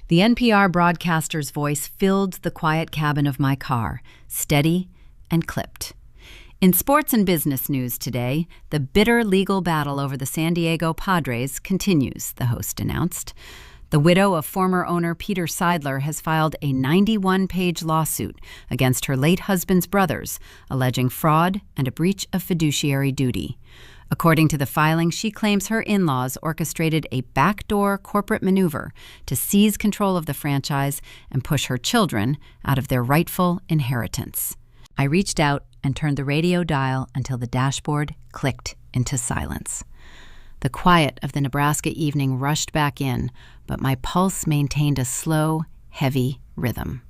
The NPR broadcaster's voice filled the quiet cabin of my car, steady and clipped. In sports and business news today, the bitter legal battle over the San Diego Padres continues, the host announced. The widow of former owner Peter Seidler has filed a 91-page lawsuit against her late husband's brothers, alleging fraud and a breach of fiduciary duty. According to the filing, she claims her in-laws orchestrated a backdoor corporate maneuver to seize control of the franchise and push her children out of their rightful inheritance. I reached out and turned the radio dial until the dashboard clicked into silence. The quiet of the Nebraska evening rushed back in, but my pulse maintained a slow, heavy rhythm.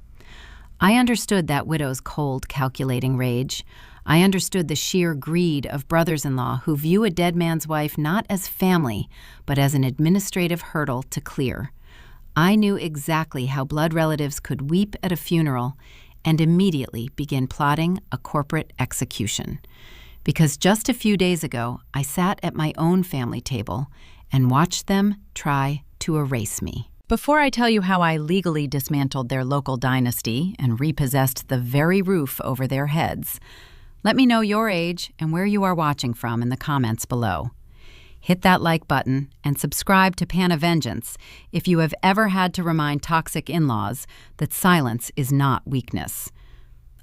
I understood that widow's cold, calculating rage. I understood the sheer greed of brothers-in-law who view a dead man's wife not as family, but as an administrative hurdle to clear. I knew exactly how blood relatives could weep at a funeral and immediately begin plotting a corporate execution. Because just a few days ago, I sat at my own family table and watched them try to erase me. Before I tell you how I legally dismantled their local dynasty and repossessed the very roof over their heads, let me know your age and where you are watching from in the comments below. Hit that like button and subscribe to Pan of Vengeance if you have ever had to remind toxic in-laws that silence is not weakness.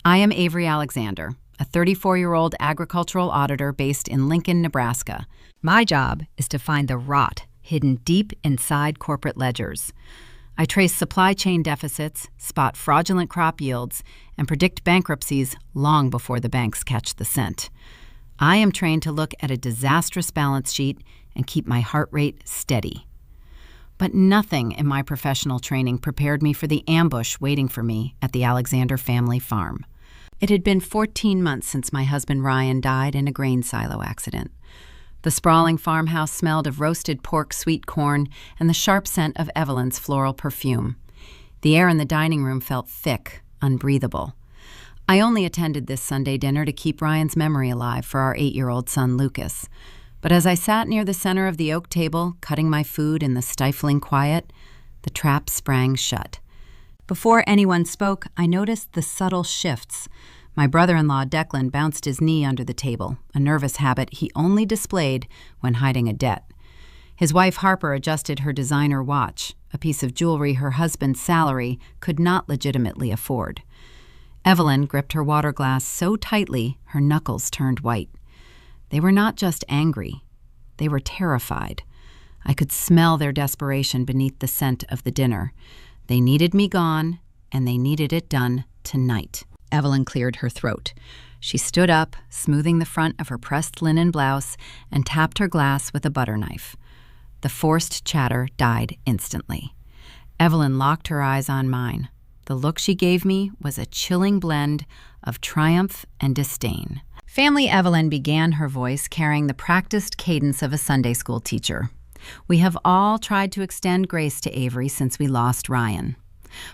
I am Avery Alexander, a 34-year-old agricultural auditor based in Lincoln, Nebraska. My job is to find the rot hidden deep inside corporate ledgers. I trace supply chain deficits, spot fraudulent crop yields, and predict bankruptcies long before the banks catch the scent. I am trained to look at a disastrous balance sheet and keep my heart rate steady. But nothing in my professional training prepared me for the ambush waiting for me at the Alexander family farm. It had been 14 months since my husband Ryan died in a grain silo accident. The sprawling farmhouse smelled of roasted pork, sweet corn, and the sharp scent of Evelyn's floral perfume. The air in the dining room felt thick, unbreathable. I only attended this Sunday dinner to keep Ryan's memory alive for our 8-year-old son, Lucas. But as I sat near the center of the oak table, cutting my food in the stifling quiet, the trap sprang shut. Before anyone spoke, I noticed the subtle shifts. My brother-in-law, Declan, bounced his knee under the table, a nervous habit he only displayed when hiding a debt. His wife, Harper, adjusted her designer watch, a piece of jewelry her husband's salary could not legitimately afford. Evelyn gripped her water glass so tightly her knuckles turned white. They were not just angry. They were terrified. I could smell their desperation beneath the scent of the dinner. They needed me gone, and they needed it done tonight. Evelyn cleared her throat. She stood up, smoothing the front of her pressed linen blouse, and tapped her glass with a butter knife. The forced chatter died instantly. Evelyn locked her eyes on mine. The look she gave me was a chilling blend of triumph and disdain. Family Evelyn began her voice carrying the practiced cadence of a Sunday school teacher. We have all tried to extend grace to Avery since we lost Ryan.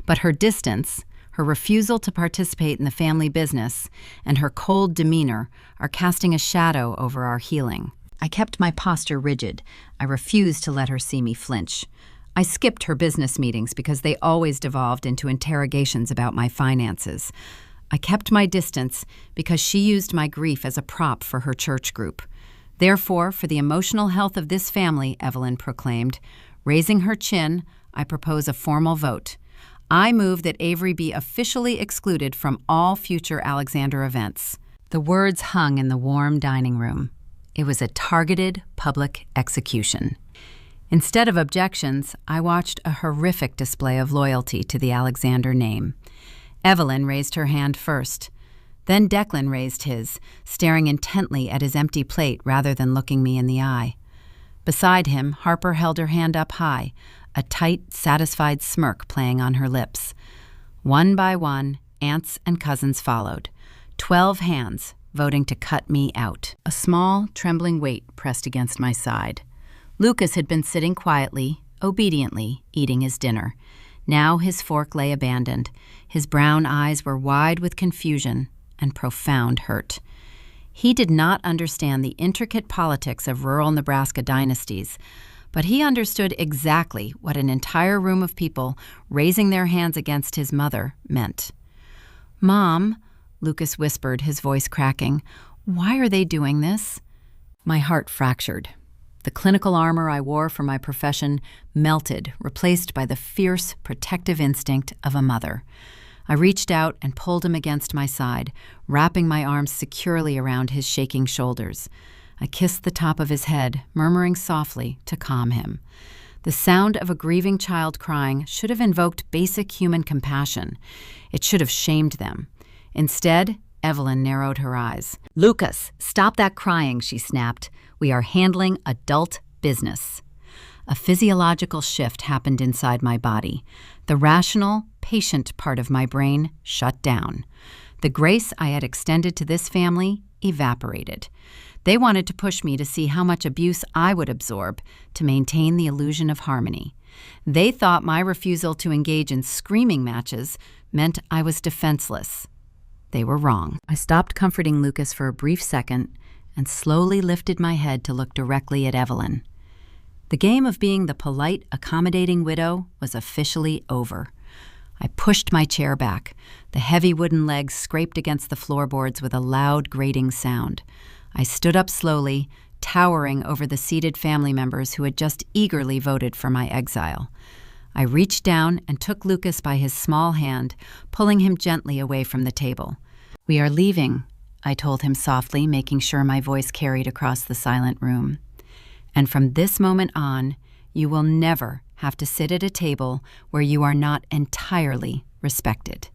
But her distance, her refusal to participate in the family business, and her cold demeanor are casting a shadow over our healing. I kept my posture rigid. I refused to let her see me flinch. I skipped her business meetings because they always devolved into interrogations about my finances. I kept my distance because she used my grief as a prop for her church group. Therefore, for the emotional health of this family, Evelyn proclaimed, raising her chin, I propose a formal vote. I move that Avery be officially excluded from all future Alexander events. The words hung in the warm dining room. It was a targeted public execution. Instead of objections, I watched a horrific display of loyalty to the Alexander name. Evelyn raised her hand first. Then Declan raised his, staring intently at his empty plate rather than looking me in the eye. Beside him, Harper held her hand up high, a tight, satisfied smirk playing on her lips. One by one, aunts and cousins followed, 12 hands voting to cut me out. A small, trembling weight pressed against my side. Lucas had been sitting quietly, obediently, eating his dinner. Now his fork lay abandoned. His brown eyes were wide with confusion and profound hurt. He did not understand the intricate politics of rural Nebraska dynasties, but he understood exactly what an entire room of people raising their hands against his mother meant. "Mom," Lucas whispered, his voice cracking, "why are they doing this?" My heart fractured. The clinical armor I wore for my profession melted, replaced by the fierce, protective instinct of a mother. I reached out and pulled him against my side, wrapping my arms securely around his shaking shoulders. I kissed the top of his head, murmuring softly to calm him. The sound of a grieving child crying should have invoked basic human compassion. It should have shamed them. Instead, Evelyn narrowed her eyes. "Lucas, stop that crying," she snapped. "We are handling adult business." A physiological shift happened inside my body. The rational, patient part of my brain shut down. The grace I had extended to this family evaporated. They wanted to push me to see how much abuse I would absorb to maintain the illusion of harmony. They thought my refusal to engage in screaming matches meant I was defenseless. They were wrong. I stopped comforting Lucas for a brief second and slowly lifted my head to look directly at Evelyn. The game of being the polite, accommodating widow was officially over. I pushed my chair back. The heavy wooden legs scraped against the floorboards with a loud, grating sound. I stood up slowly, towering over the seated family members who had just eagerly voted for my exile. I reached down and took Lucas by his small hand, pulling him gently away from the table. "We are leaving," I told him softly, making sure my voice carried across the silent room. "And from this moment on, you will never have to sit at a table where you are not entirely respected."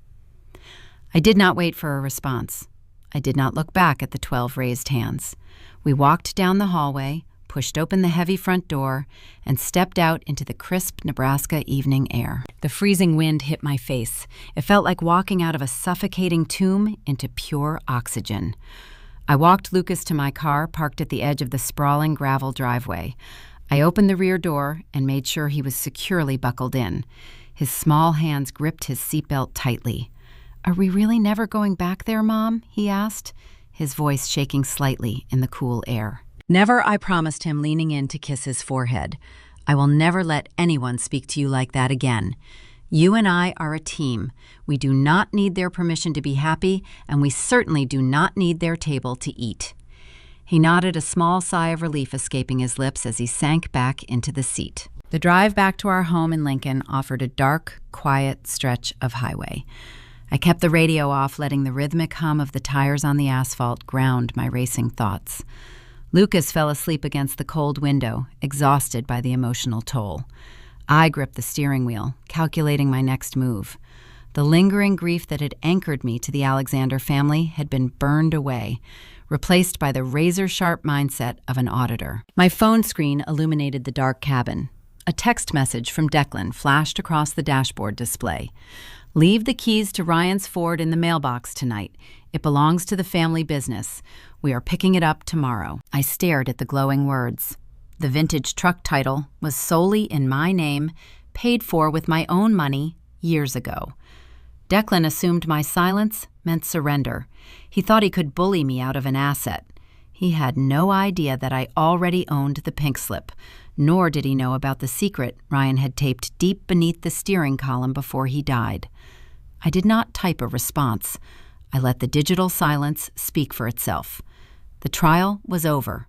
I did not wait for a response. I did not look back at the 12 raised hands. We walked down the hallway, pushed open the heavy front door, and stepped out into the crisp Nebraska evening air. The freezing wind hit my face. It felt like walking out of a suffocating tomb into pure oxygen. I walked Lucas to my car, parked at the edge of the sprawling gravel driveway. I opened the rear door and made sure he was securely buckled in. His small hands gripped his seatbelt tightly. "Are we really never going back there, Mom?" he asked, his voice shaking slightly in the cool air. "Never," I promised him, leaning in to kiss his forehead. "I will never let anyone speak to you like that again. You and I are a team. We do not need their permission to be happy, and we certainly do not need their table to eat." He nodded, a small sigh of relief escaping his lips as he sank back into the seat. The drive back to our home in Lincoln offered a dark, quiet stretch of highway. I kept the radio off, letting the rhythmic hum of the tires on the asphalt ground my racing thoughts. Lucas fell asleep against the cold window, exhausted by the emotional toll. I gripped the steering wheel, calculating my next move. The lingering grief that had anchored me to the Alexander family had been burned away, replaced by the razor-sharp mindset of an auditor. My phone screen illuminated the dark cabin. A text message from Declan flashed across the dashboard display. "Leave the keys to Ryan's Ford in the mailbox tonight. It belongs to the family business. We are picking it up tomorrow." I stared at the glowing words. The vintage truck title was solely in my name, paid for with my own money years ago. Declan assumed my silence meant surrender. He thought he could bully me out of an asset. He had no idea that I already owned the pink slip, nor did he know about the secret Ryan had taped deep beneath the steering column before he died. I did not type a response. I let the digital silence speak for itself. The trial was over.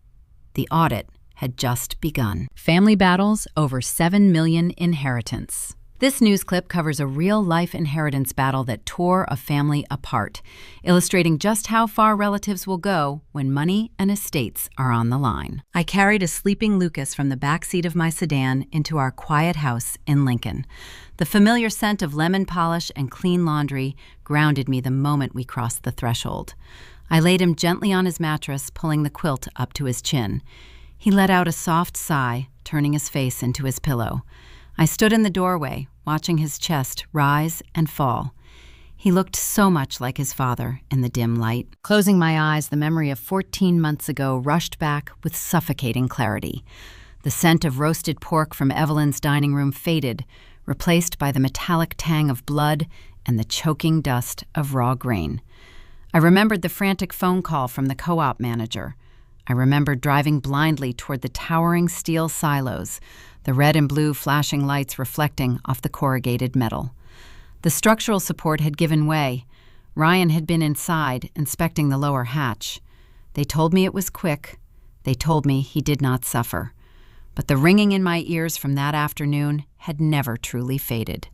The audit had just begun. Family battles over 7 million inheritance. This news clip covers a real-life inheritance battle that tore a family apart, illustrating just how far relatives will go when money and estates are on the line. I carried a sleeping Lucas from the back seat of my sedan into our quiet house in Lincoln. The familiar scent of lemon polish and clean laundry grounded me the moment we crossed the threshold. I laid him gently on his mattress, pulling the quilt up to his chin. He let out a soft sigh, turning his face into his pillow. I stood in the doorway, watching his chest rise and fall. He looked so much like his father in the dim light. Closing my eyes, the memory of 14 months ago rushed back with suffocating clarity. The scent of roasted pork from Evelyn's dining room faded, replaced by the metallic tang of blood and the choking dust of raw grain. I remembered the frantic phone call from the co-op manager. I remembered driving blindly toward the towering steel silos, the red and blue flashing lights reflecting off the corrugated metal. The structural support had given way. Ryan had been inside, inspecting the lower hatch. They told me it was quick. They told me he did not suffer. But the ringing in my ears from that afternoon had never truly faded.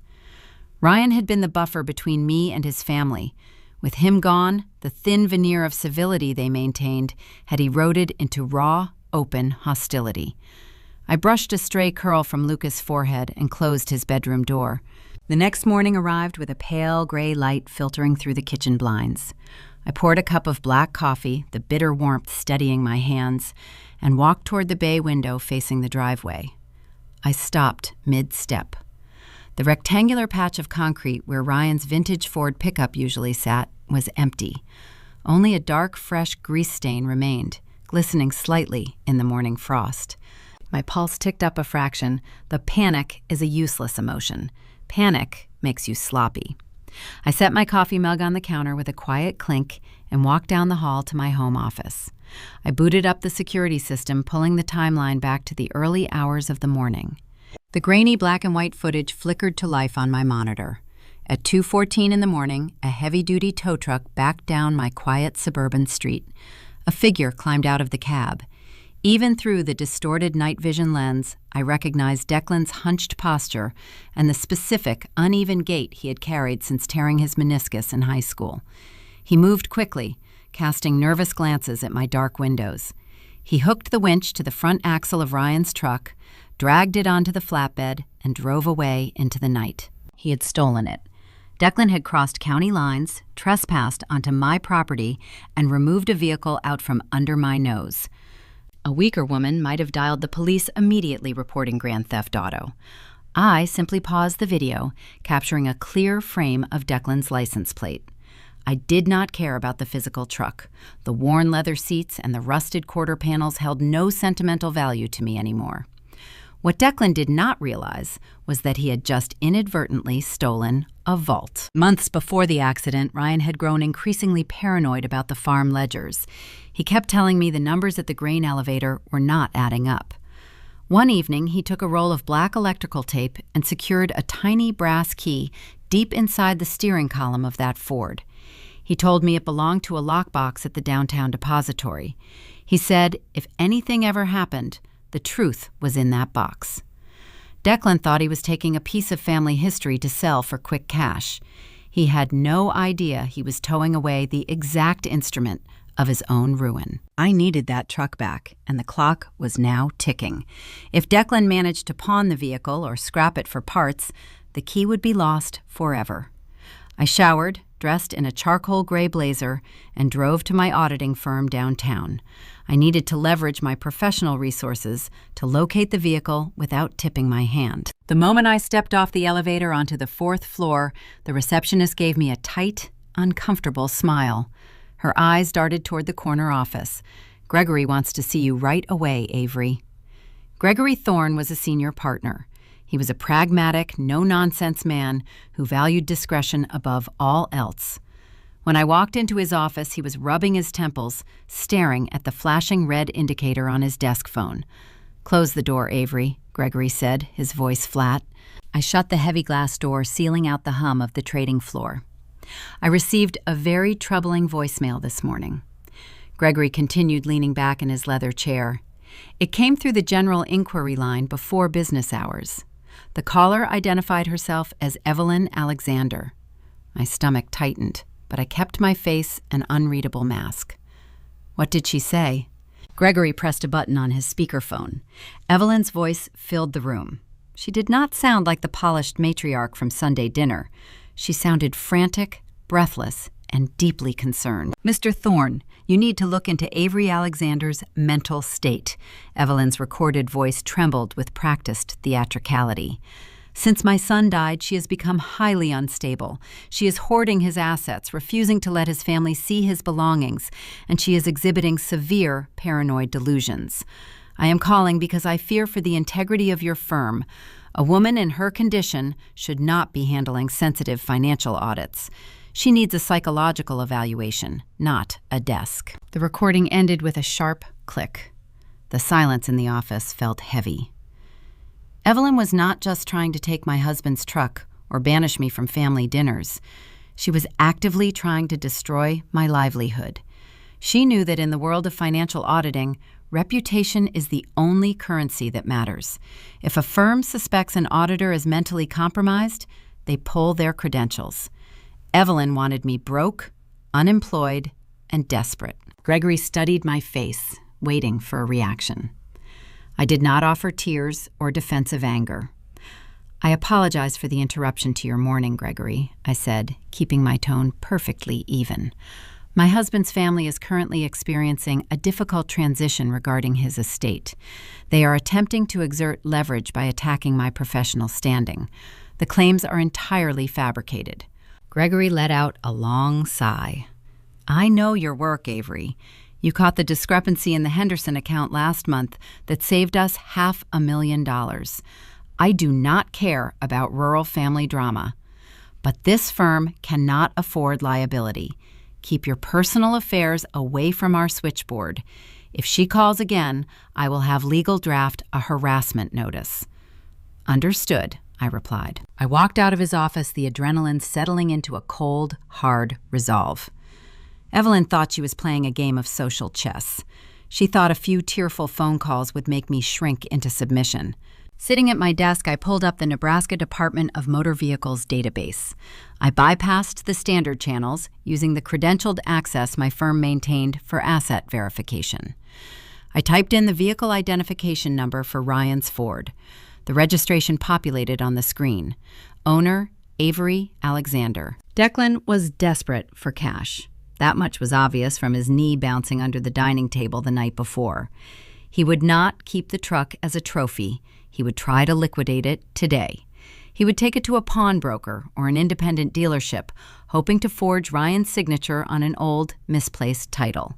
Ryan had been the buffer between me and his family. With him gone, the thin veneer of civility they maintained had eroded into raw, open hostility. I brushed a stray curl from Lucas' forehead and closed his bedroom door. The next morning arrived with a pale gray light filtering through the kitchen blinds. I poured a cup of black coffee, the bitter warmth steadying my hands, and walked toward the bay window facing the driveway. I stopped mid-step. The rectangular patch of concrete where Ryan's vintage Ford pickup usually sat was empty. Only a dark, fresh grease stain remained, glistening slightly in the morning frost. My pulse ticked up a fraction. The panic is a useless emotion. Panic makes you sloppy. I set my coffee mug on the counter with a quiet clink and walked down the hall to my home office. I booted up the security system, pulling the timeline back to the early hours of the morning. The grainy black and white footage flickered to life on my monitor. At 2:14 in the morning, a heavy-duty tow truck backed down my quiet suburban street. A figure climbed out of the cab. Even through the distorted night vision lens, I recognized Declan's hunched posture and the specific, uneven gait he had carried since tearing his meniscus in high school. He moved quickly, casting nervous glances at my dark windows. He hooked the winch to the front axle of Ryan's truck, dragged it onto the flatbed, and drove away into the night. He had stolen it. Declan had crossed county lines, trespassed onto my property, and removed a vehicle out from under my nose. A weaker woman might have dialed the police immediately reporting Grand Theft Auto. I simply paused the video, capturing a clear frame of Declan's license plate. I did not care about the physical truck. The worn leather seats and the rusted quarter panels held no sentimental value to me anymore. What Declan did not realize was that he had just inadvertently stolen a vault. Months before the accident, Ryan had grown increasingly paranoid about the farm ledgers. He kept telling me the numbers at the grain elevator were not adding up. One evening, he took a roll of black electrical tape and secured a tiny brass key deep inside the steering column of that Ford. He told me it belonged to a lockbox at the downtown depository. He said if anything ever happened, the truth was in that box. Declan thought he was taking a piece of family history to sell for quick cash. He had no idea he was towing away the exact instrument of his own ruin. I needed that truck back, and the clock was now ticking. If Declan managed to pawn the vehicle or scrap it for parts, the key would be lost forever. I showered, dressed in a charcoal gray blazer, and drove to my auditing firm downtown. I needed to leverage my professional resources to locate the vehicle without tipping my hand. The moment I stepped off the elevator onto the 4th floor, the receptionist gave me a tight, uncomfortable smile. Her eyes darted toward the corner office. "Gregory wants to see you right away, Avery." Gregory Thorne was a senior partner. He was a pragmatic, no-nonsense man who valued discretion above all else. When I walked into his office, he was rubbing his temples, staring at the flashing red indicator on his desk phone. "Close the door, Avery," Gregory said, his voice flat. I shut the heavy glass door, sealing out the hum of the trading floor. I received a very troubling voicemail this morning. Gregory continued leaning back in his leather chair. It came through the general inquiry line before business hours. The caller identified herself as Evelyn Alexander. My stomach tightened, but I kept my face an unreadable mask. What did she say? Gregory pressed a button on his speakerphone. Evelyn's voice filled the room. She did not sound like the polished matriarch from Sunday dinner. She sounded frantic, breathless, and deeply concerned. "Mr. Thorne, you need to look into Avery Alexander's mental state." Evelyn's recorded voice trembled with practiced theatricality. "Since my son died, she has become highly unstable. She is hoarding his assets, refusing to let his family see his belongings, and she is exhibiting severe paranoid delusions. I am calling because I fear for the integrity of your firm. A woman in her condition should not be handling sensitive financial audits. She needs a psychological evaluation, not a desk. The recording ended with a sharp click. The silence in the office felt heavy. Evelyn was not just trying to take my husband's truck or banish me from family dinners. She was actively trying to destroy my livelihood. She knew that in the world of financial auditing, reputation is the only currency that matters. If a firm suspects an auditor is mentally compromised, they pull their credentials. Evelyn wanted me broke, unemployed, and desperate. Gregory studied my face, waiting for a reaction. I did not offer tears or defensive anger. "I apologize for the interruption to your morning, Gregory," I said, keeping my tone perfectly even. "My husband's family is currently experiencing a difficult transition regarding his estate. They are attempting to exert leverage by attacking my professional standing. The claims are entirely fabricated." Gregory let out a long sigh. "I know your work, Avery. You caught the discrepancy in the Henderson account last month that saved us $500,000. I do not care about rural family drama. But this firm cannot afford liability. Keep your personal affairs away from our switchboard. If she calls again, I will have legal draft a harassment notice." "Understood," I replied. I walked out of his office, the adrenaline settling into a cold, hard resolve. Evelyn thought she was playing a game of social chess. She thought a few tearful phone calls would make me shrink into submission. Sitting at my desk, I pulled up the Nebraska Department of Motor Vehicles database. I bypassed the standard channels using the credentialed access my firm maintained for asset verification. I typed in the vehicle identification number for Ryan's Ford. The registration populated on the screen. Owner, Avery Alexander. Declan was desperate for cash. That much was obvious from his knee bouncing under the dining table the night before. He would not keep the truck as a trophy. He would try to liquidate it today. He would take it to a pawnbroker or an independent dealership, hoping to forge Ryan's signature on an old, misplaced title.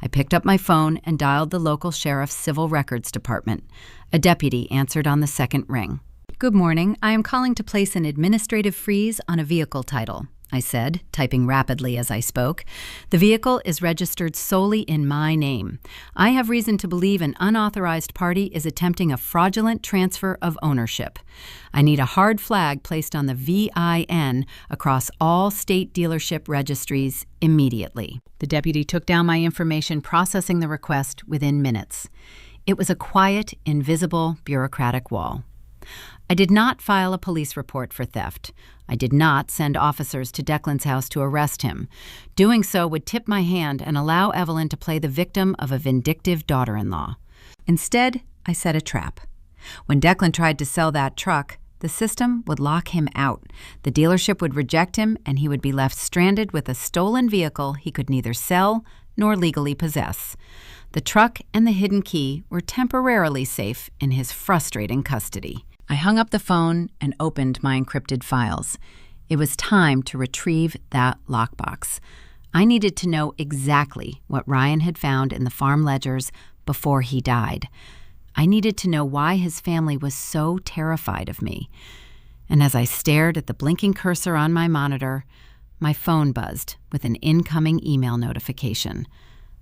I picked up my phone and dialed the local sheriff's civil records department. A deputy answered on the second ring. "Good morning. I am calling to place an administrative freeze on a vehicle title," I said, typing rapidly as I spoke. "The vehicle is registered solely in my name. I have reason to believe an unauthorized party is attempting a fraudulent transfer of ownership. I need a hard flag placed on the VIN across all state dealership registries immediately." The deputy took down my information, processing the request within minutes. It was a quiet, invisible, bureaucratic wall. I did not file a police report for theft. I did not send officers to Declan's house to arrest him. Doing so would tip my hand and allow Evelyn to play the victim of a vindictive daughter-in-law. Instead, I set a trap. When Declan tried to sell that truck, the system would lock him out. The dealership would reject him, and he would be left stranded with a stolen vehicle he could neither sell nor legally possess. The truck and the hidden key were temporarily safe in his frustrating custody. I hung up the phone and opened my encrypted files. It was time to retrieve that lockbox. I needed to know exactly what Ryan had found in the farm ledgers before he died. I needed to know why his family was so terrified of me. And as I stared at the blinking cursor on my monitor, my phone buzzed with an incoming email notification.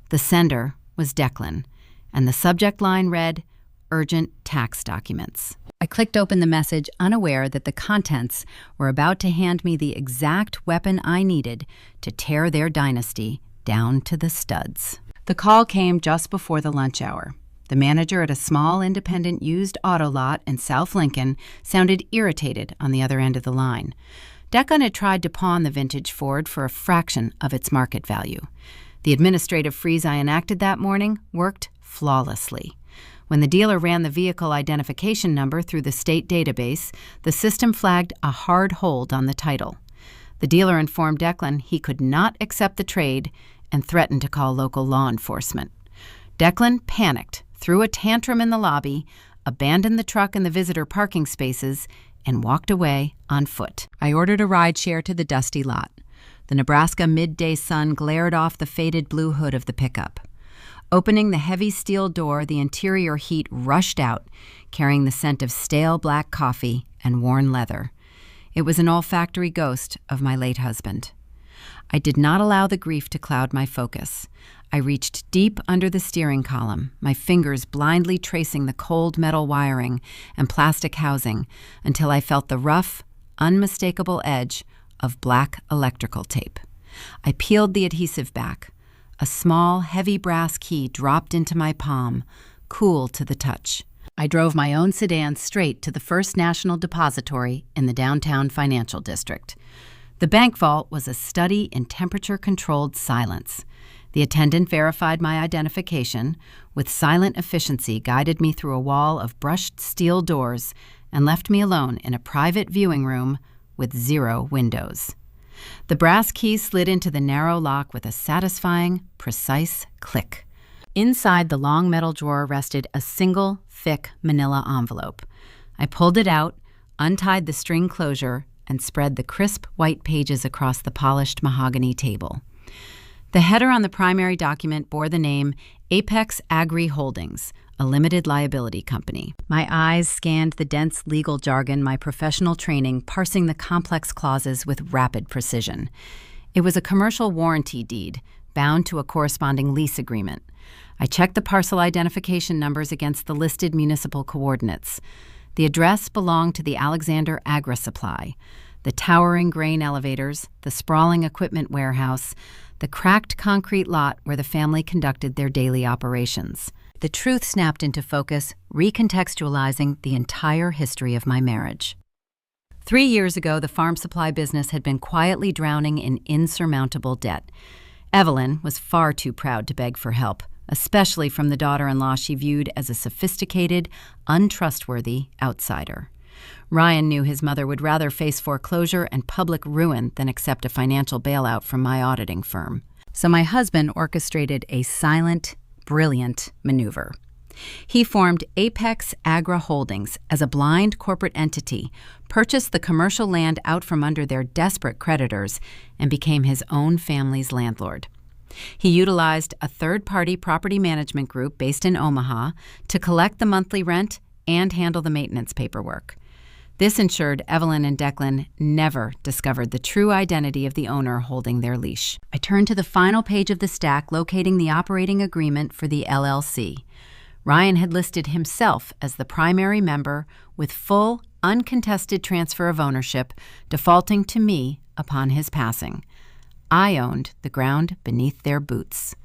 The sender was Declan, and the subject line read, "Urgent tax documents." I clicked open the message, unaware that the contents were about to hand me the exact weapon I needed to tear their dynasty down to the studs. The call came just before the lunch hour. The manager at a small independent used auto lot in South Lincoln sounded irritated on the other end of the line. Declan had tried to pawn the vintage Ford for a fraction of its market value. The administrative freeze I enacted that morning worked flawlessly. When the dealer ran the vehicle identification number through the state database, the system flagged a hard hold on the title. The dealer informed Declan he could not accept the trade and threatened to call local law enforcement. Declan panicked, threw a tantrum in the lobby, abandoned the truck in the visitor parking spaces, and walked away on foot. I ordered a rideshare to the dusty lot. The Nebraska midday sun glared off the faded blue hood of the pickup. Opening the heavy steel door, the interior heat rushed out, carrying the scent of stale black coffee and worn leather. It was an olfactory ghost of my late husband. I did not allow the grief to cloud my focus. I reached deep under the steering column, my fingers blindly tracing the cold metal wiring and plastic housing until I felt the rough, unmistakable edge of black electrical tape. I peeled the adhesive back. A small, heavy brass key dropped into my palm, cool to the touch. I drove my own sedan straight to the First National Depository in the downtown financial district. The bank vault was a study in temperature-controlled silence. The attendant verified my identification, with silent efficiency guided me through a wall of brushed steel doors and left me alone in a private viewing room with 0 windows. The brass key slid into the narrow lock with a satisfying, precise click. Inside the long metal drawer rested a single, thick manila envelope. I pulled it out, untied the string closure, and spread the crisp white pages across the polished mahogany table. The header on the primary document bore the name Apex Agri Holdings, a limited liability company. My eyes scanned the dense legal jargon, my professional training parsing the complex clauses with rapid precision. It was a commercial warranty deed, bound to a corresponding lease agreement. I checked the parcel identification numbers against the listed municipal coordinates. The address belonged to the Alexander Agri Supply. The towering grain elevators, the sprawling equipment warehouse, the cracked concrete lot where the family conducted their daily operations. The truth snapped into focus, recontextualizing the entire history of my marriage. 3 years ago, the farm supply business had been quietly drowning in insurmountable debt. Evelyn was far too proud to beg for help, especially from the daughter-in-law she viewed as a sophisticated, untrustworthy outsider. Ryan knew his mother would rather face foreclosure and public ruin than accept a financial bailout from my auditing firm. So my husband orchestrated a silent, brilliant maneuver. He formed Apex Agri Holdings as a blind corporate entity, purchased the commercial land out from under their desperate creditors, and became his own family's landlord. He utilized a third-party property management group based in Omaha to collect the monthly rent and handle the maintenance paperwork. This ensured Evelyn and Declan never discovered the true identity of the owner holding their leash. I turned to the final page of the stack, locating the operating agreement for the LLC. Ryan had listed himself as the primary member with full, uncontested transfer of ownership, defaulting to me upon his passing. I owned the ground beneath their boots.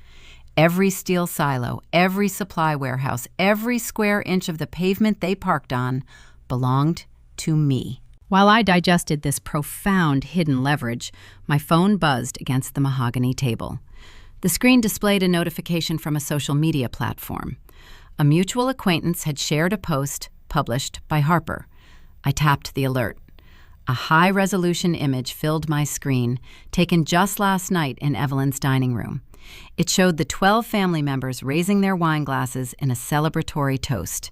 Every steel silo, every supply warehouse, every square inch of the pavement they parked on belonged to me. While I digested this profound hidden leverage, my phone buzzed against the mahogany table. The screen displayed a notification from a social media platform. A mutual acquaintance had shared a post published by Harper. I tapped the alert. A high-resolution image filled my screen, taken just last night in Evelyn's dining room. It showed the 12 family members raising their wine glasses in a celebratory toast.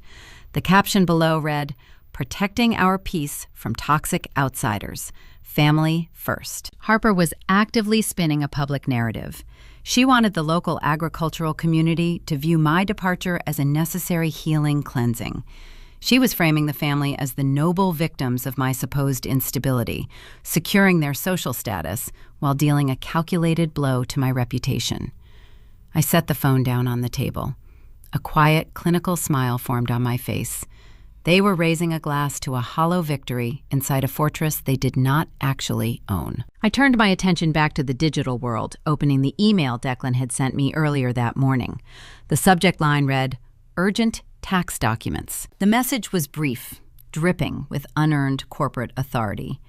The caption below read, "Protecting our peace from toxic outsiders. Family first." Harper was actively spinning a public narrative. She wanted the local agricultural community to view my departure as a necessary healing cleansing. She was framing the family as the noble victims of my supposed instability, securing their social status while dealing a calculated blow to my reputation. I set the phone down on the table. A quiet, clinical smile formed on my face. They were raising a glass to a hollow victory inside a fortress they did not actually own. I turned my attention back to the digital world, opening the email Declan had sent me earlier that morning. The subject line read, "Urgent tax documents." The message was brief, dripping with unearned corporate authority.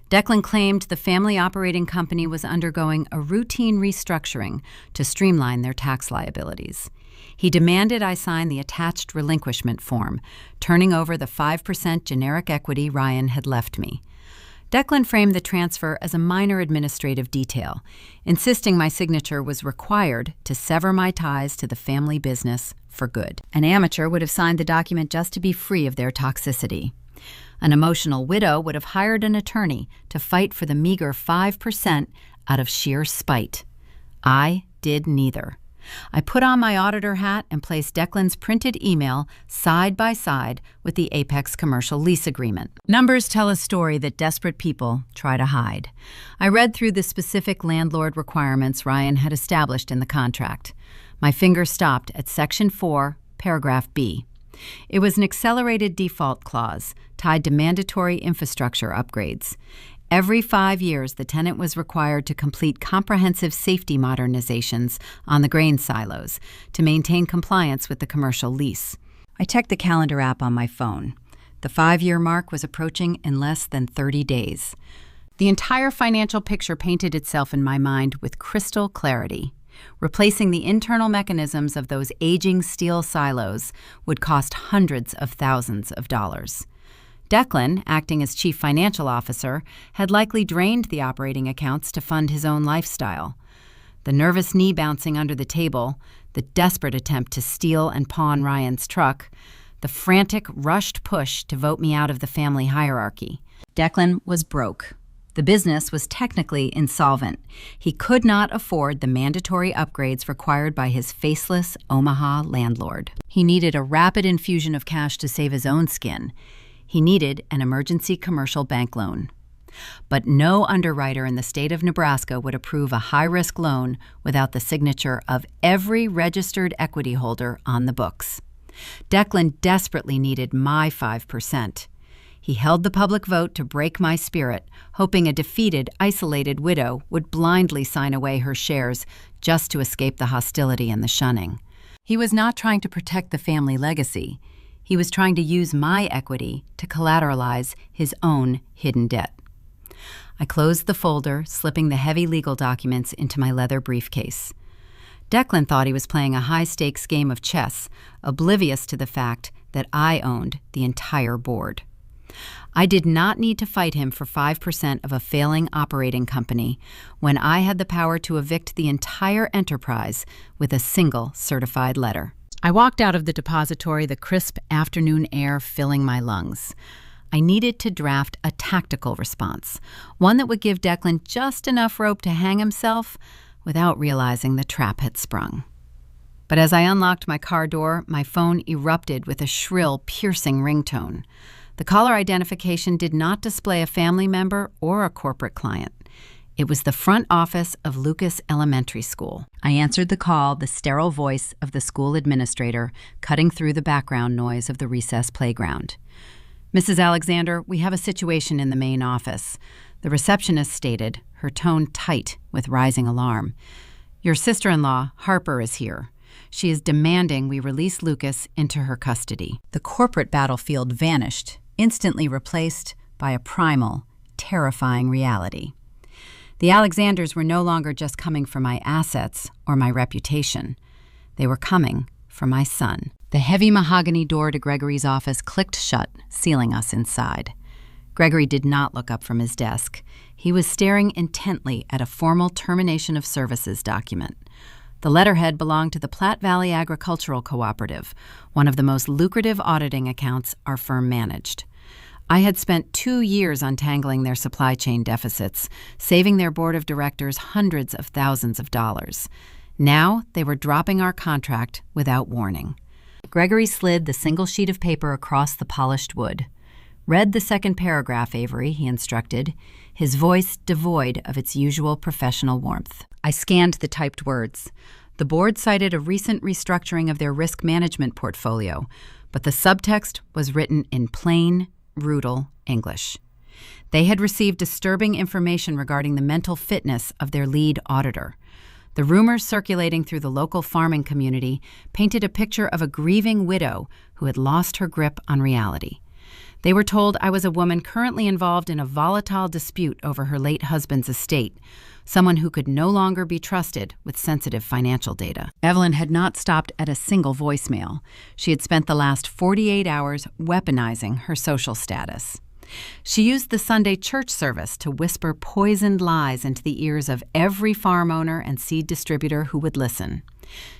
Declan claimed the family operating company was undergoing a routine restructuring to streamline their tax liabilities. He demanded I sign the attached relinquishment form, turning over the 5% generic equity Ryan had left me. Declan framed the transfer as a minor administrative detail, insisting my signature was required to sever my ties to the family business for good. An amateur would have signed the document just to be free of their toxicity. An emotional widow would have hired an attorney to fight for the meager 5% out of sheer spite. I did neither. I put on my auditor hat and placed Declan's printed email side by side with the Apex commercial lease agreement. Numbers tell a story that desperate people try to hide. I read through the specific landlord requirements Ryan had established in the contract. My finger stopped at Section 4, Paragraph B. It was an accelerated default clause tied to mandatory infrastructure upgrades. Every 5 years, the tenant was required to complete comprehensive safety modernizations on the grain silos to maintain compliance with the commercial lease. I checked the calendar app on my phone. The 5-year mark was approaching in less than 30 days. The entire financial picture painted itself in my mind with crystal clarity. Replacing the internal mechanisms of those aging steel silos would cost hundreds of thousands of dollars. Declan, acting as chief financial officer, had likely drained the operating accounts to fund his own lifestyle. The nervous knee bouncing under the table, the desperate attempt to steal and pawn Ryan's truck, the frantic, rushed push to vote me out of the family hierarchy. Declan was broke. The business was technically insolvent. He could not afford the mandatory upgrades required by his faceless Omaha landlord. He needed a rapid infusion of cash to save his own skin. He needed an emergency commercial bank loan. But no underwriter in the state of Nebraska would approve a high-risk loan without the signature of every registered equity holder on the books. Declan desperately needed my 5%. He held the public vote to break my spirit, hoping a defeated, isolated widow would blindly sign away her shares just to escape the hostility and the shunning. He was not trying to protect the family legacy. He was trying to use my equity to collateralize his own hidden debt. I closed the folder, slipping the heavy legal documents into my leather briefcase. Declan thought he was playing a high-stakes game of chess, oblivious to the fact that I owned the entire board. I did not need to fight him for 5% of a failing operating company when I had the power to evict the entire enterprise with a single certified letter. I walked out of the depository, the crisp afternoon air filling my lungs. I needed to draft a tactical response, one that would give Declan just enough rope to hang himself without realizing the trap had sprung. But as I unlocked my car door, my phone erupted with a shrill, piercing ringtone. The caller identification did not display a family member or a corporate client. It was the front office of Lucas Elementary School. I answered the call, the sterile voice of the school administrator cutting through the background noise of the recess playground. "Mrs. Alexander, we have a situation in the main office," the receptionist stated, her tone tight with rising alarm. "Your sister-in-law, Harper, is here. She is demanding we release Lucas into her custody." The corporate battlefield vanished, instantly replaced by a primal, terrifying reality. The Alexanders were no longer just coming for my assets or my reputation. They were coming for my son. The heavy mahogany door to Gregory's office clicked shut, sealing us inside. Gregory did not look up from his desk. He was staring intently at a formal termination of services document. The letterhead belonged to the Platte Valley Agricultural Cooperative, one of the most lucrative auditing accounts our firm managed. I had spent 2 years untangling their supply chain deficits, saving their board of directors hundreds of thousands of dollars. Now they were dropping our contract without warning. Gregory slid the single sheet of paper across the polished wood. "Read the second paragraph, Avery," he instructed, his voice devoid of its usual professional warmth. I scanned the typed words. The board cited a recent restructuring of their risk management portfolio, but the subtext was written in plain, brutal English. They had received disturbing information regarding the mental fitness of their lead auditor. The rumors circulating through the local farming community painted a picture of a grieving widow who had lost her grip on reality. They were told I was a woman currently involved in a volatile dispute over her late husband's estate, someone who could no longer be trusted with sensitive financial data. Evelyn had not stopped at a single voicemail. She had spent the last 48 hours weaponizing her social status. She used the Sunday church service to whisper poisoned lies into the ears of every farm owner and seed distributor who would listen.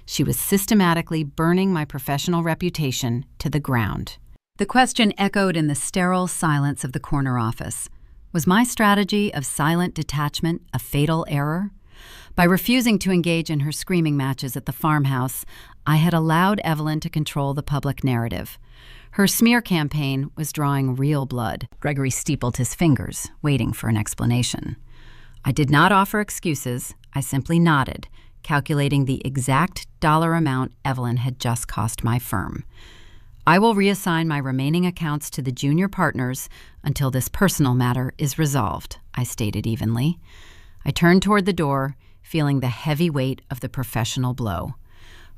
She was systematically burning my professional reputation to the ground. The question echoed in the sterile silence of the corner office. Was my strategy of silent detachment a fatal error? By refusing to engage in her screaming matches at the farmhouse, I had allowed Evelyn to control the public narrative. Her smear campaign was drawing real blood. Gregory steepled his fingers, waiting for an explanation. I did not offer excuses. I simply nodded, calculating the exact dollar amount Evelyn had just cost my firm. I will reassign my remaining accounts to the junior partners until this personal matter is resolved, I stated evenly. I turned toward the door, feeling the heavy weight of the professional blow.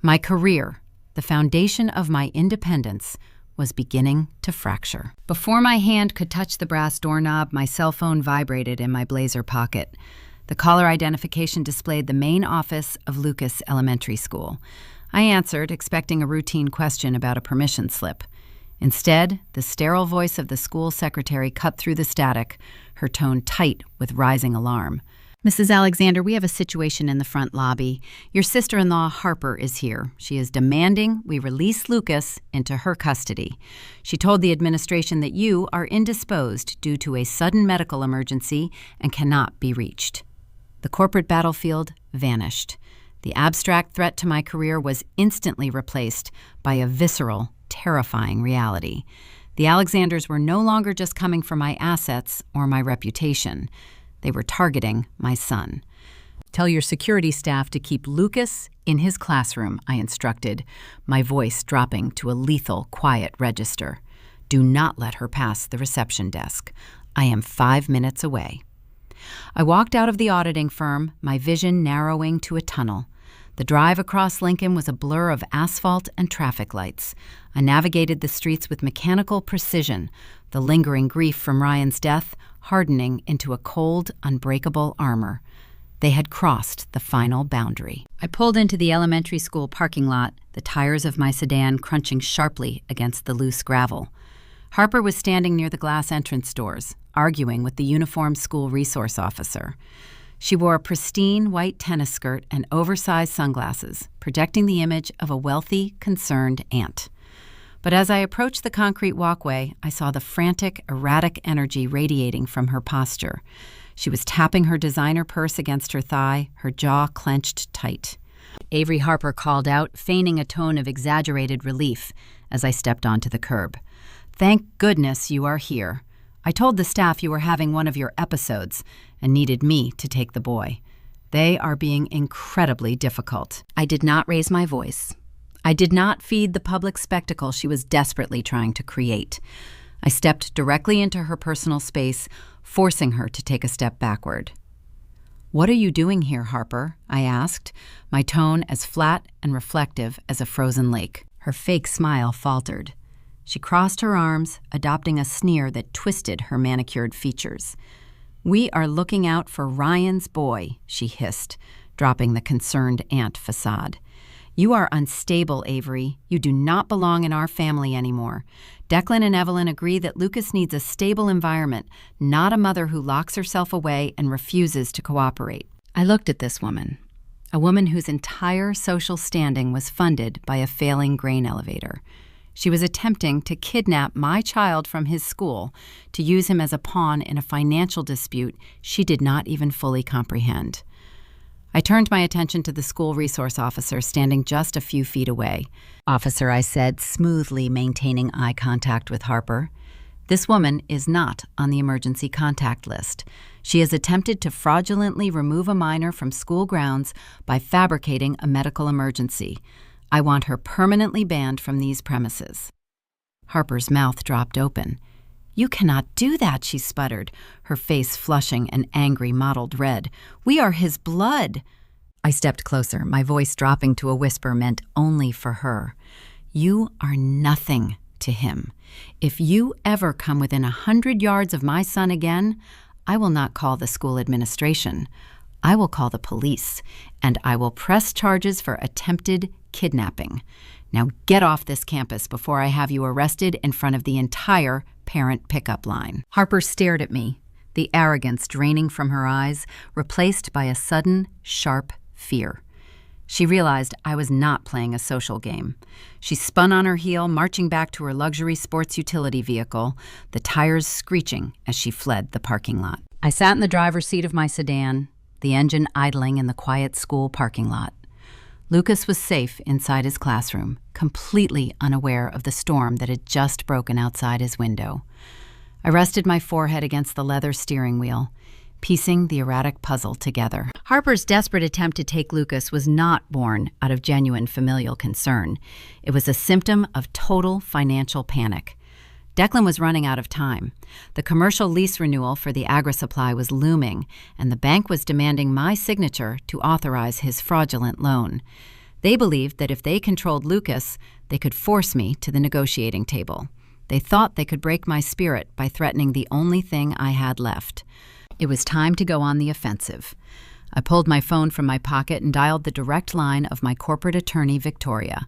My career, the foundation of my independence, was beginning to fracture. Before my hand could touch the brass doorknob, my cell phone vibrated in my blazer pocket. The caller identification displayed the main office of Lucas Elementary School. I answered, expecting a routine question about a permission slip. Instead, the sterile voice of the school secretary cut through the static, her tone tight with rising alarm. Mrs. Alexander, we have a situation in the front lobby. Your sister-in-law, Harper, is here. She is demanding we release Lucas into her custody. She told the administration that you are indisposed due to a sudden medical emergency and cannot be reached. The corporate battlefield vanished. The abstract threat to my career was instantly replaced by a visceral, terrifying reality. The Alexanders were no longer just coming for my assets or my reputation. They were targeting my son. Tell your security staff to keep Lucas in his classroom, I instructed, my voice dropping to a lethal, quiet register. Do not let her pass the reception desk. I am 5 minutes away. I walked out of the auditing firm, my vision narrowing to a tunnel. The drive across Lincoln was a blur of asphalt and traffic lights. I navigated the streets with mechanical precision, the lingering grief from Ryan's death hardening into a cold, unbreakable armor. They had crossed the final boundary. I pulled into the elementary school parking lot, the tires of my sedan crunching sharply against the loose gravel. Harper was standing near the glass entrance doors, arguing with the uniformed school resource officer. She wore a pristine white tennis skirt and oversized sunglasses, projecting the image of a wealthy, concerned aunt. But as I approached the concrete walkway, I saw the frantic, erratic energy radiating from her posture. She was tapping her designer purse against her thigh, her jaw clenched tight. Avery Harper called out, feigning a tone of exaggerated relief as I stepped onto the curb. Thank goodness you are here. I told the staff you were having one of your episodes and needed me to take the boy. They are being incredibly difficult. I did not raise my voice. I did not feed the public spectacle she was desperately trying to create. I stepped directly into her personal space, forcing her to take a step backward. What are you doing here, Harper? I asked, my tone as flat and reflective as a frozen lake. Her fake smile faltered. She crossed her arms, adopting a sneer that twisted her manicured features. We are looking out for Ryan's boy, she hissed, dropping the concerned aunt facade. You are unstable, Avery. You do not belong in our family anymore. Declan and Evelyn agree that Lucas needs a stable environment, not a mother who locks herself away and refuses to cooperate. I looked at this woman, a woman whose entire social standing was funded by a failing grain elevator. She was attempting to kidnap my child from his school to use him as a pawn in a financial dispute she did not even fully comprehend. I turned my attention to the school resource officer standing just a few feet away. Officer, I said, smoothly maintaining eye contact with Harper. This woman is not on the emergency contact list. She has attempted to fraudulently remove a minor from school grounds by fabricating a medical emergency. I want her permanently banned from these premises. Harper's mouth dropped open. You cannot do that, she sputtered, her face flushing an angry mottled red. We are his blood. I stepped closer, my voice dropping to a whisper meant only for her. You are nothing to him. If you ever come within 100 yards of my son again, I will not call the school administration. I will call the police, and I will press charges for attempted kidnapping. Now get off this campus before I have you arrested in front of the entire parent pickup line. Harper stared at me, the arrogance draining from her eyes, replaced by a sudden, sharp fear. She realized I was not playing a social game. She spun on her heel, marching back to her luxury sports utility vehicle, the tires screeching as she fled the parking lot. I sat in the driver's seat of my sedan, the engine idling in the quiet school parking lot. Lucas was safe inside his classroom, completely unaware of the storm that had just broken outside his window. I rested my forehead against the leather steering wheel, piecing the erratic puzzle together. Harper's desperate attempt to take Lucas was not born out of genuine familial concern. It was a symptom of total financial panic. Declan was running out of time. The commercial lease renewal for the agri-supply was looming, and the bank was demanding my signature to authorize his fraudulent loan. They believed that if they controlled Lucas, they could force me to the negotiating table. They thought they could break my spirit by threatening the only thing I had left. It was time to go on the offensive. I pulled my phone from my pocket and dialed the direct line of my corporate attorney, Victoria.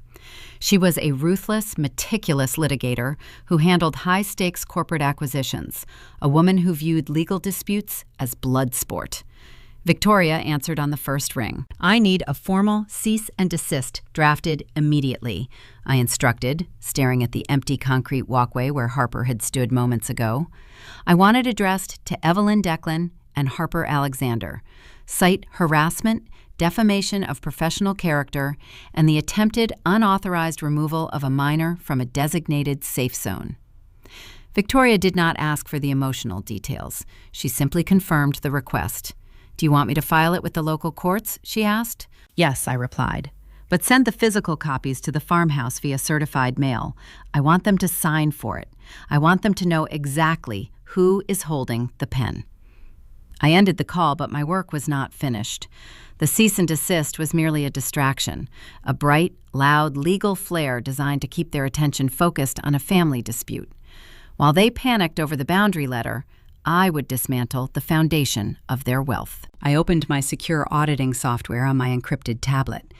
She was a ruthless, meticulous litigator who handled high-stakes corporate acquisitions, a woman who viewed legal disputes as blood sport. Victoria answered on the first ring. "I need a formal cease and desist drafted immediately," I instructed, staring at the empty concrete walkway where Harper had stood moments ago. I want it addressed to Evelyn Declan and Harper Alexander. Cite harassment, defamation of professional character, and the attempted unauthorized removal of a minor from a designated safe zone. Victoria did not ask for the emotional details. She simply confirmed the request. "Do you want me to file it with the local courts?" she asked. "Yes," I replied. "But send the physical copies to the farmhouse via certified mail. I want them to sign for it. I want them to know exactly who is holding the pen." I ended the call, but my work was not finished. The cease and desist was merely a distraction, a bright, loud legal flare designed to keep their attention focused on a family dispute. While they panicked over the boundary letter, I would dismantle the foundation of their wealth. I opened my secure auditing software on my encrypted tablet.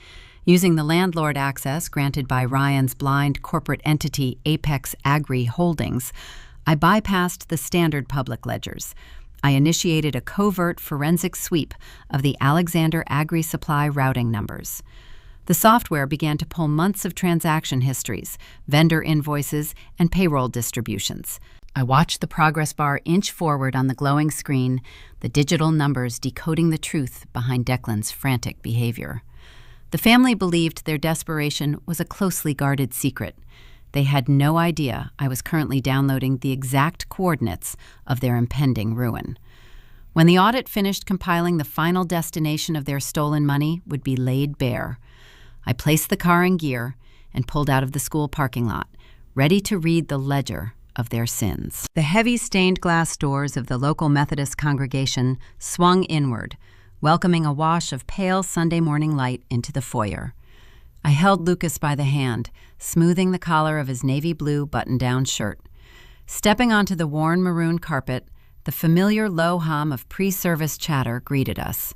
Using the landlord access granted by Ryan's blind corporate entity Apex Agri Holdings, I bypassed the standard public ledgers. I initiated a covert forensic sweep of the Alexander Agri-Supply routing numbers. The software began to pull months of transaction histories, vendor invoices, and payroll distributions. I watched the progress bar inch forward on the glowing screen, the digital numbers decoding the truth behind Declan's frantic behavior. The family believed their desperation was a closely guarded secret. They had no idea I was currently downloading the exact coordinates of their impending ruin. When the audit finished compiling, the final destination of their stolen money would be laid bare. I placed the car in gear and pulled out of the school parking lot, ready to read the ledger of their sins. The heavy stained glass doors of the local Methodist congregation swung inward, welcoming a wash of pale Sunday morning light into the foyer. I held Lucas by the hand, smoothing the collar of his navy blue button-down shirt. Stepping onto the worn maroon carpet, the familiar low hum of pre-service chatter greeted us.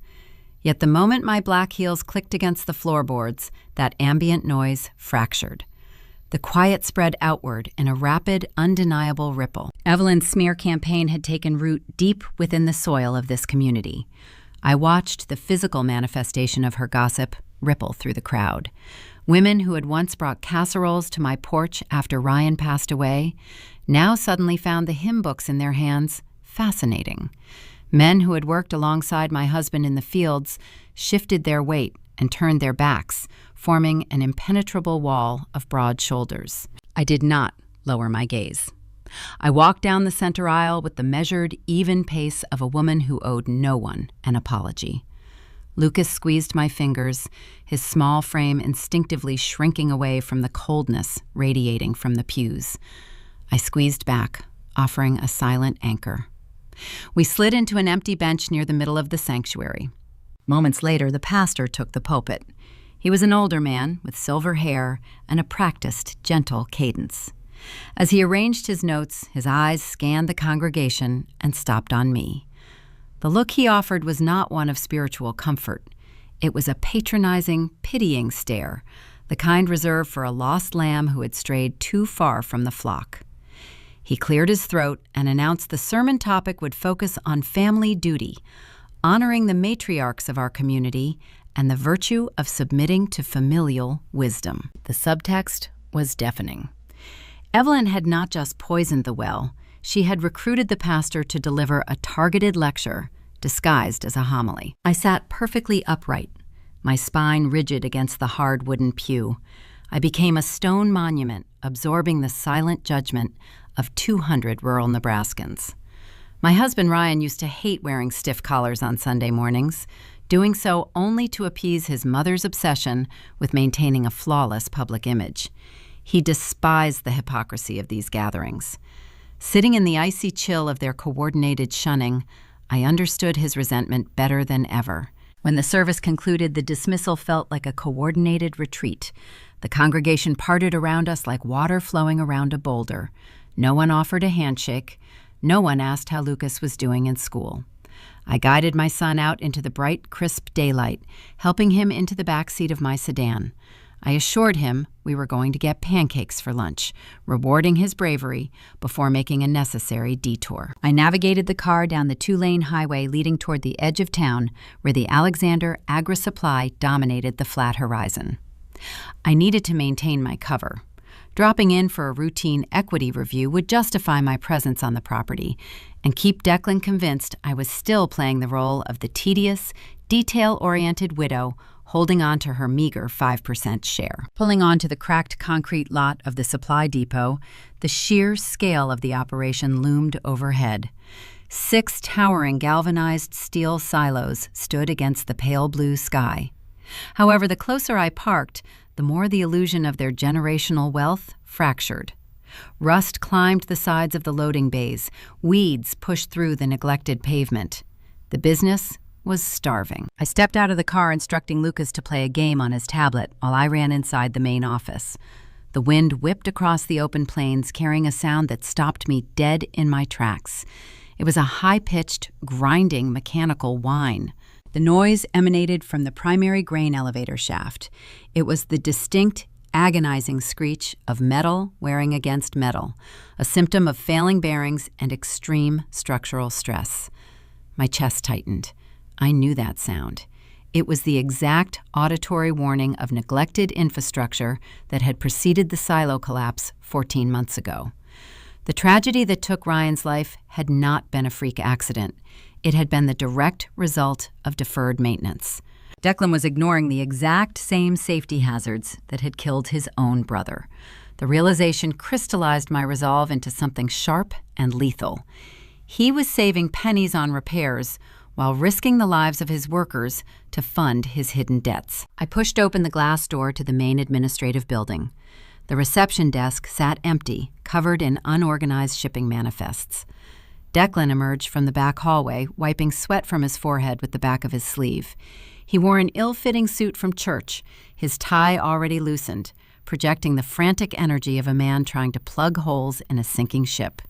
Yet the moment my black heels clicked against the floorboards, that ambient noise fractured. The quiet spread outward in a rapid, undeniable ripple. Evelyn's smear campaign had taken root deep within the soil of this community. I watched the physical manifestation of her gossip ripple through the crowd. Women who had once brought casseroles to my porch after Ryan passed away now suddenly found the hymn books in their hands fascinating. Men who had worked alongside my husband in the fields shifted their weight and turned their backs, forming an impenetrable wall of broad shoulders. I did not lower my gaze. I walked down the center aisle with the measured, even pace of a woman who owed no one an apology. Lucas squeezed my fingers, his small frame instinctively shrinking away from the coldness radiating from the pews. I squeezed back, offering a silent anchor. We slid into an empty bench near the middle of the sanctuary. Moments later, the pastor took the pulpit. He was an older man with silver hair and a practiced, gentle cadence. As he arranged his notes, his eyes scanned the congregation and stopped on me. The look he offered was not one of spiritual comfort. It was a patronizing, pitying stare, the kind reserved for a lost lamb who had strayed too far from the flock. He cleared his throat and announced the sermon topic would focus on family duty, honoring the matriarchs of our community and the virtue of submitting to familial wisdom. The subtext was deafening. Evelyn had not just poisoned the well, she had recruited the pastor to deliver a targeted lecture disguised as a homily. I sat perfectly upright, my spine rigid against the hard wooden pew. I became a stone monument, absorbing the silent judgment of 200 rural Nebraskans. My husband Ryan used to hate wearing stiff collars on Sunday mornings, doing so only to appease his mother's obsession with maintaining a flawless public image. He despised the hypocrisy of these gatherings. Sitting in the icy chill of their coordinated shunning, I understood his resentment better than ever. When the service concluded, the dismissal felt like a coordinated retreat. The congregation parted around us like water flowing around a boulder. No one offered a handshake. No one asked how Lucas was doing in school. I guided my son out into the bright, crisp daylight, helping him into the back seat of my sedan. I assured him we were going to get pancakes for lunch, rewarding his bravery before making a necessary detour. I navigated the car down the 2-lane highway leading toward the edge of town where the Alexander Agri Supply dominated the flat horizon. I needed to maintain my cover. Dropping in for a routine equity review would justify my presence on the property and keep Declan convinced I was still playing the role of the tedious, detail-oriented widow holding on to her meager 5% share. Pulling onto the cracked concrete lot of the supply depot, the sheer scale of the operation loomed overhead. 6 towering galvanized steel silos stood against the pale blue sky. However, the closer I parked, the more the illusion of their generational wealth fractured. Rust climbed the sides of the loading bays. Weeds pushed through the neglected pavement. The business was starving. I stepped out of the car, instructing Lucas to play a game on his tablet while I ran inside the main office. The wind whipped across the open plains, carrying a sound that stopped me dead in my tracks. It was a high-pitched, grinding, mechanical whine. The noise emanated from the primary grain elevator shaft. It was the distinct, agonizing screech of metal wearing against metal, a symptom of failing bearings and extreme structural stress. My chest tightened. I knew that sound. It was the exact auditory warning of neglected infrastructure that had preceded the silo collapse 14 months ago. The tragedy that took Ryan's life had not been a freak accident. It had been the direct result of deferred maintenance. Declan was ignoring the exact same safety hazards that had killed his own brother. The realization crystallized my resolve into something sharp and lethal. He was saving pennies on repairs while risking the lives of his workers to fund his hidden debts. I pushed open the glass door to the main administrative building. The reception desk sat empty, covered in unorganized shipping manifests. Declan emerged from the back hallway, wiping sweat from his forehead with the back of his sleeve. He wore an ill-fitting suit from church, his tie already loosened, projecting the frantic energy of a man trying to plug holes in a sinking ship.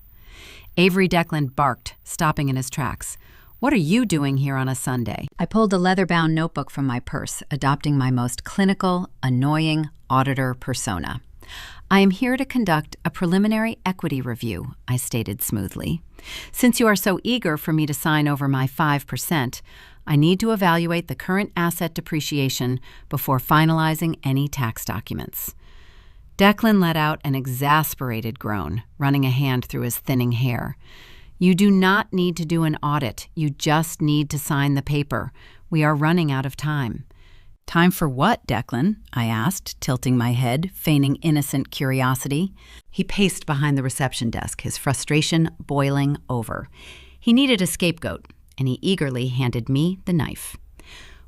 Avery Declan barked, stopping in his tracks. "What are you doing here on a Sunday?" I pulled a leather-bound notebook from my purse, adopting my most clinical, annoying auditor persona. "I am here to conduct a preliminary equity review," I stated smoothly. "Since you are so eager for me to sign over my 5%, I need to evaluate the current asset depreciation before finalizing any tax documents." Declan let out an exasperated groan, running a hand through his thinning hair. "You do not need to do an audit. You just need to sign the paper. We are running out of time." "Time for what, Declan?" I asked, tilting my head, feigning innocent curiosity. He paced behind the reception desk, his frustration boiling over. He needed a scapegoat, and he eagerly handed me the knife.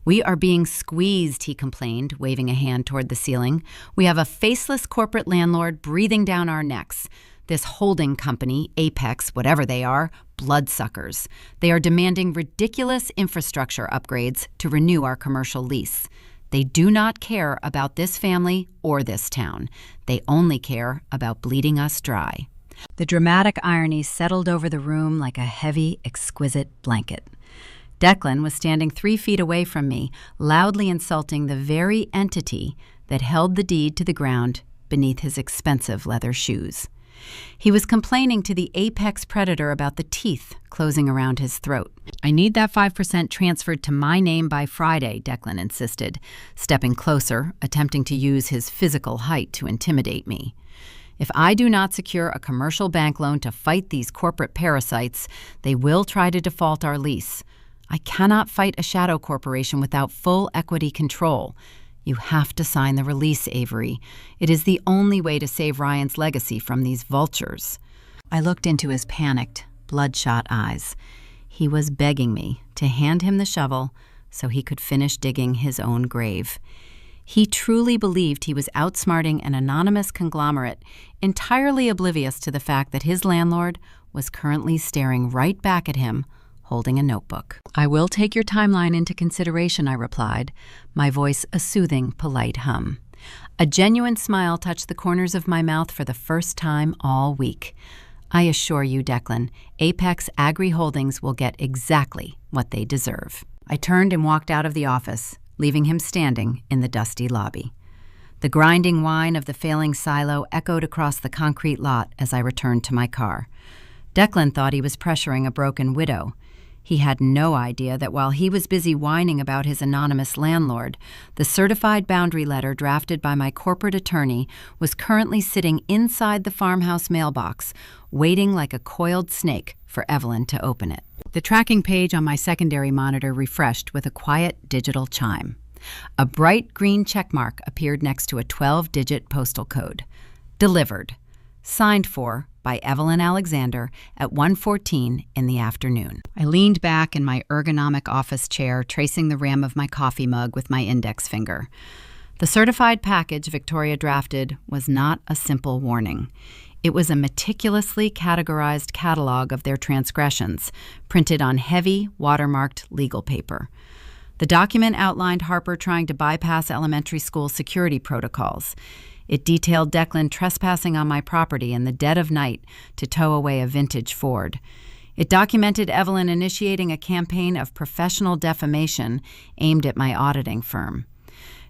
"We are being squeezed," he complained, waving a hand toward the ceiling. "We have a faceless corporate landlord breathing down our necks. This holding company, Apex, whatever they are, bloodsuckers. They are demanding ridiculous infrastructure upgrades to renew our commercial lease. They do not care about this family or this town. They only care about bleeding us dry." The dramatic irony settled over the room like a heavy, exquisite blanket. Declan was standing 3 feet away from me, loudly insulting the very entity that held the deed to the ground beneath his expensive leather shoes. He was complaining to the apex predator about the teeth closing around his throat. "I need that 5% transferred to my name by Friday," Declan insisted, stepping closer, attempting to use his physical height to intimidate me. "If I do not secure a commercial bank loan to fight these corporate parasites, they will try to default our lease. I cannot fight a shadow corporation without full equity control. You have to sign the release, Avery. It is the only way to save Ryan's legacy from these vultures. I looked into his panicked, bloodshot eyes. He was begging me to hand him the shovel so he could finish digging his own grave. He truly believed he was outsmarting an anonymous conglomerate, entirely oblivious to the fact that his landlord was currently staring right back at him, holding a notebook. I will take your timeline into consideration, I replied, my voice a soothing, polite hum. A genuine smile touched the corners of my mouth for the first time all week. I assure you, Declan, Apex Agri Holdings will get exactly what they deserve. I turned and walked out of the office, leaving him standing in the dusty lobby. The grinding whine of the failing silo echoed across the concrete lot as I returned to my car. Declan thought he was pressuring a broken widow. He had no idea that while he was busy whining about his anonymous landlord, the certified boundary letter drafted by my corporate attorney was currently sitting inside the farmhouse mailbox, waiting like a coiled snake for Evelyn to open it. The tracking page on my secondary monitor refreshed with a quiet digital chime. A bright green checkmark appeared next to a 12-digit postal code. Delivered. Signed for by Evelyn Alexander at 1:14 in the afternoon. I leaned back in my ergonomic office chair, tracing the rim of my coffee mug with my index finger. The certified package Victoria drafted was not a simple warning. It was a meticulously categorized catalog of their transgressions, printed on heavy, watermarked legal paper. The document outlined Harper trying to bypass elementary school security protocols. It detailed Declan trespassing on my property in the dead of night to tow away a vintage Ford. It documented Evelyn initiating a campaign of professional defamation aimed at my auditing firm.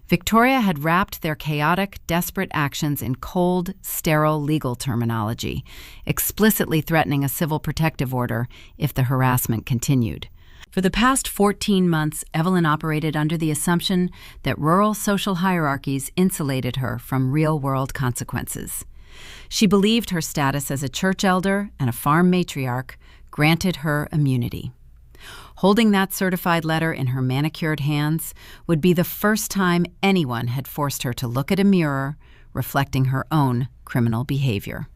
Victoria had wrapped their chaotic, desperate actions in cold, sterile legal terminology, explicitly threatening a civil protective order if the harassment continued. For the past 14 months, Evelyn operated under the assumption that rural social hierarchies insulated her from real-world consequences. She believed her status as a church elder and a farm matriarch granted her immunity. Holding that certified letter in her manicured hands would be the first time anyone had forced her to look at a mirror reflecting her own criminal behavior.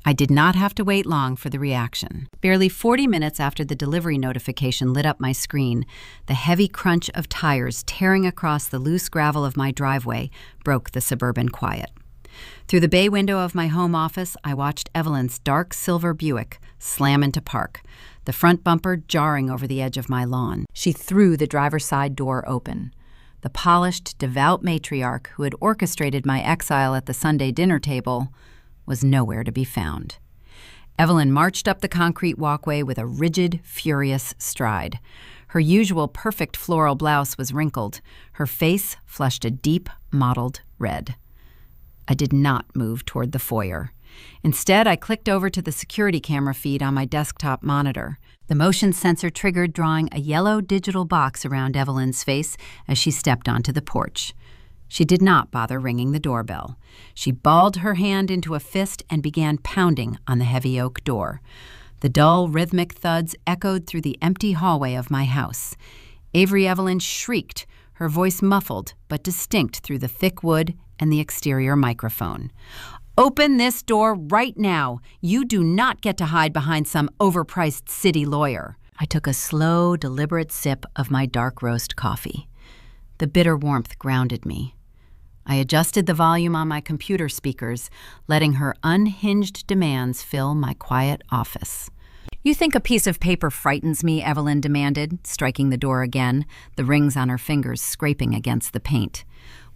I did not have to wait long for the reaction. Barely 40 minutes after the delivery notification lit up my screen, the heavy crunch of tires tearing across the loose gravel of my driveway broke the suburban quiet. Through the bay window of my home office, I watched Evelyn's dark silver Buick slam into park, the front bumper jarring over the edge of my lawn. She threw the driver's side door open. The polished, devout matriarch who had orchestrated my exile at the Sunday dinner table was nowhere to be found. Evelyn marched up the concrete walkway with a rigid, furious stride. Her usual perfect floral blouse was wrinkled. Her face flushed a deep, mottled red. I did not move toward the foyer. Instead, I clicked over to the security camera feed on my desktop monitor. The motion sensor triggered, drawing a yellow digital box around Evelyn's face as she stepped onto the porch. She did not bother ringing the doorbell. She balled her hand into a fist and began pounding on the heavy oak door. The dull, rhythmic thuds echoed through the empty hallway of my house. Avery Evelyn shrieked, her voice muffled but distinct through the thick wood and the exterior microphone. "Open this door right now. You do not get to hide behind some overpriced city lawyer." I took a slow, deliberate sip of my dark roast coffee. The bitter warmth grounded me. I adjusted the volume on my computer speakers, letting her unhinged demands fill my quiet office. "You think a piece of paper frightens me?" Evelyn demanded, striking the door again, the rings on her fingers scraping against the paint.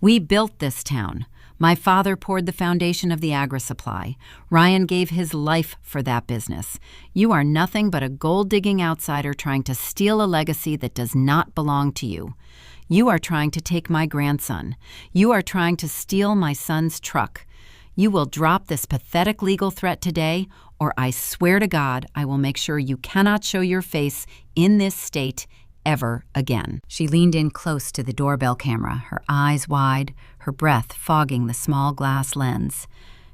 "We built this town. My father poured the foundation of the agri-supply. Ryan gave his life for that business. You are nothing but a gold-digging outsider trying to steal a legacy that does not belong to you. You are trying to take my grandson. You are trying to steal my son's truck. You will drop this pathetic legal threat today, or I swear to God I will make sure you cannot show your face in this state ever again." She leaned in close to the doorbell camera, her eyes wide, her breath fogging the small glass lens.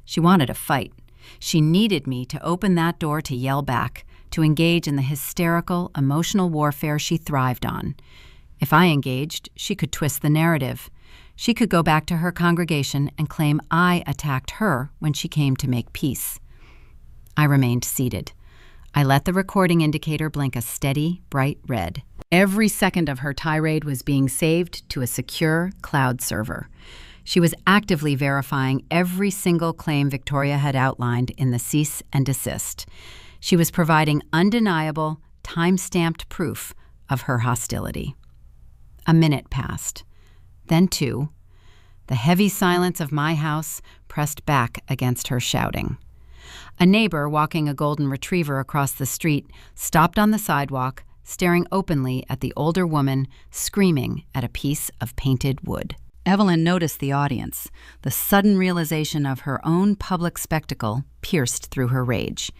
She wanted a fight. She needed me to open that door to yell back, to engage in the hysterical, emotional warfare she thrived on. If I engaged, she could twist the narrative. She could go back to her congregation and claim I attacked her when she came to make peace. I remained seated. I let the recording indicator blink a steady, bright red. Every second of her tirade was being saved to a secure cloud server. She was actively verifying every single claim Victoria had outlined in the cease and desist. She was providing undeniable, time-stamped proof of her hostility. A minute passed. Then 2. The heavy silence of my house pressed back against her shouting. A neighbor walking a golden retriever across the street stopped on the sidewalk, staring openly at the older woman screaming at a piece of painted wood. Evelyn noticed the audience. The sudden realization of her own public spectacle pierced through her rage.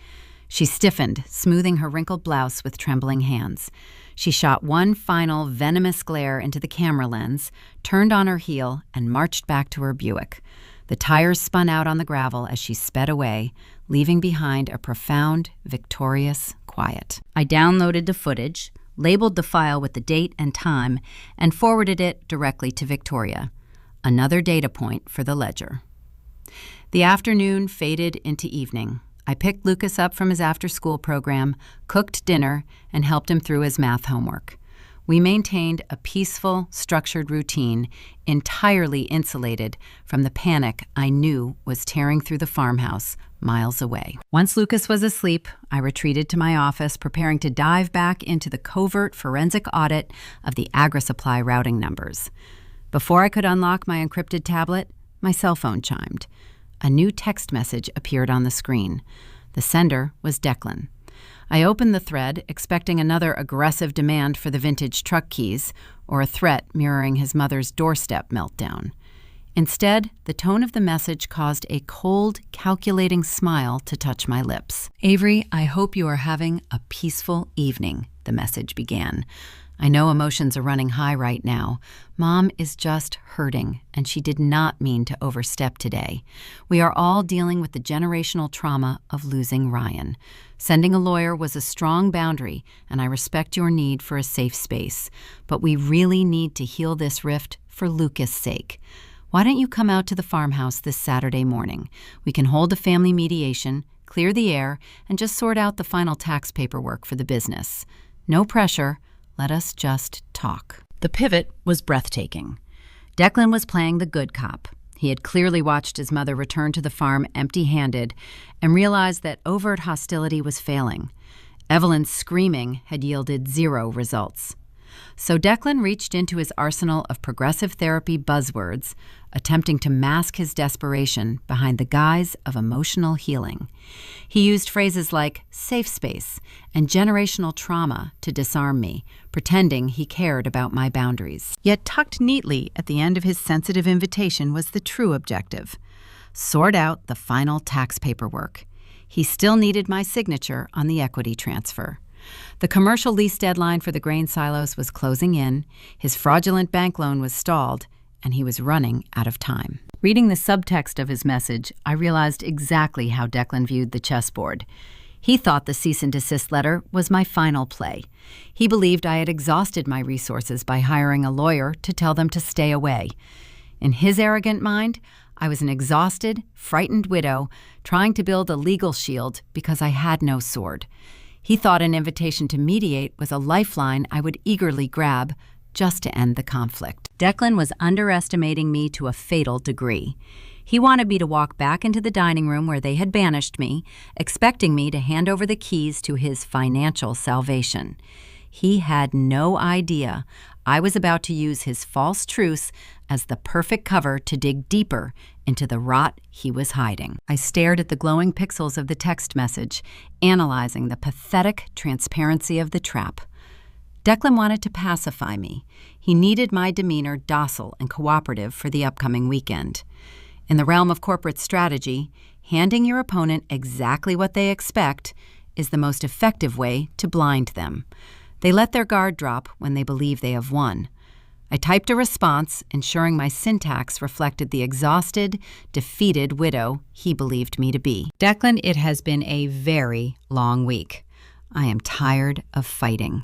She stiffened, smoothing her wrinkled blouse with trembling hands. She shot one final venomous glare into the camera lens, turned on her heel, and marched back to her Buick. The tires spun out on the gravel as she sped away, leaving behind a profound, victorious quiet. I downloaded the footage, labeled the file with the date and time, and forwarded it directly to Victoria. Another data point for the ledger. The afternoon faded into evening. I picked Lucas up from his after-school program, cooked dinner, and helped him through his math homework. We maintained a peaceful, structured routine, entirely insulated from the panic I knew was tearing through the farmhouse miles away. Once Lucas was asleep, I retreated to my office, preparing to dive back into the covert forensic audit of the AgriSupply routing numbers. Before I could unlock my encrypted tablet, my cell phone chimed. A new text message appeared on the screen. The sender was Declan. I opened the thread, expecting another aggressive demand for the vintage truck keys or a threat mirroring his mother's doorstep meltdown. Instead, the tone of the message caused a cold, calculating smile to touch my lips. "Avery, I hope you are having a peaceful evening," the message began. "I know emotions are running high right now. Mom is just hurting, and she did not mean to overstep today. We are all dealing with the generational trauma of losing Ryan. Sending a lawyer was a strong boundary, and I respect your need for a safe space. But we really need to heal this rift for Lucas' sake. Why don't you come out to the farmhouse this Saturday morning? We can hold a family mediation, clear the air, and just sort out the final tax paperwork for the business. No pressure. Let us just talk." The pivot was breathtaking. Declan was playing the good cop. He had clearly watched his mother return to the farm empty-handed and realized that overt hostility was failing. Evelyn's screaming had yielded 0 results. So Declan reached into his arsenal of progressive therapy buzzwords, attempting to mask his desperation behind the guise of emotional healing. He used phrases like safe space and generational trauma to disarm me, pretending he cared about my boundaries. Yet tucked neatly at the end of his sensitive invitation was the true objective: sort out the final tax paperwork. He still needed my signature on the equity transfer. The commercial lease deadline for the grain silos was closing in, his fraudulent bank loan was stalled, and he was running out of time. Reading the subtext of his message, I realized exactly how Declan viewed the chessboard. He thought the cease and desist letter was my final play. He believed I had exhausted my resources by hiring a lawyer to tell them to stay away. In his arrogant mind, I was an exhausted, frightened widow trying to build a legal shield because I had no sword. He thought an invitation to mediate was a lifeline I would eagerly grab just to end the conflict. Declan was underestimating me to a fatal degree. He wanted me to walk back into the dining room where they had banished me, expecting me to hand over the keys to his financial salvation. He had no idea I was about to use his false truce as the perfect cover to dig deeper into the rot he was hiding. I stared at the glowing pixels of the text message, analyzing the pathetic transparency of the trap. Declan wanted to pacify me. He needed my demeanor docile and cooperative for the upcoming weekend. In the realm of corporate strategy, handing your opponent exactly what they expect is the most effective way to blind them. They let their guard drop when they believe they have won. I typed a response, ensuring my syntax reflected the exhausted, defeated widow he believed me to be. Declan, it has been a very long week. I am tired of fighting.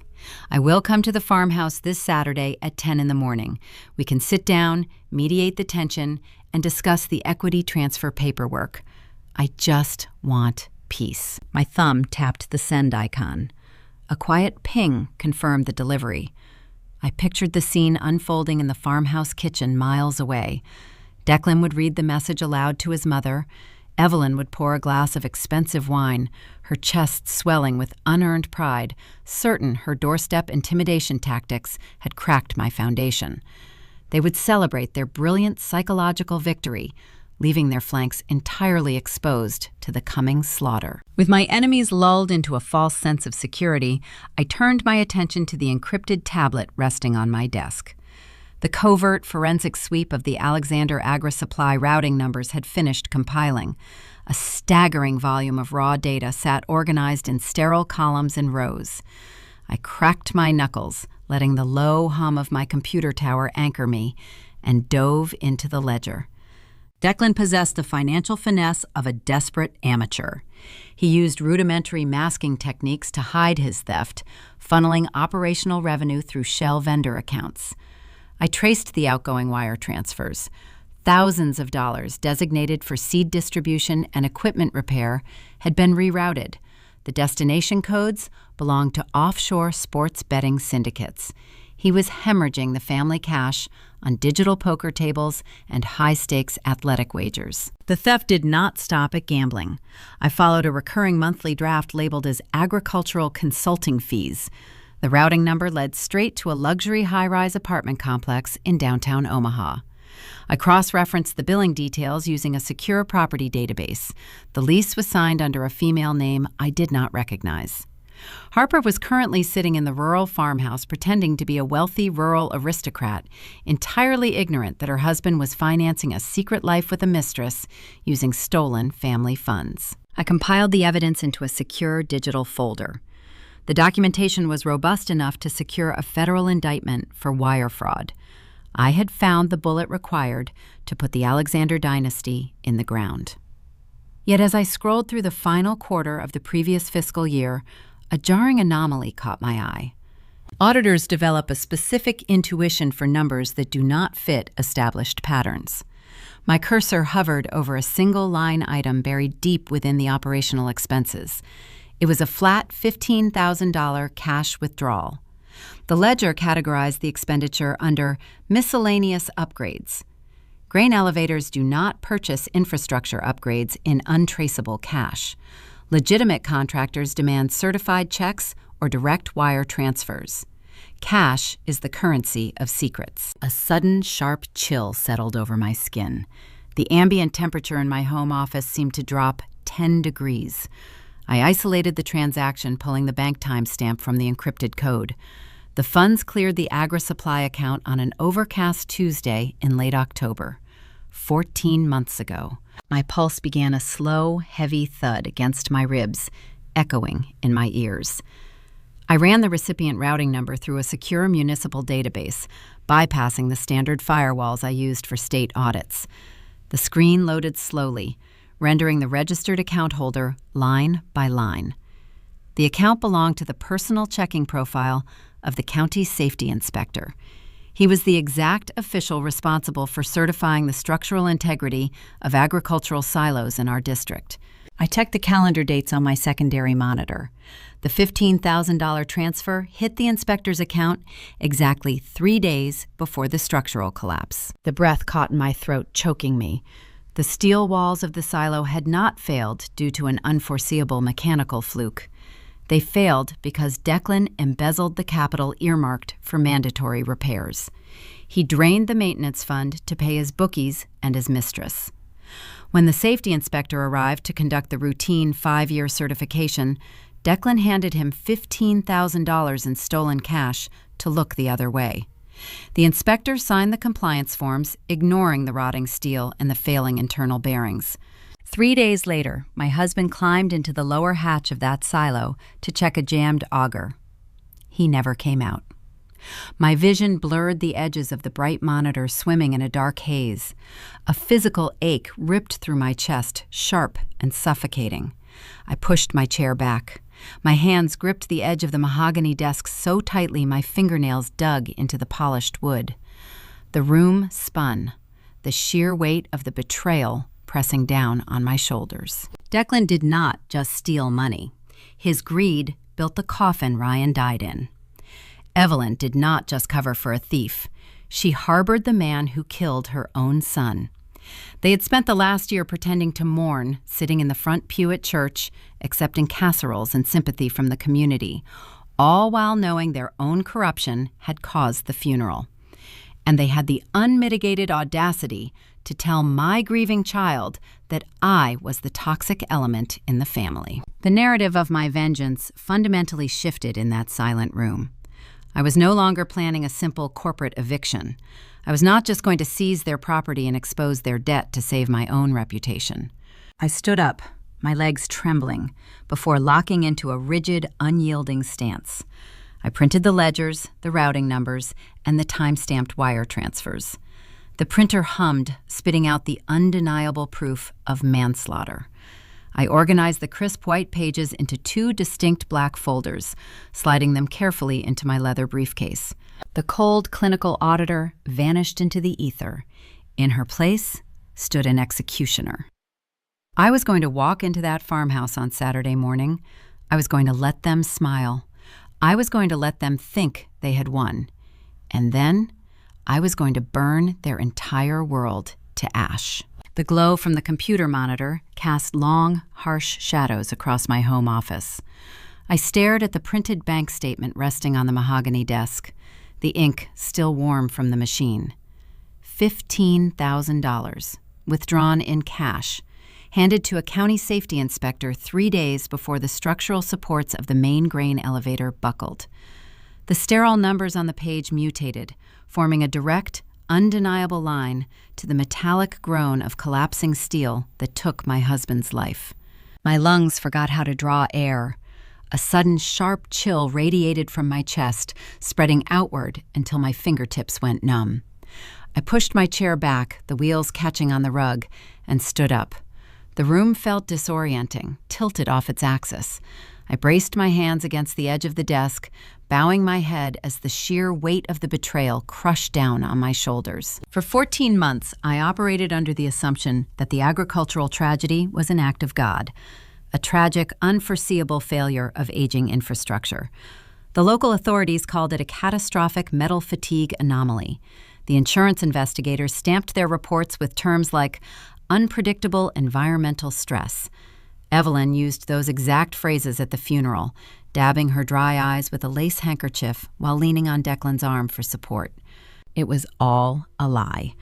I will come to the farmhouse this Saturday at 10 in the morning. We can sit down, mediate the tension, and discuss the equity transfer paperwork. I just want peace. My thumb tapped the send icon. A quiet ping confirmed the delivery. I pictured the scene unfolding in the farmhouse kitchen miles away. Declan would read the message aloud to his mother. Evelyn would pour a glass of expensive wine, her chest swelling with unearned pride, certain her doorstep intimidation tactics had cracked my foundation. They would celebrate their brilliant psychological victory, leaving their flanks entirely exposed to the coming slaughter. With my enemies lulled into a false sense of security, I turned my attention to the encrypted tablet resting on my desk. The covert forensic sweep of the Alexander Agri-Supply routing numbers had finished compiling. A staggering volume of raw data sat organized in sterile columns and rows. I cracked my knuckles, letting the low hum of my computer tower anchor me, and dove into the ledger. Declan possessed the financial finesse of a desperate amateur. He used rudimentary masking techniques to hide his theft, funneling operational revenue through shell vendor accounts. I traced the outgoing wire transfers. Thousands of dollars designated for seed distribution and equipment repair had been rerouted. The destination codes belonged to offshore sports betting syndicates. He was hemorrhaging the family cash on digital poker tables and high-stakes athletic wagers. The theft did not stop at gambling. I followed a recurring monthly draft labeled as agricultural consulting fees. The routing number led straight to a luxury high-rise apartment complex in downtown Omaha. I cross-referenced the billing details using a secure property database. The lease was signed under a female name I did not recognize. Harper was currently sitting in the rural farmhouse pretending to be a wealthy rural aristocrat, entirely ignorant that her husband was financing a secret life with a mistress using stolen family funds. I compiled the evidence into a secure digital folder. The documentation was robust enough to secure a federal indictment for wire fraud. I had found the bullet required to put the Alexander dynasty in the ground. Yet as I scrolled through the final quarter of the previous fiscal year, a jarring anomaly caught my eye. Auditors develop a specific intuition for numbers that do not fit established patterns. My cursor hovered over a single line item buried deep within the operational expenses. It was a flat $15,000 cash withdrawal. The ledger categorized the expenditure under miscellaneous upgrades. Grain elevators do not purchase infrastructure upgrades in untraceable cash. Legitimate contractors demand certified checks or direct wire transfers. Cash is the currency of secrets. A sudden, sharp chill settled over my skin. The ambient temperature in my home office seemed to drop 10 degrees. I isolated the transaction, pulling the bank timestamp from the encrypted code. The funds cleared the Agri-Supply account on an overcast Tuesday in late October, 14 months ago. My pulse began a slow, heavy thud against my ribs, echoing in my ears. I ran the recipient routing number through a secure municipal database, bypassing the standard firewalls I used for state audits. The screen loaded slowly, rendering the registered account holder line by line. The account belonged to the personal checking profile of the county safety inspector. He was the exact official responsible for certifying the structural integrity of agricultural silos in our district. I checked the calendar dates on my secondary monitor. The $15,000 transfer hit the inspector's account exactly 3 days before the structural collapse. The breath caught in my throat, choking me. The steel walls of the silo had not failed due to an unforeseeable mechanical fluke. They failed because Declan embezzled the capital earmarked for mandatory repairs. He drained the maintenance fund to pay his bookies and his mistress. When the safety inspector arrived to conduct the routine 5-year certification, Declan handed him $15,000 in stolen cash to look the other way. The inspector signed the compliance forms, ignoring the rotting steel and the failing internal bearings. 3 days later, my husband climbed into the lower hatch of that silo to check a jammed auger. He never came out. My vision blurred the edges of the bright monitor swimming in a dark haze. A physical ache ripped through my chest, sharp and suffocating. I pushed my chair back. My hands gripped the edge of the mahogany desk so tightly my fingernails dug into the polished wood. The room spun, the sheer weight of the betrayal pressing down on my shoulders. Declan did not just steal money. His greed built the coffin Ryan died in. Evelyn did not just cover for a thief. She harbored the man who killed her own son. They had spent the last year pretending to mourn, sitting in the front pew at church, accepting casseroles and sympathy from the community, all while knowing their own corruption had caused the funeral. And they had the unmitigated audacity to tell my grieving child that I was the toxic element in the family. The narrative of my vengeance fundamentally shifted in that silent room. I was no longer planning a simple corporate eviction. I was not just going to seize their property and expose their debt to save my own reputation. I stood up, my legs trembling, before locking into a rigid, unyielding stance. I printed the ledgers, the routing numbers, and the time-stamped wire transfers. The printer hummed, spitting out the undeniable proof of manslaughter. I organized the crisp white pages into 2 distinct black folders, sliding them carefully into my leather briefcase. The cold clinical auditor vanished into the ether. In her place stood an executioner. I was going to walk into that farmhouse on Saturday morning. I was going to let them smile. I was going to let them think they had won. And then I was going to burn their entire world to ash. The glow from the computer monitor cast long, harsh shadows across my home office. I stared at the printed bank statement resting on the mahogany desk, the ink still warm from the machine. $15,000, withdrawn in cash, handed to a county safety inspector 3 days before the structural supports of the main grain elevator buckled. The sterile numbers on the page mutated, forming a direct, undeniable line to the metallic groan of collapsing steel that took my husband's life. My lungs forgot how to draw air. A sudden sharp chill radiated from my chest, spreading outward until my fingertips went numb. I pushed my chair back, the wheels catching on the rug, and stood up. The room felt disorienting, tilted off its axis. I braced my hands against the edge of the desk, bowing my head as the sheer weight of the betrayal crushed down on my shoulders. For 14 months, I operated under the assumption that the agricultural tragedy was an act of God, a tragic, unforeseeable failure of aging infrastructure. The local authorities called it a catastrophic metal fatigue anomaly. The insurance investigators stamped their reports with terms like unpredictable environmental stress. Evelyn used those exact phrases at the funeral, dabbing her dry eyes with a lace handkerchief while leaning on Declan's arm for support. It was all a lie,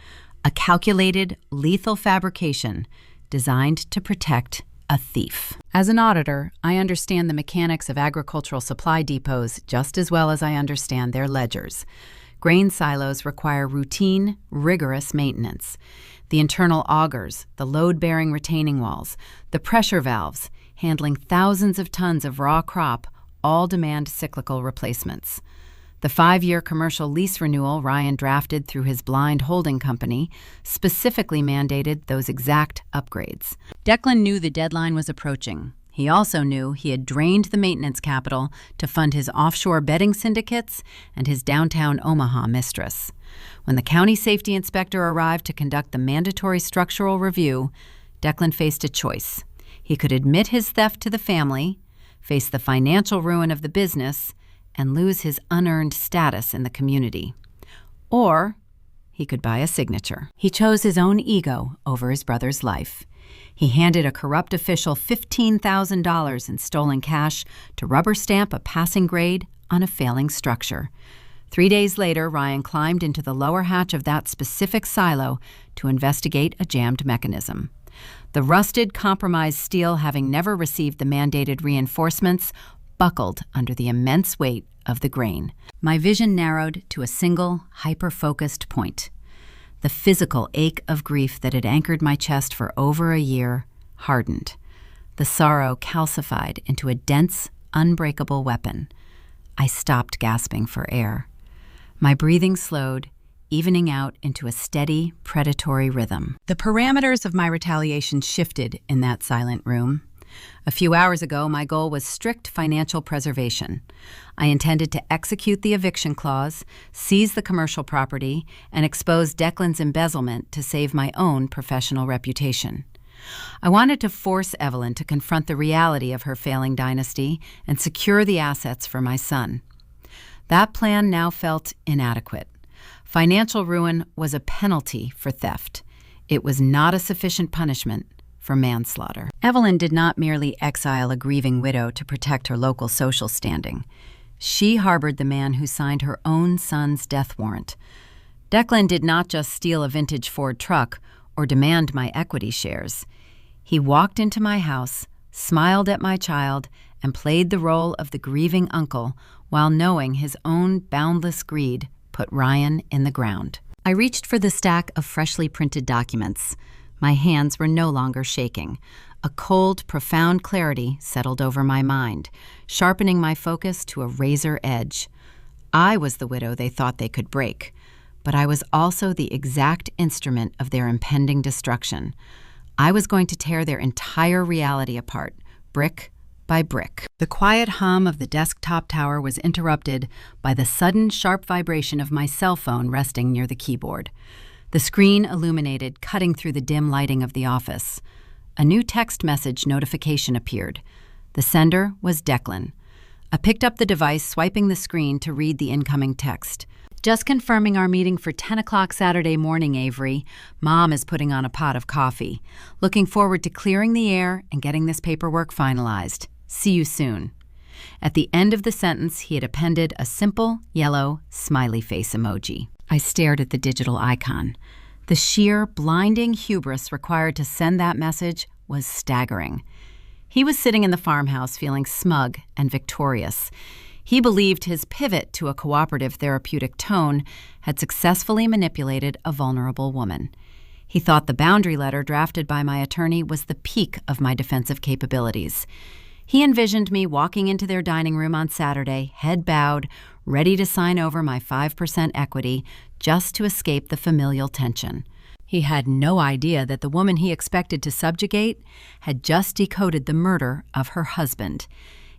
a calculated, lethal fabrication designed to protect a thief. As an auditor, I understand the mechanics of agricultural supply depots just as well as I understand their ledgers. Grain silos require routine, rigorous maintenance. The internal augers, the load-bearing retaining walls, the pressure valves, handling thousands of tons of raw crop, all demand cyclical replacements. The 5-year commercial lease renewal Ryan drafted through his blind holding company specifically mandated those exact upgrades. Declan knew the deadline was approaching. He also knew he had drained the maintenance capital to fund his offshore betting syndicates and his downtown Omaha mistress. When the county safety inspector arrived to conduct the mandatory structural review, Declan faced a choice. He could admit his theft to the family, face the financial ruin of the business, and lose his unearned status in the community. Or he could buy a signature. He chose his own ego over his brother's life. He handed a corrupt official $15,000 in stolen cash to rubber stamp a passing grade on a failing structure. 3 days later, Ryan climbed into the lower hatch of that specific silo to investigate a jammed mechanism. The rusted, compromised steel, having never received the mandated reinforcements, buckled under the immense weight of the grain. My vision narrowed to a single, hyper-focused point. The physical ache of grief that had anchored my chest for over a year hardened. The sorrow calcified into a dense, unbreakable weapon. I stopped gasping for air. My breathing slowed, evening out into a steady, predatory rhythm. The parameters of my retaliation shifted in that silent room. A few hours ago, my goal was strict financial preservation. I intended to execute the eviction clause, seize the commercial property, and expose Declan's embezzlement to save my own professional reputation. I wanted to force Evelyn to confront the reality of her failing dynasty and secure the assets for my son. That plan now felt inadequate. Financial ruin was a penalty for theft. It was not a sufficient punishment for manslaughter. Evelyn did not merely exile a grieving widow to protect her local social standing. She harbored the man who signed her own son's death warrant. Declan did not just steal a vintage Ford truck or demand my equity shares. He walked into my house, smiled at my child, and played the role of the grieving uncle while knowing his own boundless greed put Ryan in the ground. I reached for the stack of freshly printed documents. My hands were no longer shaking. A cold, profound clarity settled over my mind, sharpening my focus to a razor edge. I was the widow they thought they could break, but I was also the exact instrument of their impending destruction. I was going to tear their entire reality apart, brick by brick. The quiet hum of the desktop tower was interrupted by the sudden sharp vibration of my cell phone resting near the keyboard. The screen illuminated, cutting through the dim lighting of the office. A new text message notification appeared. The sender was Declan. I picked up the device, swiping the screen to read the incoming text. Just confirming our meeting for 10 o'clock Saturday morning, Avery. Mom is putting on a pot of coffee. Looking forward to clearing the air and getting this paperwork finalized. See you soon. At the end of the sentence, he had appended a simple, yellow, smiley face emoji. I stared at the digital icon. The sheer, blinding hubris required to send that message was staggering. He was sitting in the farmhouse feeling smug and victorious. He believed his pivot to a cooperative therapeutic tone had successfully manipulated a vulnerable woman. He thought the boundary letter drafted by my attorney was the peak of my defensive capabilities. He envisioned me walking into their dining room on Saturday, head bowed, ready to sign over my 5% equity just to escape the familial tension. He had no idea that the woman he expected to subjugate had just decoded the murder of her husband.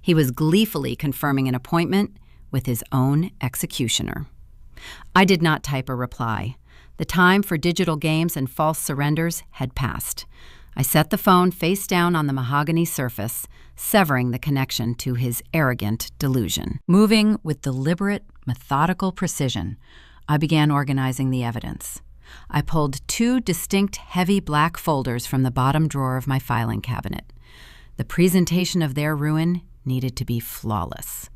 He was gleefully confirming an appointment with his own executioner. I did not type a reply. The time for digital games and false surrenders had passed. I set the phone face down on the mahogany surface, severing the connection to his arrogant delusion. Moving with deliberate, methodical precision, I began organizing the evidence. I pulled 2 distinct heavy black folders from the bottom drawer of my filing cabinet. The presentation of their ruin needed to be flawless.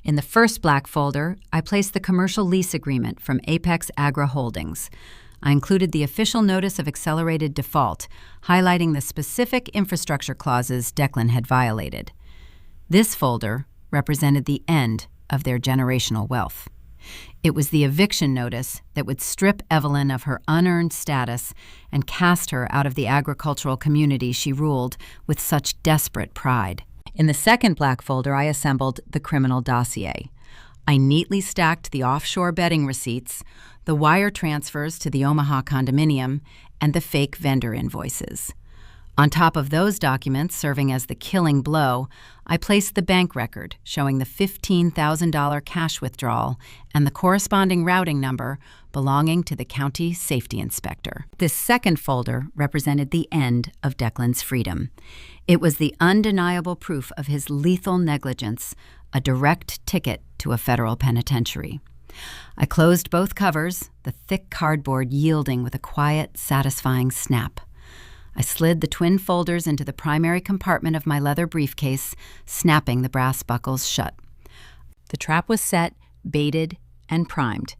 In the first black folder, I placed the commercial lease agreement from Apex Agri Holdings. I included the official notice of accelerated default, highlighting the specific infrastructure clauses Declan had violated. This folder represented the end of their generational wealth. It was the eviction notice that would strip Evelyn of her unearned status and cast her out of the agricultural community she ruled with such desperate pride. In the second black folder, I assembled the criminal dossier. I neatly stacked the offshore betting receipts, the wire transfers to the Omaha condominium, and the fake vendor invoices. On top of those documents serving as the killing blow, I placed the bank record showing the $15,000 cash withdrawal and the corresponding routing number belonging to the county safety inspector. This second folder represented the end of Declan's freedom. It was the undeniable proof of his lethal negligence, a direct ticket to a federal penitentiary. I closed both covers, the thick cardboard yielding with a quiet, satisfying snap. I slid the twin folders into the primary compartment of my leather briefcase, snapping the brass buckles shut. The trap was set, baited, and primed.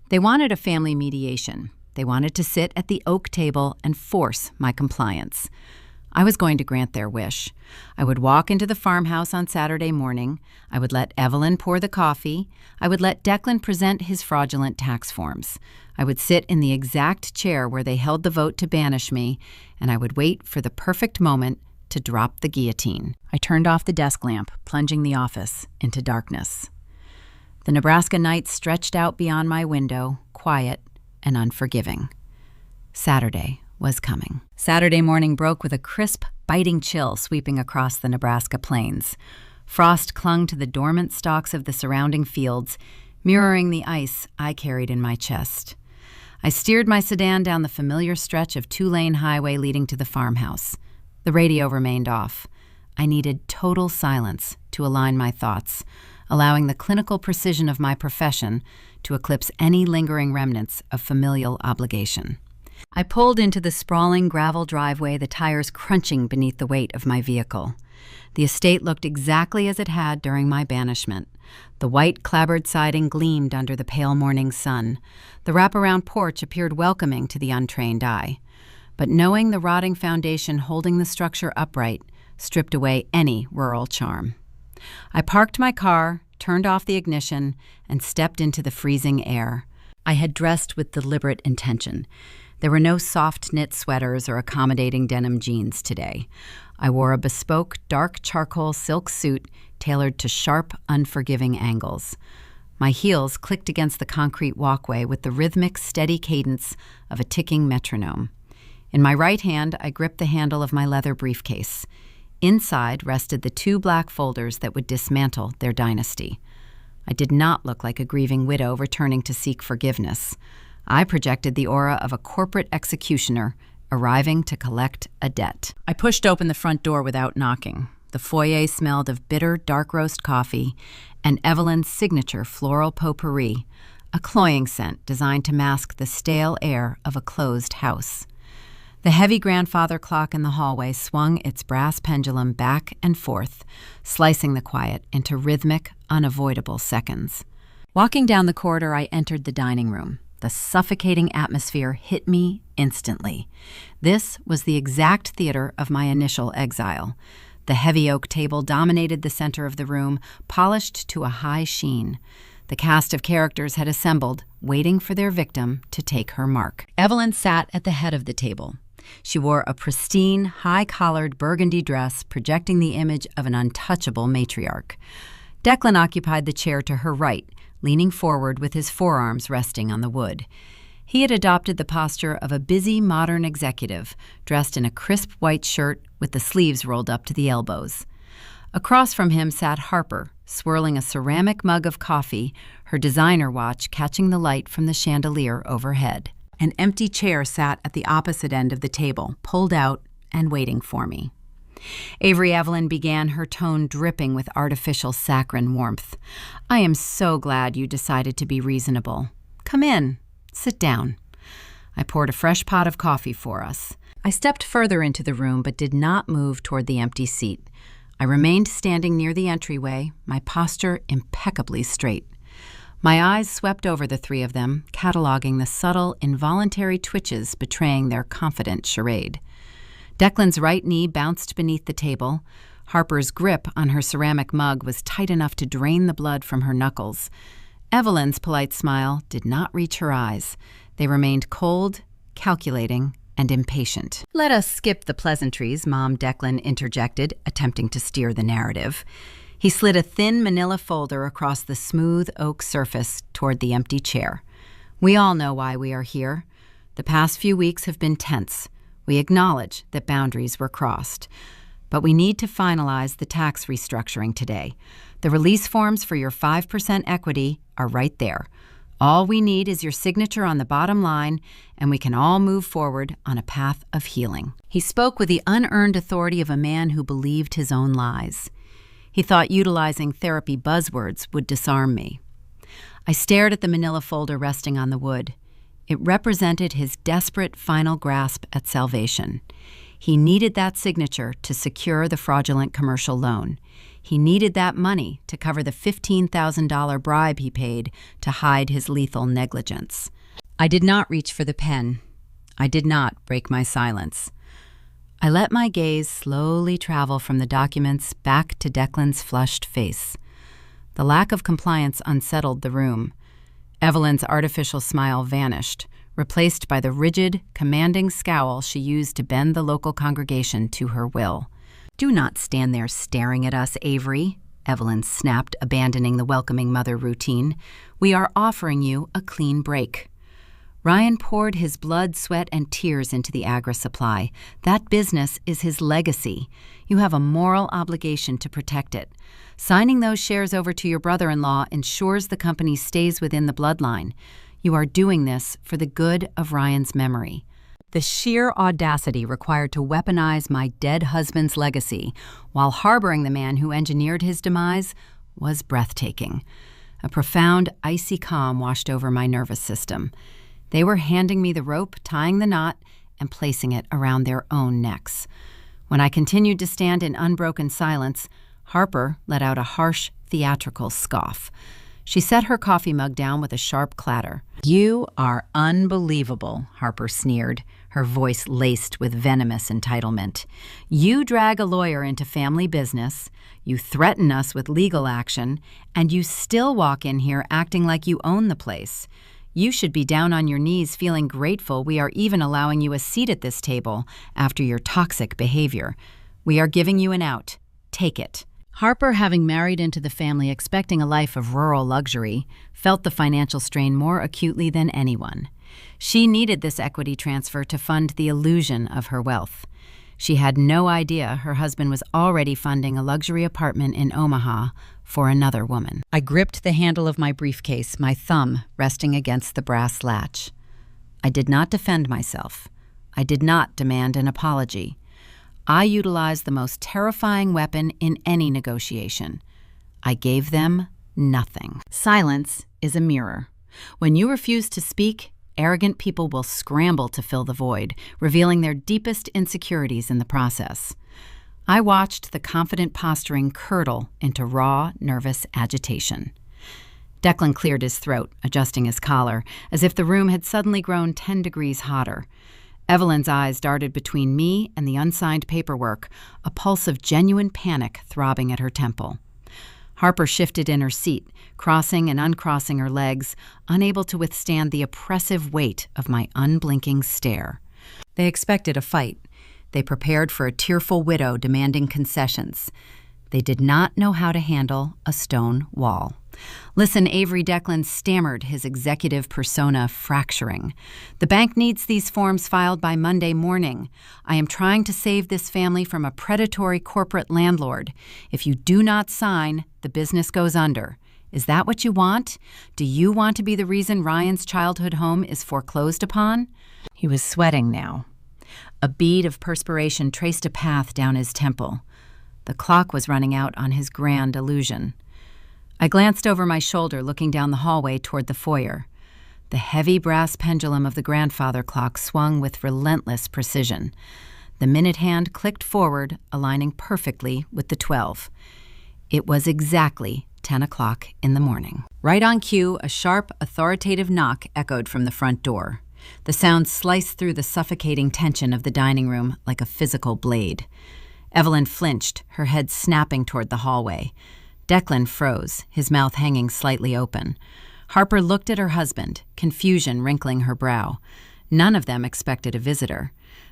They wanted a family mediation. They wanted to sit at the oak table and force my compliance. I was going to grant their wish. I would walk into the farmhouse on Saturday morning. I would let Evelyn pour the coffee. I would let Declan present his fraudulent tax forms. I would sit in the exact chair where they held the vote to banish me, and I would wait for the perfect moment to drop the guillotine. I turned off the desk lamp, plunging the office into darkness. The Nebraska night stretched out beyond my window, quiet and unforgiving. Saturday was coming. Saturday morning broke with a crisp, biting chill sweeping across the Nebraska plains. Frost clung to the dormant stalks of the surrounding fields, mirroring the ice I carried in my chest. I steered my sedan down the familiar stretch of two-lane highway leading to the farmhouse. The radio remained off. I needed total silence to align my thoughts, allowing the clinical precision of my profession to eclipse any lingering remnants of familial obligation. I pulled into the sprawling gravel driveway, the tires crunching beneath the weight of my vehicle. The estate looked exactly as it had during my banishment. The white clapboard siding gleamed under the pale morning sun. The wraparound porch appeared welcoming to the untrained eye. But knowing the rotting foundation holding the structure upright stripped away any rural charm. I parked my car, turned off the ignition, and stepped into the freezing air. I had dressed with deliberate intention. There were no soft knit sweaters or accommodating denim jeans today. I wore a bespoke dark charcoal silk suit tailored to sharp, unforgiving angles. My heels clicked against the concrete walkway with the rhythmic, steady cadence of a ticking metronome. In my right hand, I gripped the handle of my leather briefcase. Inside rested the two black folders that would dismantle their dynasty. I did not look like a grieving widow returning to seek forgiveness. I projected the aura of a corporate executioner arriving to collect a debt. I pushed open the front door without knocking. The foyer smelled of bitter, dark roast coffee and Evelyn's signature floral potpourri, a cloying scent designed to mask the stale air of a closed house. The heavy grandfather clock in the hallway swung its brass pendulum back and forth, slicing the quiet into rhythmic, unavoidable seconds. Walking down the corridor, I entered the dining room. The suffocating atmosphere hit me instantly. This was the exact theater of my initial exile. The heavy oak table dominated the center of the room, polished to a high sheen. The cast of characters had assembled, waiting for their victim to take her mark. Evelyn sat at the head of the table. She wore a pristine, high-collared burgundy dress projecting the image of an untouchable matriarch. Declan occupied the chair to her right, leaning forward with his forearms resting on the wood. He had adopted the posture of a busy modern executive, dressed in a crisp white shirt with the sleeves rolled up to the elbows. Across from him sat Harper, swirling a ceramic mug of coffee, her designer watch catching the light from the chandelier overhead. An empty chair sat at the opposite end of the table, pulled out and waiting for me. Avery Evelyn began, her tone dripping with artificial saccharine warmth. "I am so glad you decided to be reasonable. Come in. Sit down." I poured a fresh pot of coffee for us. I stepped further into the room but did not move toward the empty seat. I remained standing near the entryway, my posture impeccably straight. My eyes swept over the three of them, cataloging the subtle, involuntary twitches betraying their confident charade. Declan's right knee bounced beneath the table. Harper's grip on her ceramic mug was tight enough to drain the blood from her knuckles. Evelyn's polite smile did not reach her eyes. They remained cold, calculating, and impatient. "Let us skip the pleasantries," Mom Declan interjected, attempting to steer the narrative. He slid a thin manila folder across the smooth oak surface toward the empty chair. "We all know why we are here. The past few weeks have been tense. We acknowledge that boundaries were crossed. But we need to finalize the tax restructuring today. The release forms for your 5% equity are right there. All we need is your signature on the bottom line, and we can all move forward on a path of healing." He spoke with the unearned authority of a man who believed his own lies. He thought utilizing therapy buzzwords would disarm me. I stared at the manila folder resting on the wood. It represented his desperate final grasp at salvation. He needed that signature to secure the fraudulent commercial loan. He needed that money to cover the $15,000 bribe he paid to hide his lethal negligence. I did not reach for the pen. I did not break my silence. I let my gaze slowly travel from the documents back to Declan's flushed face. The lack of compliance unsettled the room. Evelyn's artificial smile vanished, replaced by the rigid, commanding scowl she used to bend the local congregation to her will. "Do not stand there staring at us, Avery," Evelyn snapped, abandoning the welcoming mother routine. "We are offering you a clean break." Ryan poured his blood, sweat, and tears into the Agra Supply. That business is his legacy. You have a moral obligation to protect it. Signing those shares over to your brother-in-law ensures the company stays within the bloodline. You are doing this for the good of Ryan's memory. The sheer audacity required to weaponize my dead husband's legacy while harboring the man who engineered his demise was breathtaking. A profound, icy calm washed over my nervous system. They were handing me the rope, tying the knot, and placing it around their own necks. When I continued to stand in unbroken silence, Harper let out a harsh, theatrical scoff. She set her coffee mug down with a sharp clatter. "You are unbelievable," Harper sneered, her voice laced with venomous entitlement. "You drag a lawyer into family business, you threaten us with legal action, and you still walk in here acting like you own the place. You should be down on your knees feeling grateful we are even allowing you a seat at this table after your toxic behavior. We are giving you an out. Take it." Harper, having married into the family expecting a life of rural luxury, felt the financial strain more acutely than anyone. She needed this equity transfer to fund the illusion of her wealth. She had no idea her husband was already funding a luxury apartment in Omaha for another woman. I gripped the handle of my briefcase, my thumb resting against the brass latch. I did not defend myself. I did not demand an apology. I utilized the most terrifying weapon in any negotiation. I gave them nothing. Silence is a mirror. When you refuse to speak, arrogant people will scramble to fill the void, revealing their deepest insecurities in the process. I watched the confident posturing curdle into raw, nervous agitation. Declan cleared his throat, adjusting his collar, as if the room had suddenly grown 10 degrees hotter. Evelyn's eyes darted between me and the unsigned paperwork, a pulse of genuine panic throbbing at her temple. Harper shifted in her seat, crossing and uncrossing her legs, unable to withstand the oppressive weight of my unblinking stare. They expected a fight. They prepared for a tearful widow demanding concessions. They did not know how to handle a stone wall. "Listen," Avery Declan stammered, his executive persona fracturing. "The bank needs these forms filed by Monday morning. I am trying to save this family from a predatory corporate landlord. If you do not sign, the business goes under. Is that what you want? Do you want to be the reason Ryan's childhood home is foreclosed upon?" He was sweating now. A bead of perspiration traced a path down his temple. The clock was running out on his grand illusion. I glanced over my shoulder, looking down the hallway toward the foyer. The heavy brass pendulum of the grandfather clock swung with relentless precision. The minute hand clicked forward, aligning perfectly with the 12. It was exactly 10 o'clock in the morning. Right on cue, a sharp, authoritative knock echoed from the front door. The sound sliced through the suffocating tension of the dining room like a physical blade. Evelyn flinched, her head snapping toward the hallway. Declan froze, his mouth hanging slightly open. Harper looked at her husband, confusion wrinkling her brow. None of them expected a visitor.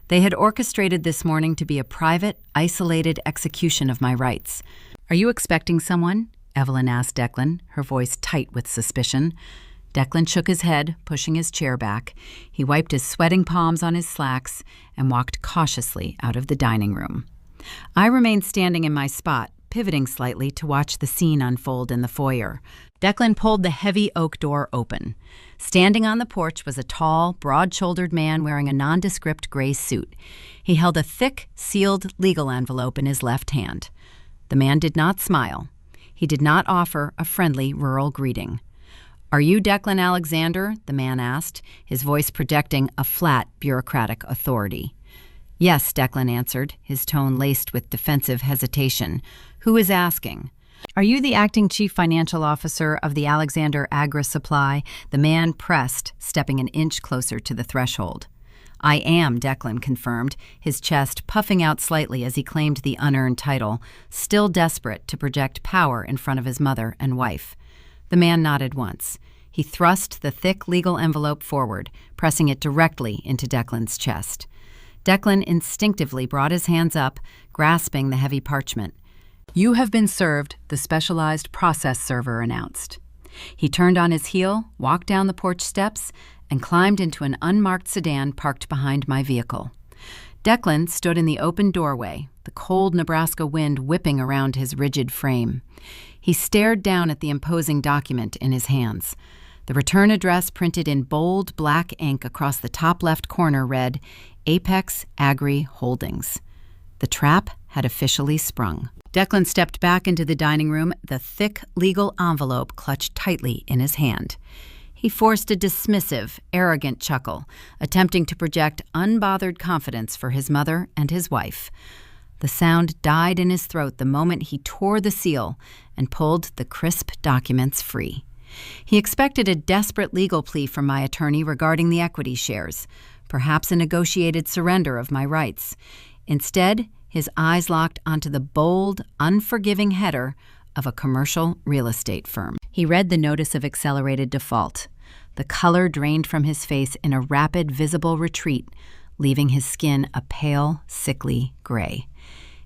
They had orchestrated this morning to be a private, isolated execution of my rights. "Are you expecting someone?" Evelyn asked Declan, her voice tight with suspicion. Declan shook his head, pushing his chair back. He wiped his sweating palms on his slacks and walked cautiously out of the dining room. I remained standing in my spot, pivoting slightly to watch the scene unfold in the foyer. Declan pulled the heavy oak door open. Standing on the porch was a tall, broad-shouldered man wearing a nondescript gray suit. He held a thick, sealed legal envelope in his left hand. The man did not smile. He did not offer a friendly rural greeting. "Are you Declan Alexander?" the man asked, his voice projecting a flat, bureaucratic authority. "Yes," Declan answered, his tone laced with defensive hesitation. "Who is asking?" "Are you the acting chief financial officer of the Alexander Agra Supply?" The man pressed, stepping an inch closer to the threshold. "I am," Declan confirmed, his chest puffing out slightly as he claimed the unearned title, still desperate to project power in front of his mother and wife. The man nodded once. He thrust the thick legal envelope forward, pressing it directly into Declan's chest. Declan instinctively brought his hands up, grasping the heavy parchment. "You have been served," the specialized process server announced. He turned on his heel, walked down the porch steps, and climbed into an unmarked sedan parked behind my vehicle. Declan stood in the open doorway, the cold Nebraska wind whipping around his rigid frame. He stared down at the imposing document in his hands. The return address printed in bold black ink across the top left corner read, Apex Agri Holdings. The trap had officially sprung. Declan stepped back into the dining room, the thick legal envelope clutched tightly in his hand. He forced a dismissive, arrogant chuckle, attempting to project unbothered confidence for his mother and his wife. The sound died in his throat the moment he tore the seal and pulled the crisp documents free. He expected a desperate legal plea from my attorney regarding the equity shares, perhaps a negotiated surrender of my rights. Instead, his eyes locked onto the bold, unforgiving header of a commercial real estate firm. He read the notice of accelerated default. The color drained from his face in a rapid, visible retreat, leaving his skin a pale, sickly gray.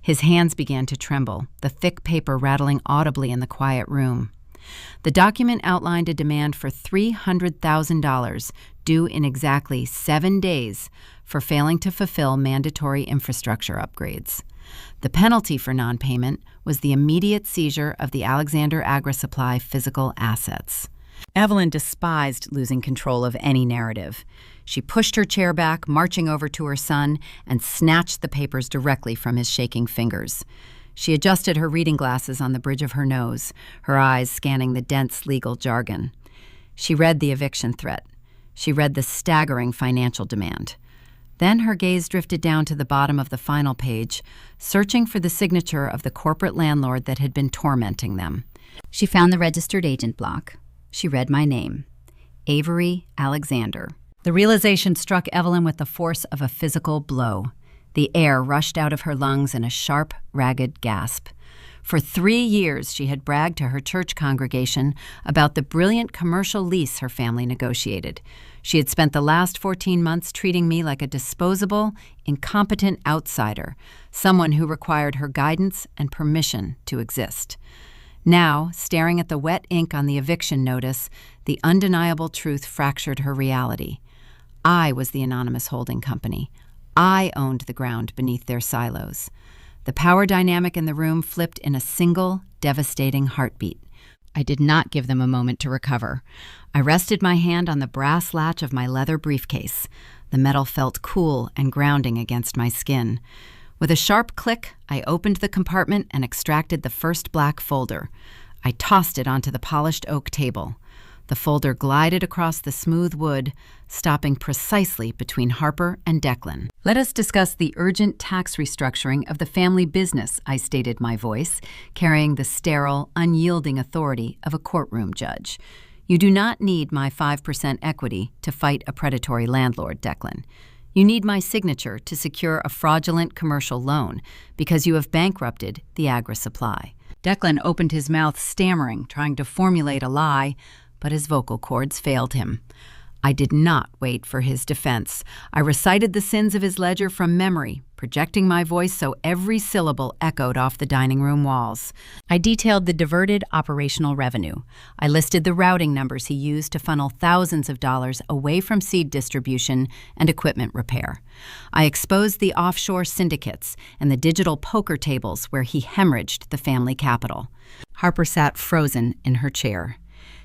His hands began to tremble, the thick paper rattling audibly in the quiet room. The document outlined a demand for $300,000 due in exactly 7 days for failing to fulfill mandatory infrastructure upgrades. The penalty for non-payment was the immediate seizure of the Alexander AgriSupply physical assets. Evelyn despised losing control of any narrative. She pushed her chair back, marching over to her son, and snatched the papers directly from his shaking fingers. She adjusted her reading glasses on the bridge of her nose, her eyes scanning the dense legal jargon. She read the eviction threat. She read the staggering financial demand. Then her gaze drifted down to the bottom of the final page, searching for the signature of the corporate landlord that had been tormenting them. She found the registered agent block. She read my name, Avery Alexander. The realization struck Evelyn with the force of a physical blow. The air rushed out of her lungs in a sharp, ragged gasp. For 3 years, she had bragged to her church congregation about the brilliant commercial lease her family negotiated. She had spent the last 14 months treating me like a disposable, incompetent outsider, someone who required her guidance and permission to exist. Now, staring at the wet ink on the eviction notice, the undeniable truth fractured her reality. I was the anonymous holding company. I owned the ground beneath their silos. The power dynamic in the room flipped in a single, devastating heartbeat. I did not give them a moment to recover. I rested my hand on the brass latch of my leather briefcase. The metal felt cool and grounding against my skin. With a sharp click, I opened the compartment and extracted the first black folder. I tossed it onto the polished oak table. The folder glided across the smooth wood, stopping precisely between Harper and Declan. "Let us discuss the urgent tax restructuring of the family business," I stated my voice, carrying the sterile, unyielding authority of a courtroom judge. "You do not need my 5% equity to fight a predatory landlord, Declan. You need my signature to secure a fraudulent commercial loan because you have bankrupted the AgriSupply." Declan opened his mouth, stammering, trying to formulate a lie, but his vocal cords failed him. I did not wait for his defense. I recited the sins of his ledger from memory, projecting my voice so every syllable echoed off the dining room walls. I detailed the diverted operational revenue. I listed the routing numbers he used to funnel thousands of dollars away from seed distribution and equipment repair. I exposed the offshore syndicates and the digital poker tables where he hemorrhaged the family capital. Harper sat frozen in her chair.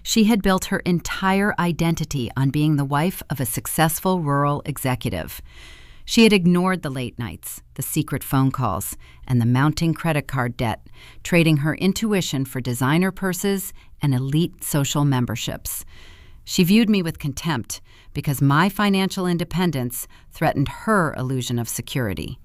She had built her entire identity on being the wife of a successful rural executive. She had ignored the late nights, the secret phone calls, and the mounting credit card debt, trading her intuition for designer purses and elite social memberships. She viewed me with contempt because my financial independence threatened her illusion of security.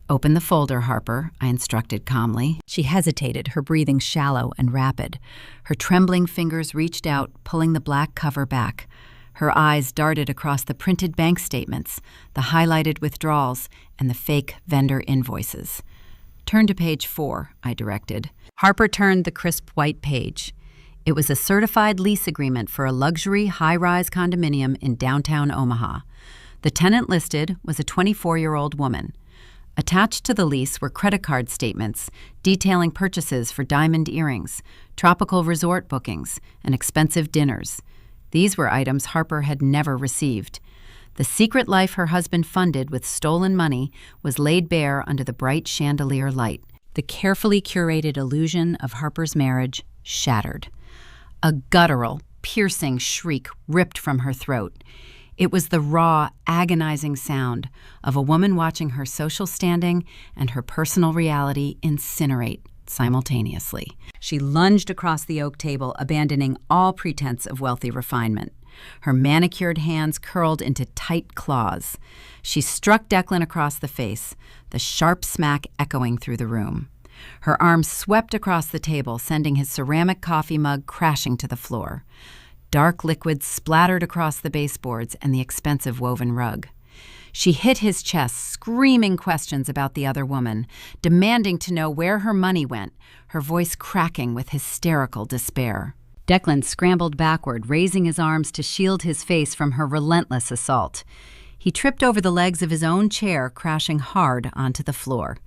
"Open the folder, Harper," I instructed calmly. She hesitated, her breathing shallow and rapid. Her trembling fingers reached out, pulling the black cover back. Her eyes darted across the printed bank statements, the highlighted withdrawals, and the fake vendor invoices. "Turn to page 4, I directed. Harper turned the crisp white page. It was a certified lease agreement for a luxury high-rise condominium in downtown Omaha. The tenant listed was a 24-year-old woman. Attached to the lease were credit card statements detailing purchases for diamond earrings, tropical resort bookings, and expensive dinners. These were items Harper had never received. The secret life her husband funded with stolen money was laid bare under the bright chandelier light. The carefully curated illusion of Harper's marriage shattered. A guttural, piercing shriek ripped from her throat. It was the raw, agonizing sound of a woman watching her social standing and her personal reality incinerate simultaneously. She lunged across the oak table, abandoning all pretense of wealthy refinement. Her manicured hands curled into tight claws. She struck Declan across the face, the sharp smack echoing through the room. Her arms swept across the table, sending his ceramic coffee mug crashing to the floor. Dark liquid splattered across the baseboards and the expensive woven rug. She hit his chest, screaming questions about the other woman, demanding to know where her money went, her voice cracking with hysterical despair. Declan scrambled backward, raising his arms to shield his face from her relentless assault. He tripped over the legs of his own chair, crashing hard onto the floor.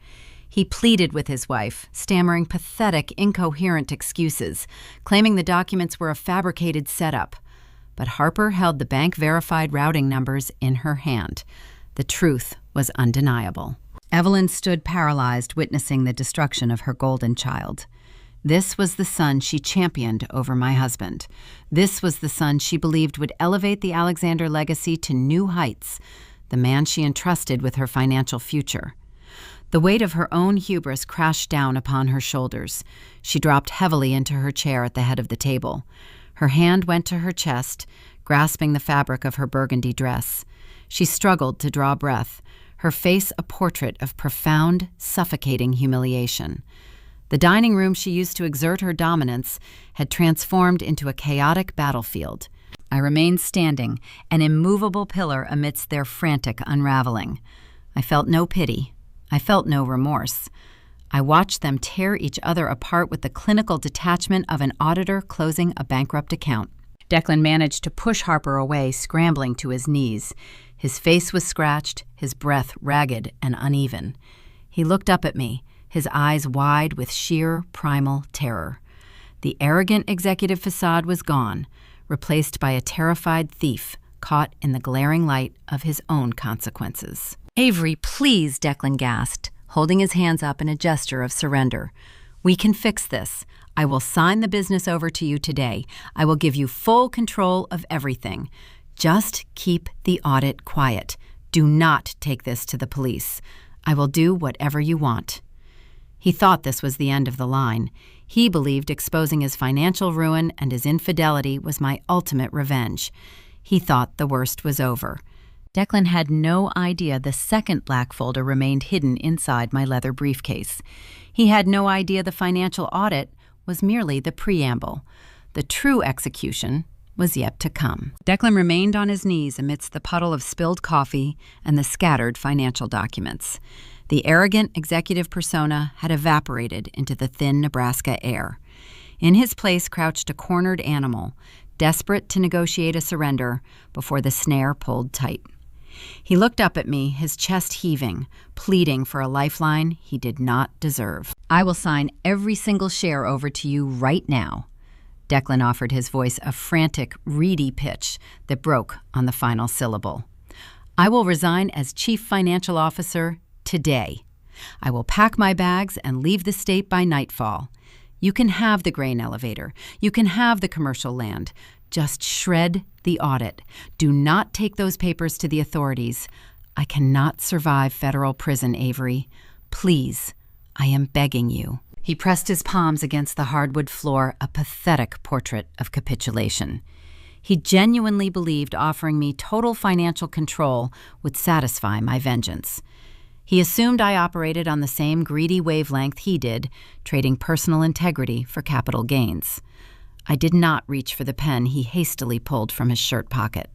He pleaded with his wife, stammering pathetic, incoherent excuses, claiming the documents were a fabricated setup. But Harper held the bank-verified routing numbers in her hand. The truth was undeniable. Evelyn stood paralyzed, witnessing the destruction of her golden child. This was the son she championed over my husband. This was the son she believed would elevate the Alexander legacy to new heights, the man she entrusted with her financial future. The weight of her own hubris crashed down upon her shoulders. She dropped heavily into her chair at the head of the table. Her hand went to her chest, grasping the fabric of her burgundy dress. She struggled to draw breath, her face a portrait of profound, suffocating humiliation. The dining room she used to exert her dominance had transformed into a chaotic battlefield. I remained standing, an immovable pillar amidst their frantic unraveling. I felt no pity. I felt no remorse. I watched them tear each other apart with the clinical detachment of an auditor closing a bankrupt account. Declan managed to push Harper away, scrambling to his knees. His face was scratched, his breath ragged and uneven. He looked up at me, his eyes wide with sheer primal terror. The arrogant executive facade was gone, replaced by a terrified thief caught in the glaring light of his own consequences. "Avery, please," Declan gasped, holding his hands up in a gesture of surrender. "We can fix this. I will sign the business over to you today. I will give you full control of everything. Just keep the audit quiet. Do not take this to the police. I will do whatever you want." He thought this was the end of the line. He believed exposing his financial ruin and his infidelity was my ultimate revenge. He thought the worst was over. Declan had no idea the second black folder remained hidden inside my leather briefcase. He had no idea the financial audit was merely the preamble. The true execution was yet to come. Declan remained on his knees amidst the puddle of spilled coffee and the scattered financial documents. The arrogant executive persona had evaporated into the thin Nebraska air. In his place crouched a cornered animal, desperate to negotiate a surrender before the snare pulled tight. He looked up at me, his chest heaving, pleading for a lifeline he did not deserve. "I will sign every single share over to you right now." Declan offered, his voice a frantic, reedy pitch that broke on the final syllable. "I will resign as Chief Financial Officer today. I will pack my bags and leave the state by nightfall. You can have the grain elevator. You can have the commercial land. Just shred the audit. Do not take those papers to the authorities. I cannot survive federal prison, Avery. Please, I am begging you." He pressed his palms against the hardwood floor, a pathetic portrait of capitulation. He genuinely believed offering me total financial control would satisfy my vengeance. He assumed I operated on the same greedy wavelength he did, trading personal integrity for capital gains. I did not reach for the pen he hastily pulled from his shirt pocket.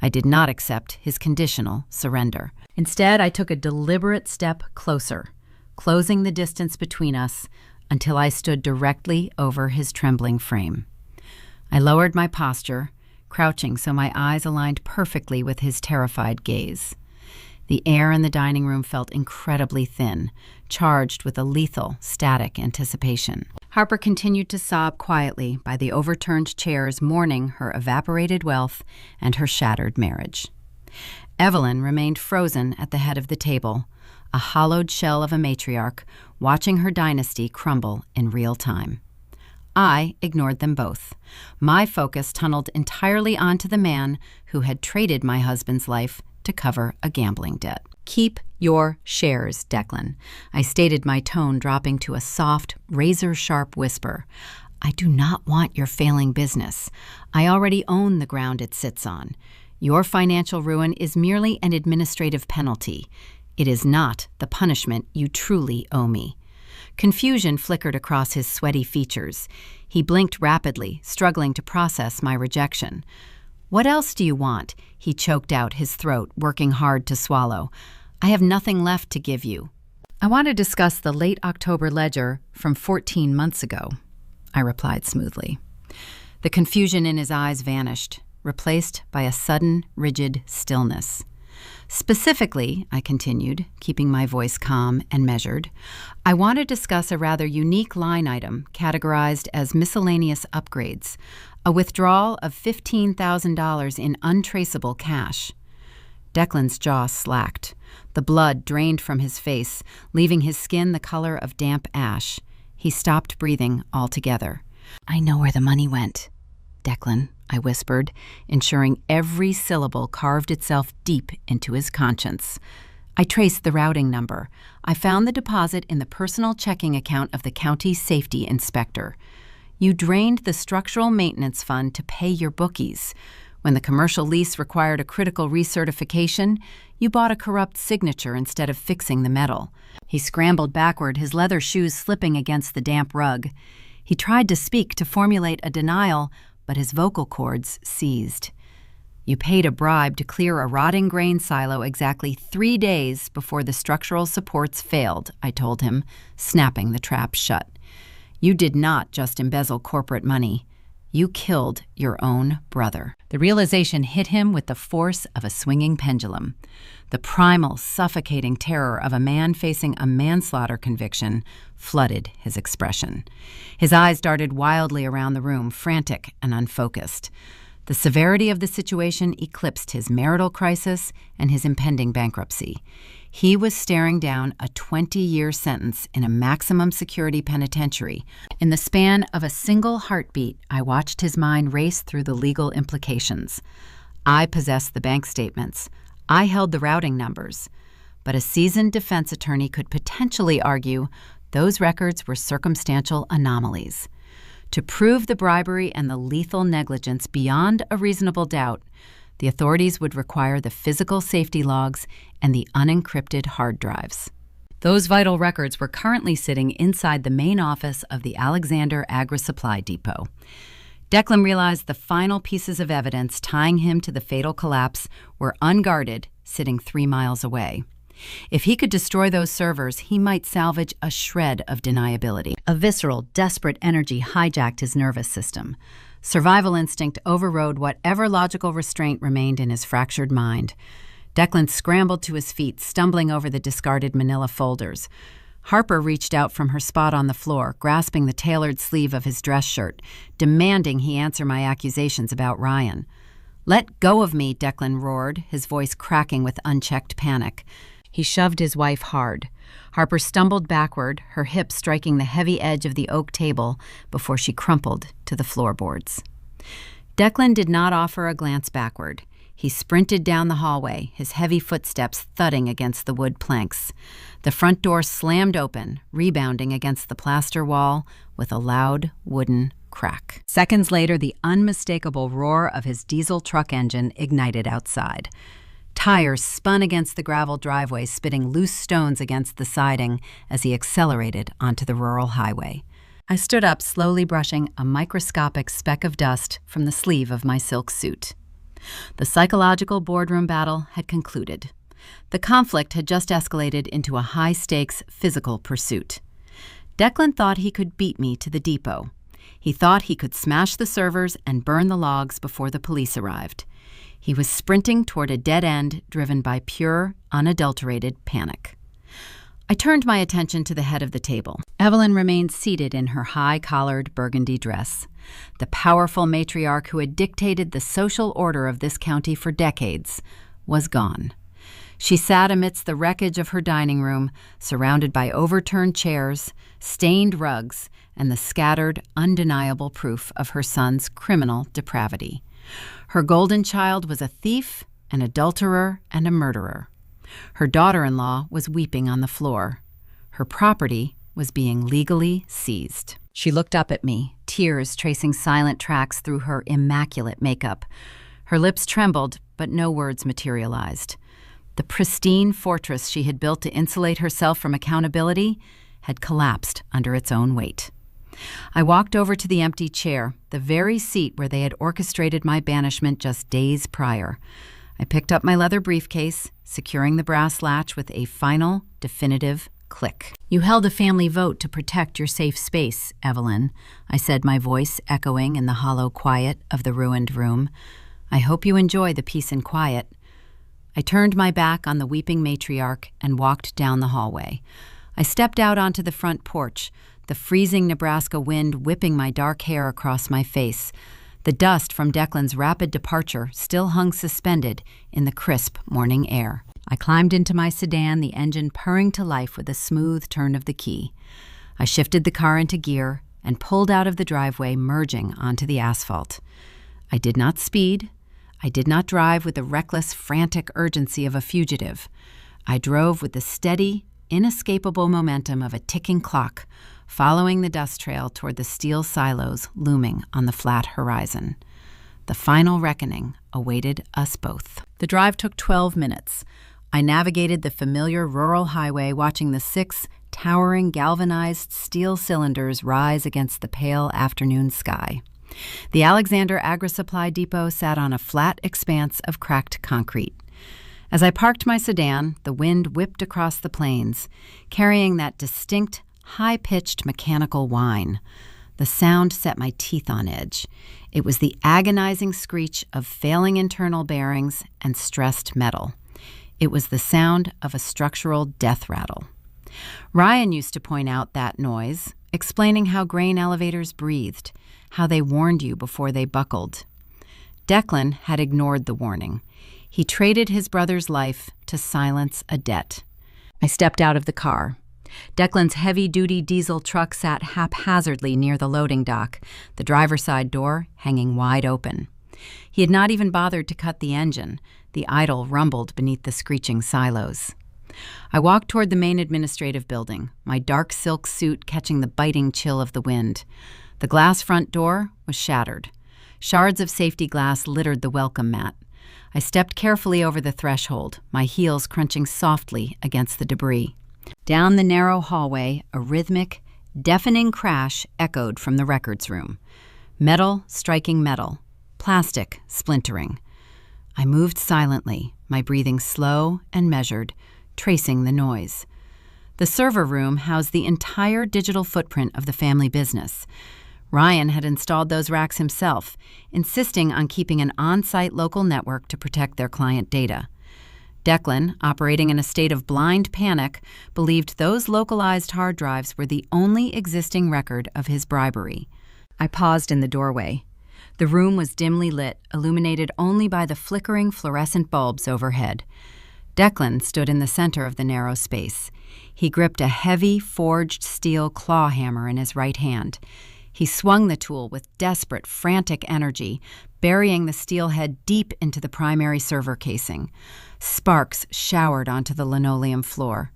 I did not accept his conditional surrender. Instead, I took a deliberate step closer, closing the distance between us until I stood directly over his trembling frame. I lowered my posture, crouching so my eyes aligned perfectly with his terrified gaze. The air in the dining room felt incredibly thin, charged with a lethal, static anticipation. Harper continued to sob quietly by the overturned chairs, mourning her evaporated wealth and her shattered marriage. Evelyn remained frozen at the head of the table, a hollowed shell of a matriarch, watching her dynasty crumble in real time. I ignored them both. My focus tunneled entirely onto the man who had traded my husband's life to cover a gambling debt. "Keep your shares, Declan," I stated, my tone dropping to a soft, razor-sharp whisper. "I do not want your failing business. I already own the ground it sits on. Your financial ruin is merely an administrative penalty. It is not the punishment you truly owe me." Confusion flickered across his sweaty features. He blinked rapidly, struggling to process my rejection. "What else do you want?" He choked out, his throat working hard to swallow. "I have nothing left to give you." "I want to discuss the late October ledger from 14 months ago," I replied smoothly. The confusion in his eyes vanished, replaced by a sudden, rigid stillness. "Specifically," I continued, keeping my voice calm and measured, "I want to discuss a rather unique line item categorized as miscellaneous upgrades, a withdrawal of $15,000 in untraceable cash." Declan's jaw slacked. The blood drained from his face, leaving his skin the color of damp ash. He stopped breathing altogether. "I know where the money went, Declan," I whispered, ensuring every syllable carved itself deep into his conscience. "I traced the routing number. I found the deposit in the personal checking account of the county safety inspector. You drained the structural maintenance fund to pay your bookies. When the commercial lease required a critical recertification, you bought a corrupt signature instead of fixing the metal." He scrambled backward, his leather shoes slipping against the damp rug. He tried to speak, to formulate a denial, but his vocal cords seized. "You paid a bribe to clear a rotting grain silo exactly 3 days before the structural supports failed," I told him, snapping the trap shut. "You did not just embezzle corporate money. You killed your own brother." The realization hit him with the force of a swinging pendulum. The primal, suffocating terror of a man facing a manslaughter conviction flooded his expression. His eyes darted wildly around the room, frantic and unfocused. The severity of the situation eclipsed his marital crisis and his impending bankruptcy. He was staring down a 20-year sentence in a maximum security penitentiary. In the span of a single heartbeat, I watched his mind race through the legal implications. I possessed the bank statements. I held the routing numbers. But a seasoned defense attorney could potentially argue those records were circumstantial anomalies. To prove the bribery and the lethal negligence beyond a reasonable doubt, the authorities would require the physical safety logs and the unencrypted hard drives. Those vital records were currently sitting inside the main office of the Alexander Agri-Supply Depot. Declan realized the final pieces of evidence tying him to the fatal collapse were unguarded, sitting 3 miles away. If he could destroy those servers, he might salvage a shred of deniability. A visceral, desperate energy hijacked his nervous system. Survival instinct overrode whatever logical restraint remained in his fractured mind. Declan scrambled to his feet, stumbling over the discarded manila folders. Harper reached out from her spot on the floor, grasping the tailored sleeve of his dress shirt, demanding he answer my accusations about Ryan. "Let go of me," Declan roared, his voice cracking with unchecked panic. He shoved his wife hard. Harper stumbled backward, her hips striking the heavy edge of the oak table before she crumpled to the floorboards. Declan did not offer a glance backward. He sprinted down the hallway, his heavy footsteps thudding against the wood planks. The front door slammed open, rebounding against the plaster wall with a loud wooden crack. Seconds later, the unmistakable roar of his diesel truck engine ignited outside. Tires spun against the gravel driveway, spitting loose stones against the siding as he accelerated onto the rural highway. I stood up, slowly brushing a microscopic speck of dust from the sleeve of my silk suit. The psychological boardroom battle had concluded. The conflict had just escalated into a high-stakes physical pursuit. Declan thought he could beat me to the depot. He thought he could smash the servers and burn the logs before the police arrived. He was sprinting toward a dead end driven by pure, unadulterated panic. I turned my attention to the head of the table. Evelyn remained seated in her high-collared burgundy dress. The powerful matriarch who had dictated the social order of this county for decades was gone. She sat amidst the wreckage of her dining room, surrounded by overturned chairs, stained rugs, and the scattered, undeniable proof of her son's criminal depravity. Her golden child was a thief, an adulterer, and a murderer. Her daughter-in-law was weeping on the floor. Her property was being legally seized. She looked up at me, tears tracing silent tracks through her immaculate makeup. Her lips trembled, but no words materialized. The pristine fortress she had built to insulate herself from accountability had collapsed under its own weight. I walked over to the empty chair, the very seat where they had orchestrated my banishment just days prior. I picked up my leather briefcase, securing the brass latch with a final, definitive click. "You held a family vote to protect your safe space, Evelyn," I said, my voice echoing in the hollow quiet of the ruined room. "I hope you enjoy the peace and quiet." I turned my back on the weeping matriarch and walked down the hallway. I stepped out onto the front porch, the freezing Nebraska wind whipping my dark hair across my face. The dust from Declan's rapid departure still hung suspended in the crisp morning air. I climbed into my sedan, the engine purring to life with a smooth turn of the key. I shifted the car into gear and pulled out of the driveway, merging onto the asphalt. I did not speed. I did not drive with the reckless, frantic urgency of a fugitive. I drove with the steady, inescapable momentum of a ticking clock, following the dust trail toward the steel silos looming on the flat horizon. The final reckoning awaited us both. The drive took 12 minutes. I navigated the familiar rural highway, watching the 6 towering galvanized steel cylinders rise against the pale afternoon sky. The Alexander Agri-Supply Depot sat on a flat expanse of cracked concrete. As I parked my sedan, the wind whipped across the plains, carrying that distinct, high-pitched mechanical whine. The sound set my teeth on edge. It was the agonizing screech of failing internal bearings and stressed metal. It was the sound of a structural death rattle. Ryan used to point out that noise, explaining how grain elevators breathed, how they warned you before they buckled. Declan had ignored the warning. He traded his brother's life to silence a debt. I stepped out of the car. Declan's heavy-duty diesel truck sat haphazardly near the loading dock, the driver's side door hanging wide open. He had not even bothered to cut the engine. The idle rumbled beneath the screeching silos. I walked toward the main administrative building, my dark silk suit catching the biting chill of the wind. The glass front door was shattered. Shards of safety glass littered the welcome mat. I stepped carefully over the threshold, my heels crunching softly against the debris. Down the narrow hallway, a rhythmic, deafening crash echoed from the records room. Metal striking metal, plastic splintering. I moved silently, my breathing slow and measured, tracing the noise. The server room housed the entire digital footprint of the family business. Ryan had installed those racks himself, insisting on keeping an on-site local network to protect their client data. Declan, operating in a state of blind panic, believed those localized hard drives were the only existing record of his bribery. I paused in the doorway. The room was dimly lit, illuminated only by the flickering fluorescent bulbs overhead. Declan stood in the center of the narrow space. He gripped a heavy, forged steel claw hammer in his right hand. He swung the tool with desperate, frantic energy, burying the steel head deep into the primary server casing. Sparks showered onto the linoleum floor.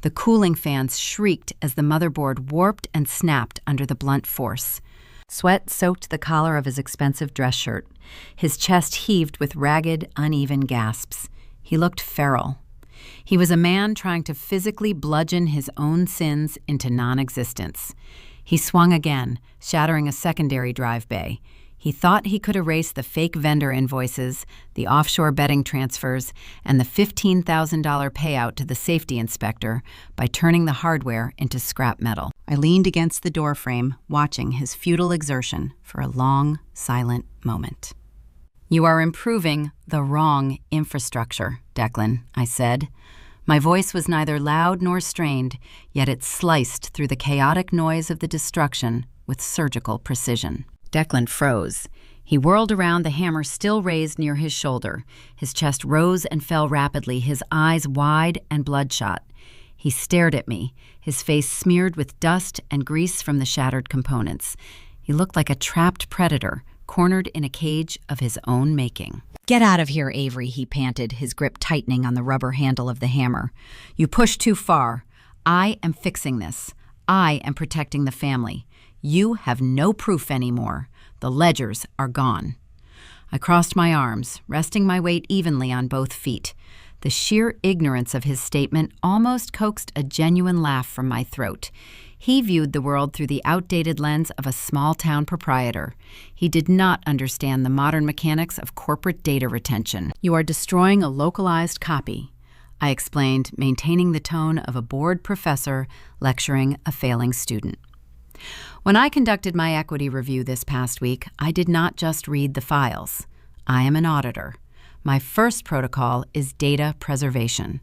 The cooling fans shrieked as the motherboard warped and snapped under the blunt force. Sweat soaked the collar of his expensive dress shirt. His chest heaved with ragged, uneven gasps. He looked feral. He was a man trying to physically bludgeon his own sins into non-existence. He swung again, shattering a secondary drive bay. He thought he could erase the fake vendor invoices, the offshore betting transfers, and the $15,000 payout to the safety inspector by turning the hardware into scrap metal. I leaned against the doorframe, watching his futile exertion for a long, silent moment. "You are improving the wrong infrastructure, Declan," I said. My voice was neither loud nor strained, yet it sliced through the chaotic noise of the destruction with surgical precision. Declan froze. He whirled around, the hammer still raised near his shoulder. His chest rose and fell rapidly, his eyes wide and bloodshot. He stared at me, his face smeared with dust and grease from the shattered components. He looked like a trapped predator, cornered in a cage of his own making. "Get out of here, Avery," he panted, his grip tightening on the rubber handle of the hammer. "You pushed too far. I am fixing this. I am protecting the family. You have no proof anymore. The ledgers are gone." I crossed my arms, resting my weight evenly on both feet. The sheer ignorance of his statement almost coaxed a genuine laugh from my throat. He viewed the world through the outdated lens of a small-town proprietor. He did not understand the modern mechanics of corporate data retention. "You are destroying a localized copy," I explained, maintaining the tone of a bored professor lecturing a failing student. When I conducted my equity review this past week, I did not just read the files. I am an auditor. My first protocol is data preservation.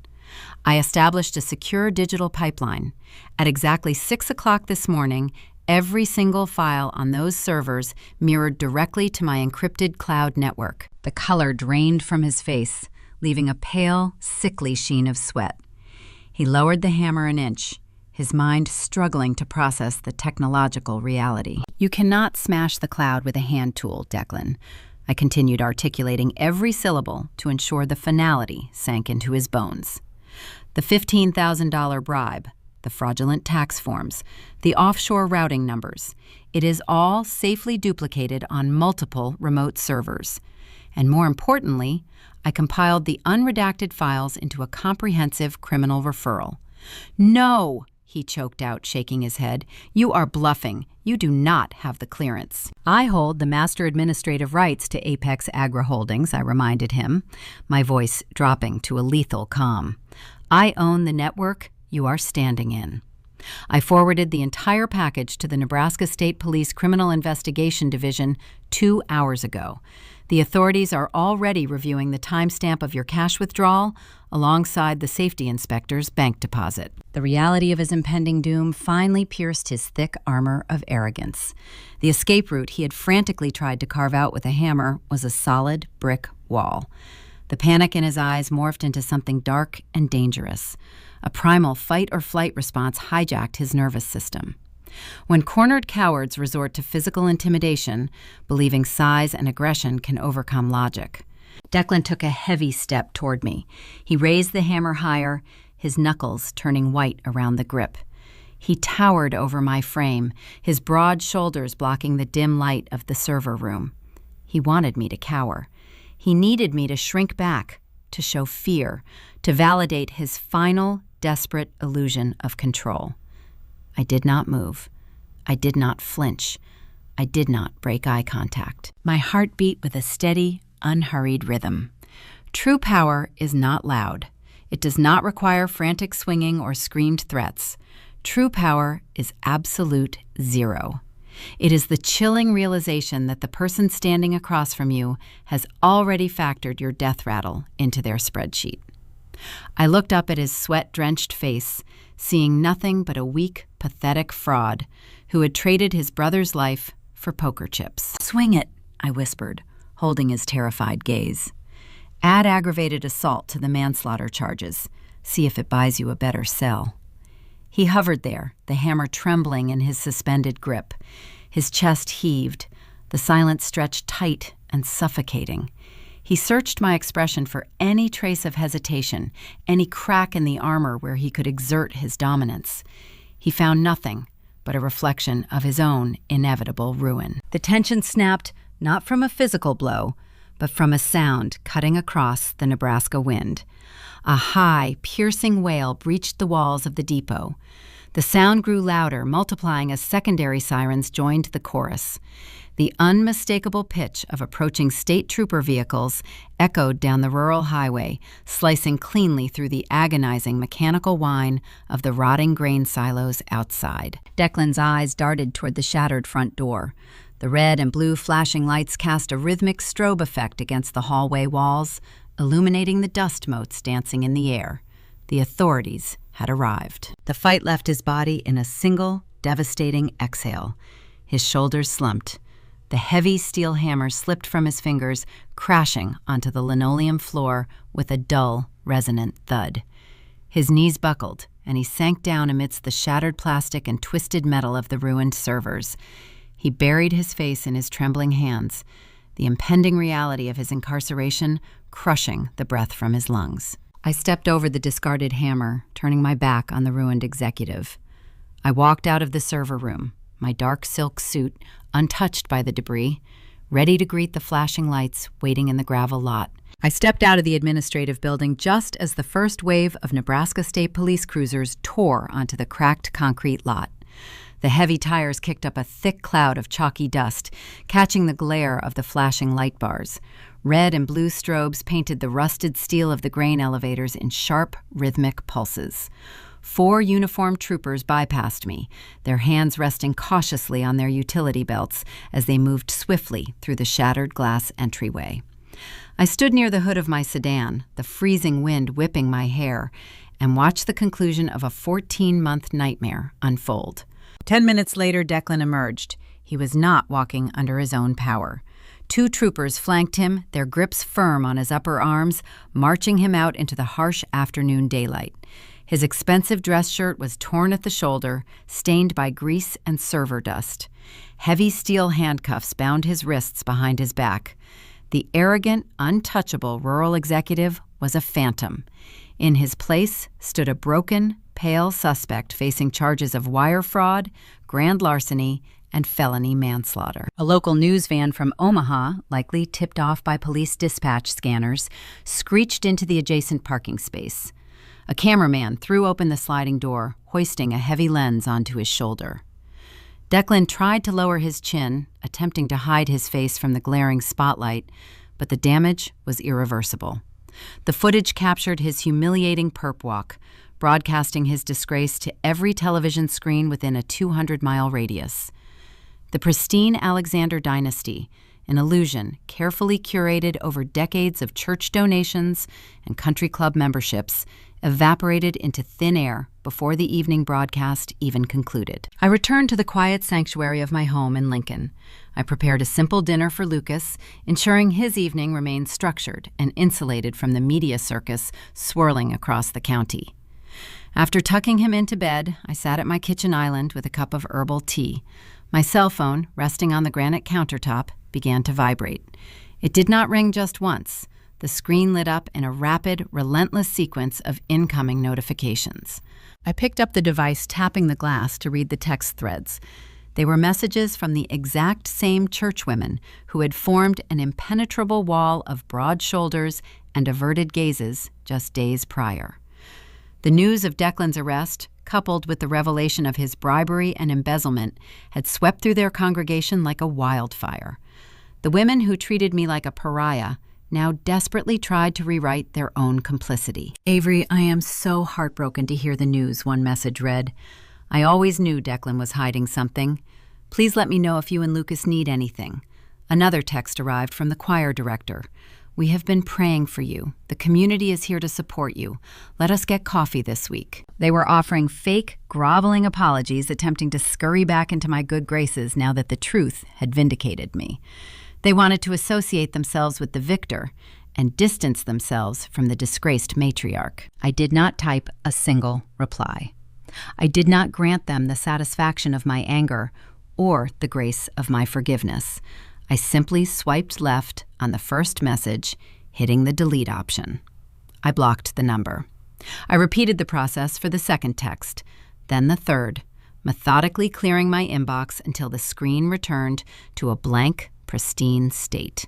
I established a secure digital pipeline. At exactly 6 o'clock this morning, every single file on those servers mirrored directly to my encrypted cloud network. The color drained from his face, leaving a pale, sickly sheen of sweat. He lowered the hammer an inch, his mind struggling to process the technological reality. "You cannot smash the cloud with a hand tool, Declan." I continued articulating every syllable to ensure the finality sank into his bones. The $15,000 bribe, the fraudulent tax forms, the offshore routing numbers. It is all safely duplicated on multiple remote servers. And more importantly, I compiled the unredacted files into a comprehensive criminal referral. "No," he choked out, shaking his head. "You are bluffing. You do not have the clearance." "I hold the master administrative rights to Apex Agri Holdings," I reminded him, my voice dropping to a lethal calm. "I own the network you are standing in." I forwarded the entire package to the Nebraska State Police Criminal Investigation Division 2 hours ago. The authorities are already reviewing the timestamp of your cash withdrawal alongside the safety inspector's bank deposit. The reality of his impending doom finally pierced his thick armor of arrogance. The escape route he had frantically tried to carve out with a hammer was a solid brick wall. The panic in his eyes morphed into something dark and dangerous. A primal fight-or-flight response hijacked his nervous system. When cornered cowards resort to physical intimidation, believing size and aggression can overcome logic. Declan took a heavy step toward me. He raised the hammer higher, his knuckles turning white around the grip. He towered over my frame, his broad shoulders blocking the dim light of the server room. He wanted me to cower. He needed me to shrink back, to show fear, to validate his final, desperate illusion of control. I did not move. I did not flinch. I did not break eye contact. My heart beat with a steady, unhurried rhythm. True power is not loud. It does not require frantic swinging or screamed threats. True power is absolute zero. It is the chilling realization that the person standing across from you has already factored your death rattle into their spreadsheet. I looked up at his sweat-drenched face, seeing nothing but a weak, pathetic fraud who had traded his brother's life for poker chips. "Swing it," I whispered, holding his terrified gaze. "Add aggravated assault to the manslaughter charges. See if it buys you a better cell." He hovered there, the hammer trembling in his suspended grip. His chest heaved, the silence stretched tight and suffocating. He searched my expression for any trace of hesitation, any crack in the armor where he could exert his dominance. He found nothing but a reflection of his own inevitable ruin. The tension snapped not from a physical blow, but from a sound cutting across the Nebraska wind. A high, piercing wail breached the walls of the depot. The sound grew louder, multiplying as secondary sirens joined the chorus. The unmistakable pitch of approaching state trooper vehicles echoed down the rural highway, slicing cleanly through the agonizing mechanical whine of the rotting grain silos outside. Declan's eyes darted toward the shattered front door. The red and blue flashing lights cast a rhythmic strobe effect against the hallway walls, illuminating the dust motes dancing in the air. The authorities had arrived. The fight left his body in a single, devastating exhale. His shoulders slumped. The heavy steel hammer slipped from his fingers, crashing onto the linoleum floor with a dull, resonant thud. His knees buckled, and he sank down amidst the shattered plastic and twisted metal of the ruined servers. He buried his face in his trembling hands, the impending reality of his incarceration crushing the breath from his lungs. I stepped over the discarded hammer, turning my back on the ruined executive. I walked out of the server room, my dark silk suit untouched by the debris, ready to greet the flashing lights waiting in the gravel lot. I stepped out of the administrative building just as the first wave of Nebraska State Police cruisers tore onto the cracked concrete lot. The heavy tires kicked up a thick cloud of chalky dust, catching the glare of the flashing light bars. Red and blue strobes painted the rusted steel of the grain elevators in sharp, rhythmic pulses. 4 uniformed troopers bypassed me, their hands resting cautiously on their utility belts as they moved swiftly through the shattered glass entryway. I stood near the hood of my sedan, the freezing wind whipping my hair, and watched the conclusion of a 14-month nightmare unfold. 10 minutes later, Declan emerged. He was not walking under his own power. 2 troopers flanked him, their grips firm on his upper arms, marching him out into the harsh afternoon daylight. His expensive dress shirt was torn at the shoulder, stained by grease and server dust. Heavy steel handcuffs bound his wrists behind his back. The arrogant, untouchable rural executive was a phantom. In his place stood a broken, pale suspect facing charges of wire fraud, grand larceny, and felony manslaughter. A local news van from Omaha, likely tipped off by police dispatch scanners, screeched into the adjacent parking space. A cameraman threw open the sliding door, hoisting a heavy lens onto his shoulder. Declan tried to lower his chin, attempting to hide his face from the glaring spotlight, but the damage was irreversible. The footage captured his humiliating perp walk, broadcasting his disgrace to every television screen within a 200-mile radius. The pristine Alexander dynasty, an illusion carefully curated over decades of church donations and country club memberships, evaporated into thin air before the evening broadcast even concluded. I returned to the quiet sanctuary of my home in Lincoln. I prepared a simple dinner for Lucas, ensuring his evening remained structured and insulated from the media circus swirling across the county. After tucking him into bed, I sat at my kitchen island with a cup of herbal tea. My cell phone, resting on the granite countertop, began to vibrate. It did not ring just once. The screen lit up in a rapid, relentless sequence of incoming notifications. I picked up the device, tapping the glass to read the text threads. They were messages from the exact same churchwomen who had formed an impenetrable wall of broad shoulders and averted gazes just days prior. The news of Declan's arrest, coupled with the revelation of his bribery and embezzlement, had swept through their congregation like a wildfire. The women who treated me like a pariah now desperately tried to rewrite their own complicity. "Avery, I am so heartbroken to hear the news," one message read. "I always knew Declan was hiding something. Please let me know if you and Lucas need anything." Another text arrived from the choir director. "We have been praying for you. The community is here to support you. Let us get coffee this week." They were offering fake, groveling apologies, attempting to scurry back into my good graces now that the truth had vindicated me. They wanted to associate themselves with the victor and distance themselves from the disgraced matriarch. I did not type a single reply. I did not grant them the satisfaction of my anger or the grace of my forgiveness. I simply swiped left on the first message, hitting the delete option. I blocked the number. I repeated the process for the second text, then the third, methodically clearing my inbox until the screen returned to a blank, pristine state.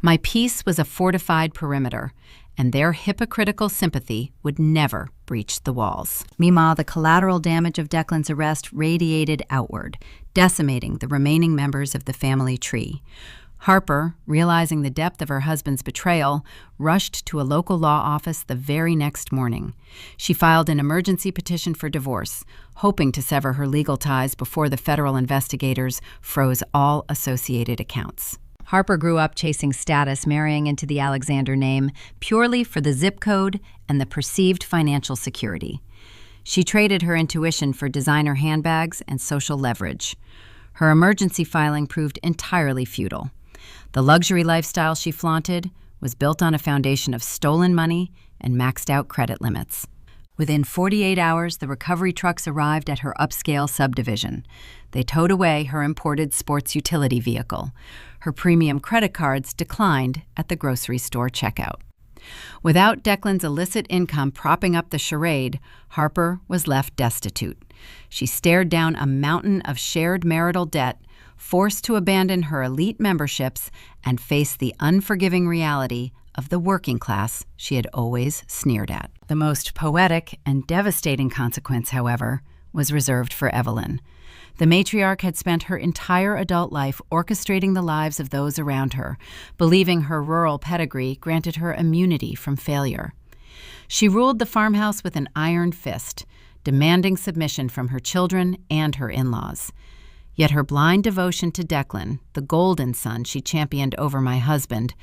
My peace was a fortified perimeter, and their hypocritical sympathy would never breach the walls. Meanwhile, the collateral damage of Declan's arrest radiated outward, decimating the remaining members of the family tree. Harper, realizing the depth of her husband's betrayal, rushed to a local law office the very next morning. She filed an emergency petition for divorce, hoping to sever her legal ties before the federal investigators froze all associated accounts. Harper grew up chasing status, marrying into the Alexander name purely for the zip code and the perceived financial security. She traded her intuition for designer handbags and social leverage. Her emergency filing proved entirely futile. The luxury lifestyle she flaunted was built on a foundation of stolen money and maxed-out credit limits. Within 48 hours, the recovery trucks arrived at her upscale subdivision. They towed away her imported sports utility vehicle. Her premium credit cards declined at the grocery store checkout. Without Declan's illicit income propping up the charade, Harper was left destitute. She stared down a mountain of shared marital debt, forced to abandon her elite memberships and face the unforgiving reality of the working class she had always sneered at. The most poetic and devastating consequence, however, was reserved for Evelyn. The matriarch had spent her entire adult life orchestrating the lives of those around her, believing her rural pedigree granted her immunity from failure. She ruled the farmhouse with an iron fist, demanding submission from her children and her in-laws. Yet her blind devotion to Declan, the golden son she championed over my husband,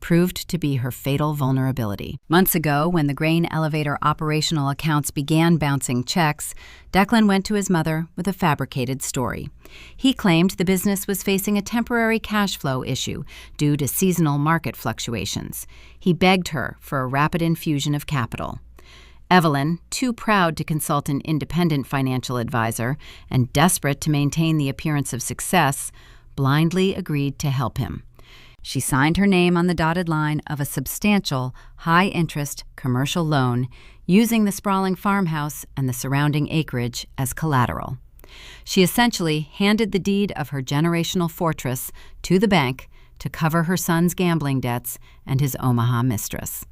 proved to be her fatal vulnerability. Months ago, when the grain elevator operational accounts began bouncing checks, Declan went to his mother with a fabricated story. He claimed the business was facing a temporary cash flow issue due to seasonal market fluctuations. He begged her for a rapid infusion of capital. Evelyn, too proud to consult an independent financial advisor and desperate to maintain the appearance of success, blindly agreed to help him. She signed her name on the dotted line of a substantial, high-interest commercial loan, using the sprawling farmhouse and the surrounding acreage as collateral. She essentially handed the deed of her generational fortress to the bank to cover her son's gambling debts and his Omaha mistress.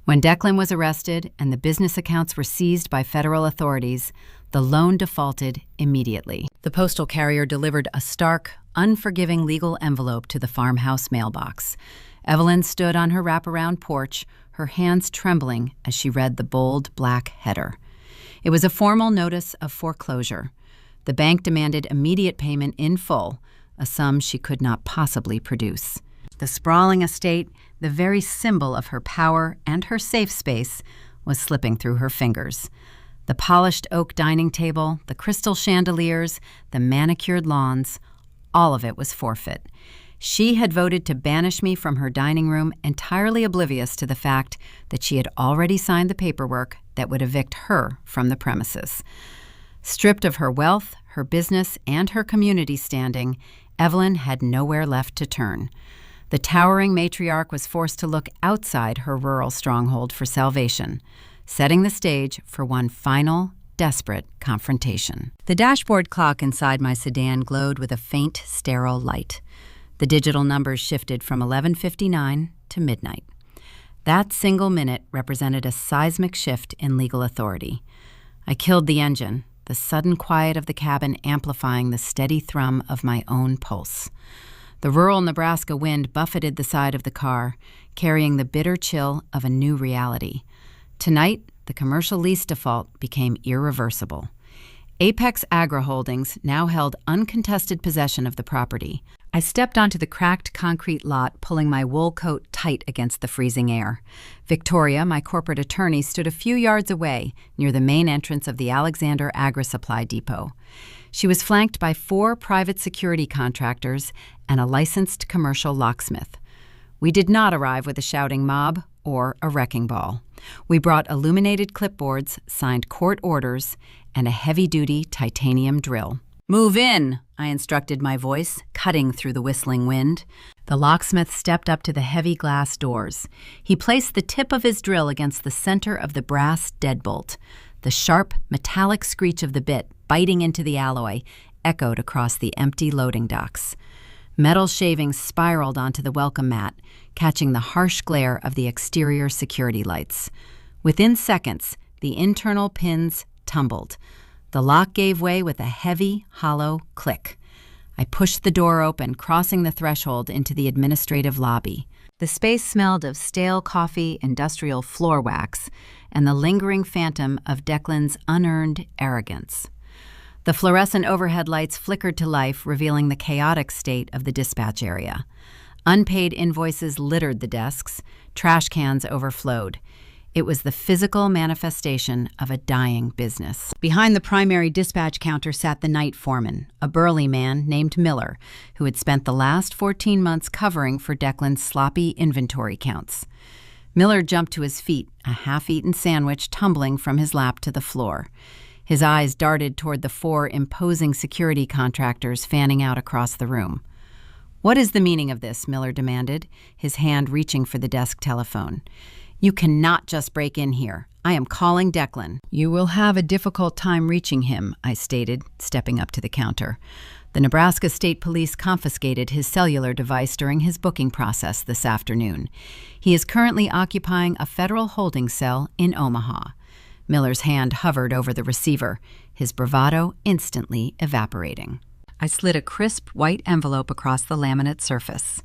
When Declan was arrested and the business accounts were seized by federal authorities, the loan defaulted immediately. The postal carrier delivered a stark, unforgiving legal envelope to the farmhouse mailbox. Evelyn stood on her wraparound porch, her hands trembling as she read the bold black header. It was a formal notice of foreclosure. The bank demanded immediate payment in full, a sum she could not possibly produce. The sprawling estate, the very symbol of her power and her safe space, was slipping through her fingers. The polished oak dining table, the crystal chandeliers, the manicured lawns, all of it was forfeit. She had voted to banish me from her dining room, entirely oblivious to the fact that she had already signed the paperwork that would evict her from the premises. Stripped of her wealth, her business, and her community standing, Evelyn had nowhere left to turn. The towering matriarch was forced to look outside her rural stronghold for salvation, setting the stage for one final, desperate confrontation. The dashboard clock inside my sedan glowed with a faint, sterile light. The digital numbers shifted from 11:59 to midnight. That single minute represented a seismic shift in legal authority. I killed the engine, the sudden quiet of the cabin amplifying the steady thrum of my own pulse. The rural Nebraska wind buffeted the side of the car, carrying the bitter chill of a new reality. Tonight, the commercial lease default became irreversible. Apex Agri Holdings now held uncontested possession of the property. I stepped onto the cracked concrete lot, pulling my wool coat tight against the freezing air. Victoria, my corporate attorney, stood a few yards away, near the main entrance of the Alexander Agri-Supply Depot. She was flanked by 4 private security contractors and a licensed commercial locksmith. We did not arrive with a shouting mob or a wrecking ball. We brought illuminated clipboards, signed court orders, and a heavy-duty titanium drill. "Move in," I instructed, my voice cutting through the whistling wind. The locksmith stepped up to the heavy glass doors. He placed the tip of his drill against the center of the brass deadbolt. The sharp, metallic screech of the bit, biting into the alloy, echoed across the empty loading docks. Metal shavings spiraled onto the welcome mat, catching the harsh glare of the exterior security lights. Within seconds, the internal pins tumbled. The lock gave way with a heavy, hollow click. I pushed the door open, crossing the threshold into the administrative lobby. The space smelled of stale coffee, industrial floor wax, and the lingering phantom of Declan's unearned arrogance. The fluorescent overhead lights flickered to life, revealing the chaotic state of the dispatch area. Unpaid invoices littered the desks. Trash cans overflowed. It was the physical manifestation of a dying business. Behind the primary dispatch counter sat the night foreman, a burly man named Miller, who had spent the last 14 months covering for Declan's sloppy inventory counts. Miller jumped to his feet, a half-eaten sandwich tumbling from his lap to the floor. His eyes darted toward the 4 imposing security contractors fanning out across the room. "What is the meaning of this?" Miller demanded, his hand reaching for the desk telephone. "You cannot just break in here. I am calling Declan." "You will have a difficult time reaching him," I stated, stepping up to the counter. The Nebraska State Police confiscated his cellular device during his booking process this afternoon. He is currently occupying a federal holding cell in Omaha. Miller's hand hovered over the receiver, his bravado instantly evaporating. I slid a crisp white envelope across the laminate surface.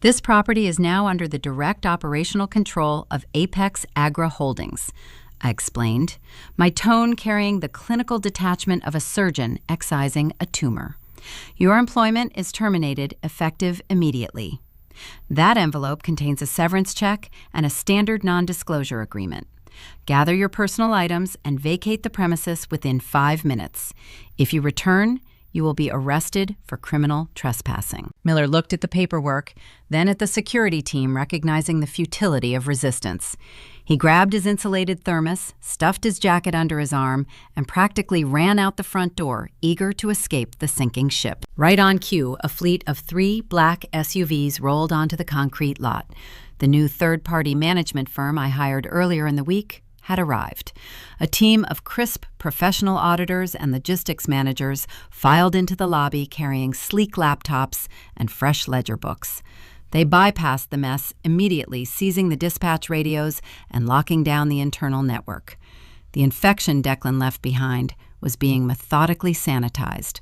"This property is now under the direct operational control of Apex Agra Holdings," I explained, my tone carrying the clinical detachment of a surgeon excising a tumor. "Your employment is terminated effective immediately. That envelope contains a severance check and a standard non-disclosure agreement. Gather your personal items and vacate the premises within 5 minutes. If you return, you will be arrested for criminal trespassing." Miller looked at the paperwork, then at the security team, recognizing the futility of resistance. He grabbed his insulated thermos, stuffed his jacket under his arm, and practically ran out the front door, eager to escape the sinking ship. Right on cue, a fleet of 3 black SUVs rolled onto the concrete lot. The new third-party management firm I hired earlier in the week had arrived. A team of crisp professional auditors and logistics managers filed into the lobby carrying sleek laptops and fresh ledger books. They bypassed the mess, immediately seizing the dispatch radios and locking down the internal network. The infection Declan left behind was being methodically sanitized.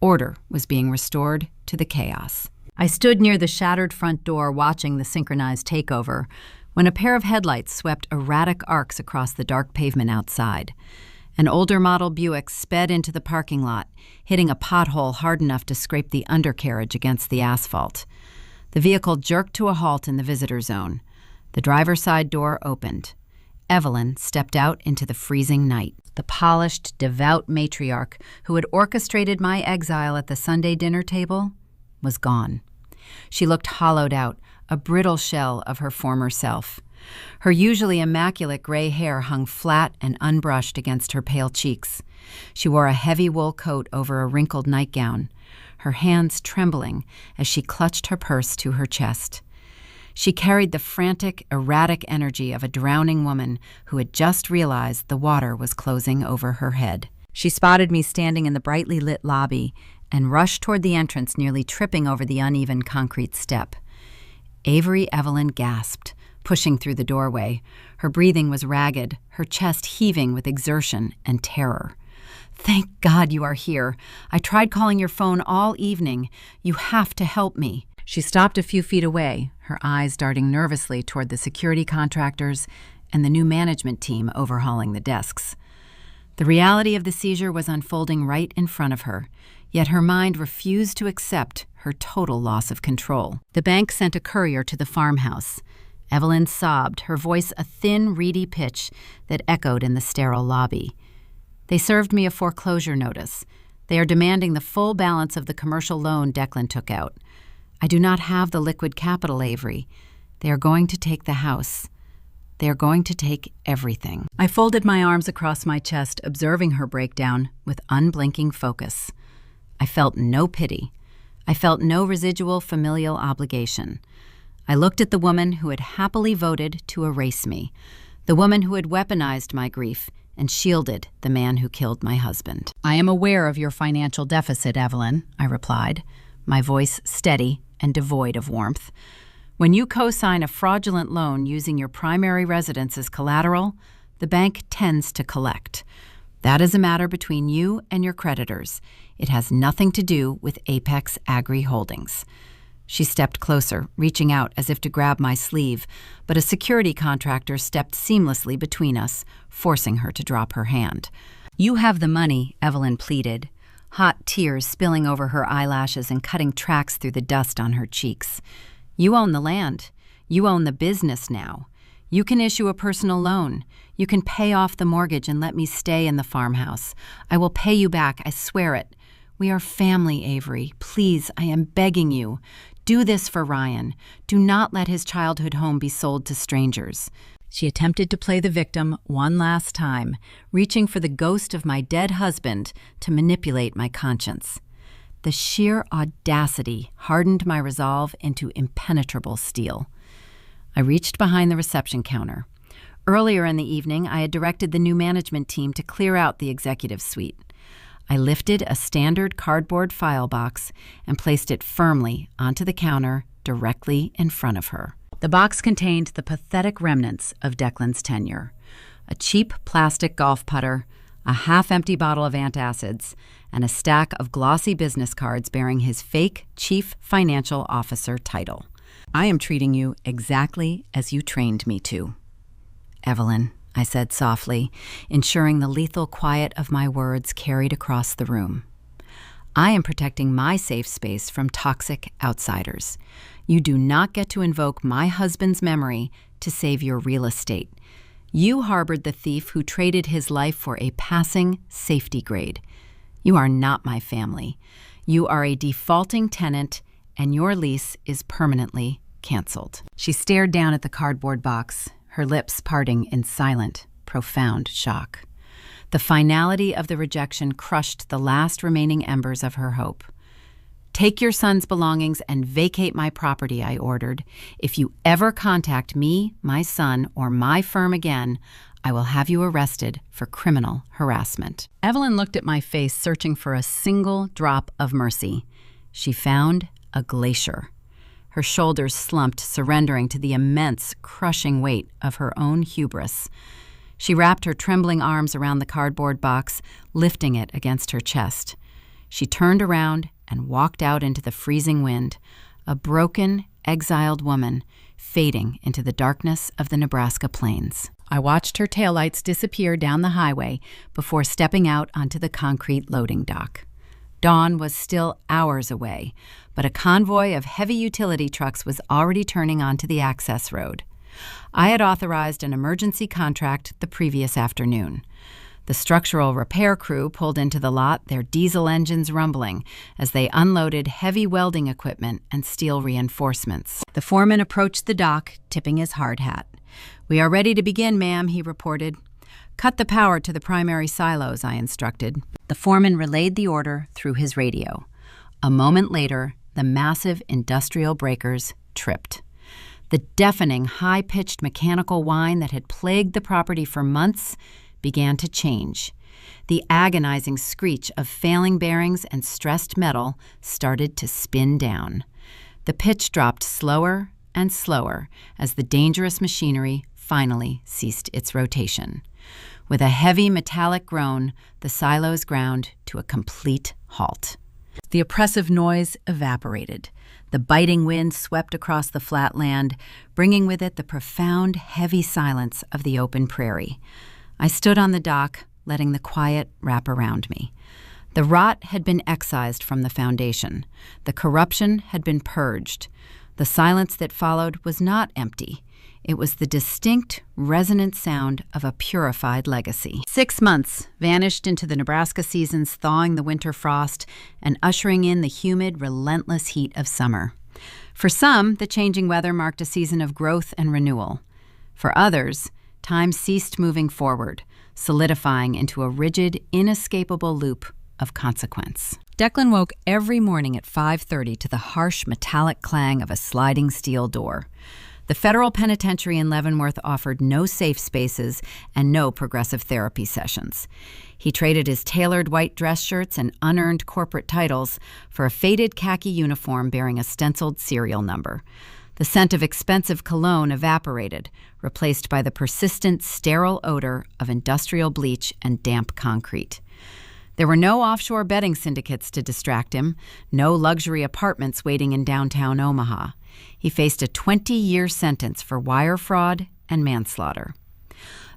Order was being restored to the chaos. I stood near the shattered front door watching the synchronized takeover when a pair of headlights swept erratic arcs across the dark pavement outside. An older model Buick sped into the parking lot, hitting a pothole hard enough to scrape the undercarriage against the asphalt. The vehicle jerked to a halt in the visitor zone. The driver's side door opened. Evelyn stepped out into the freezing night. The polished, devout matriarch who had orchestrated my exile at the Sunday dinner table was gone. She looked hollowed out, a brittle shell of her former self. Her usually immaculate gray hair hung flat and unbrushed against her pale cheeks. She wore a heavy wool coat over a wrinkled nightgown, her hands trembling as she clutched her purse to her chest. She carried the frantic, erratic energy of a drowning woman who had just realized the water was closing over her head. She spotted me standing in the brightly lit lobby and rushed toward the entrance, nearly tripping over the uneven concrete step. Avery Evelyn gasped, pushing through the doorway. Her breathing was ragged, her chest heaving with exertion and terror. "Thank God you are here. I tried calling your phone all evening. You have to help me." She stopped a few feet away, her eyes darting nervously toward the security contractors and the new management team overhauling the desks. The reality of the seizure was unfolding right in front of her, yet her mind refused to accept her total loss of control. The bank sent a courier to the farmhouse. Evelyn sobbed, her voice a thin, reedy pitch that echoed in the sterile lobby. "They served me a foreclosure notice. They are demanding the full balance of the commercial loan Declan took out. I do not have the liquid capital, Avery. They are going to take the house. They are going to take everything." I folded my arms across my chest, observing her breakdown with unblinking focus. I felt no pity. I felt no residual familial obligation. I looked at the woman who had happily voted to erase me, the woman who had weaponized my grief and shielded the man who killed my husband. "I am aware of your financial deficit, Evelyn," I replied, my voice steady and devoid of warmth. "When you co-sign a fraudulent loan using your primary residence as collateral, the bank tends to collect. That is a matter between you and your creditors. It has nothing to do with Apex Agri Holdings." She stepped closer, reaching out as if to grab my sleeve, but a security contractor stepped seamlessly between us, forcing her to drop her hand. "You have the money," Evelyn pleaded, hot tears spilling over her eyelashes and cutting tracks through the dust on her cheeks. "You own the land. You own the business now. You can issue a personal loan. You can pay off the mortgage and let me stay in the farmhouse. I will pay you back, I swear it. We are family, Avery. Please, I am begging you. Do this for Ryan. Do not let his childhood home be sold to strangers." She attempted to play the victim one last time, reaching for the ghost of my dead husband to manipulate my conscience. The sheer audacity hardened my resolve into impenetrable steel. I reached behind the reception counter. Earlier in the evening, I had directed the new management team to clear out the executive suite. I lifted a standard cardboard file box and placed it firmly onto the counter directly in front of her. The box contained the pathetic remnants of Declan's tenure: a cheap plastic golf putter, a half-empty bottle of antacids, and a stack of glossy business cards bearing his fake Chief Financial Officer title. "I am treating you exactly as you trained me to." "Evelyn," I said softly, ensuring the lethal quiet of my words carried across the room. "I am protecting my safe space from toxic outsiders. You do not get to invoke my husband's memory to save your real estate. You harbored the thief who traded his life for a passing safety grade. You are not my family. You are a defaulting tenant, and your lease is permanently canceled." She stared down at the cardboard box, her lips parting in silent, profound shock. The finality of the rejection crushed the last remaining embers of her hope. "Take your son's belongings and vacate my property," I ordered. "If you ever contact me, my son, or my firm again, I will have you arrested for criminal harassment." Evelyn looked at my face, searching for a single drop of mercy. She found a glacier. Her shoulders slumped, surrendering to the immense, crushing weight of her own hubris. She wrapped her trembling arms around the cardboard box, lifting it against her chest. She turned around and walked out into the freezing wind, a broken, exiled woman fading into the darkness of the Nebraska plains. I watched her taillights disappear down the highway before stepping out onto the concrete loading dock. Dawn was still hours away, but a convoy of heavy utility trucks was already turning onto the access road. I had authorized an emergency contract the previous afternoon. The structural repair crew pulled into the lot, their diesel engines rumbling as they unloaded heavy welding equipment and steel reinforcements. The foreman approached the dock, tipping his hard hat. "We are ready to begin, ma'am," he reported. "Cut the power to the primary silos," I instructed. The foreman relayed the order through his radio. A moment later, the massive industrial breakers tripped. The deafening, high-pitched mechanical whine that had plagued the property for months began to change. The agonizing screech of failing bearings and stressed metal started to spin down. The pitch dropped slower and slower as the dangerous machinery finally ceased its rotation. With a heavy metallic groan, the silos ground to a complete halt. The oppressive noise evaporated. The biting wind swept across the flat land, bringing with it the profound, heavy silence of the open prairie. I stood on the dock, letting the quiet wrap around me. The rot had been excised from the foundation. The corruption had been purged. The silence that followed was not empty. It was the distinct, resonant sound of a purified legacy. 6 months vanished into the Nebraska seasons, thawing the winter frost and ushering in the humid, relentless heat of summer. For some, the changing weather marked a season of growth and renewal. For others, time ceased moving forward, solidifying into a rigid, inescapable loop of consequence. Declan woke every morning at 5:30 to the harsh metallic clang of a sliding steel door. The federal penitentiary in Leavenworth offered no safe spaces and no progressive therapy sessions. He traded his tailored white dress shirts and unearned corporate titles for a faded khaki uniform bearing a stenciled serial number. The scent of expensive cologne evaporated, replaced by the persistent, sterile odor of industrial bleach and damp concrete. There were no offshore betting syndicates to distract him, no luxury apartments waiting in downtown Omaha. He faced a 20-year sentence for wire fraud and manslaughter.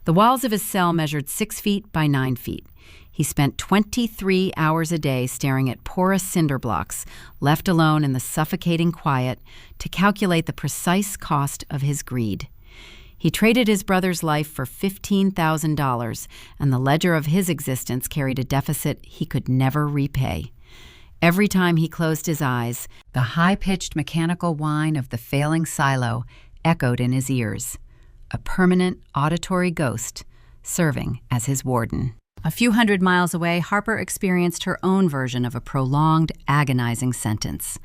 The walls of his cell measured 6 feet by 9 feet. He spent 23 hours a day staring at porous cinder blocks, left alone in the suffocating quiet, to calculate the precise cost of his greed. He traded his brother's life for $15,000, and the ledger of his existence carried a deficit he could never repay. Every time he closed his eyes, the high-pitched mechanical whine of the failing silo echoed in his ears, a permanent auditory ghost serving as his warden. A few hundred miles away, Harper experienced her own version of a prolonged, agonizing sentence.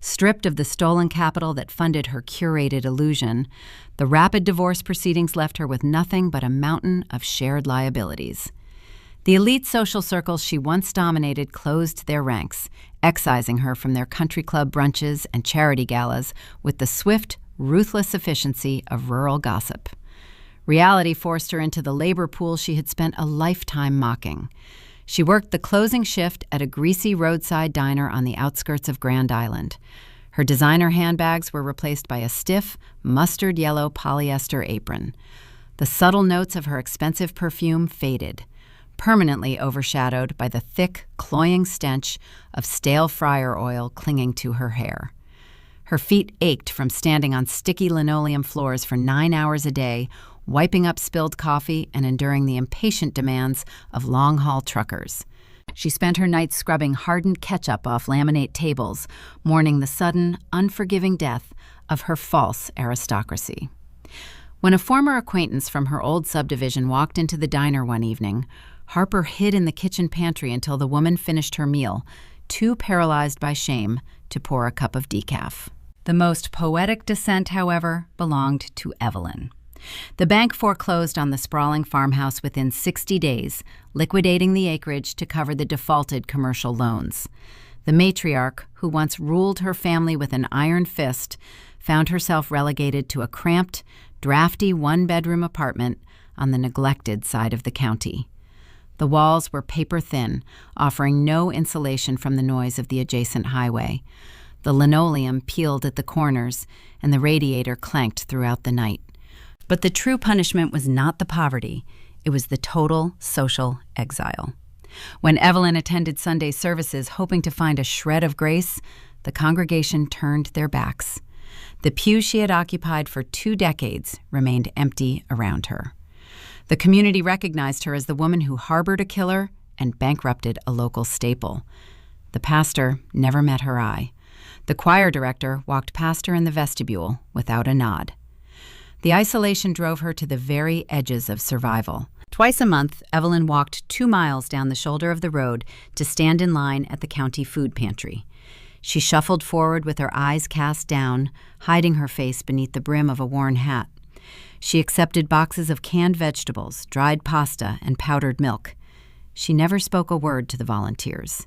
Stripped of the stolen capital that funded her curated illusion, the rapid divorce proceedings left her with nothing but a mountain of shared liabilities. The elite social circles she once dominated closed their ranks, excising her from their country club brunches and charity galas with the swift, ruthless efficiency of rural gossip. Reality forced her into the labor pool she had spent a lifetime mocking. She worked the closing shift at a greasy roadside diner on the outskirts of Grand Island. Her designer handbags were replaced by a stiff, mustard yellow polyester apron. The subtle notes of her expensive perfume faded, permanently overshadowed by the thick, cloying stench of stale fryer oil clinging to her hair. Her feet ached from standing on sticky linoleum floors for 9 hours a day, wiping up spilled coffee and enduring the impatient demands of long-haul truckers. She spent her nights scrubbing hardened ketchup off laminate tables, mourning the sudden, unforgiving death of her false aristocracy. When a former acquaintance from her old subdivision walked into the diner one evening, Harper hid in the kitchen pantry until the woman finished her meal, too paralyzed by shame to pour a cup of decaf. The most poetic descent, however, belonged to Evelyn. The bank foreclosed on the sprawling farmhouse within 60 days, liquidating the acreage to cover the defaulted commercial loans. The matriarch, who once ruled her family with an iron fist, found herself relegated to a cramped, drafty one-bedroom apartment on the neglected side of the county. The walls were paper-thin, offering no insulation from the noise of the adjacent highway. The linoleum peeled at the corners, and the radiator clanked throughout the night. But the true punishment was not the poverty. It was the total social exile. When Evelyn attended Sunday services hoping to find a shred of grace, the congregation turned their backs. The pew she had occupied for 2 decades remained empty around her. The community recognized her as the woman who harbored a killer and bankrupted a local staple. The pastor never met her eye. The choir director walked past her in the vestibule without a nod. The isolation drove her to the very edges of survival. Twice a month, Evelyn walked 2 miles down the shoulder of the road to stand in line at the county food pantry. She shuffled forward with her eyes cast down, hiding her face beneath the brim of a worn hat. She accepted boxes of canned vegetables, dried pasta, and powdered milk. She never spoke a word to the volunteers.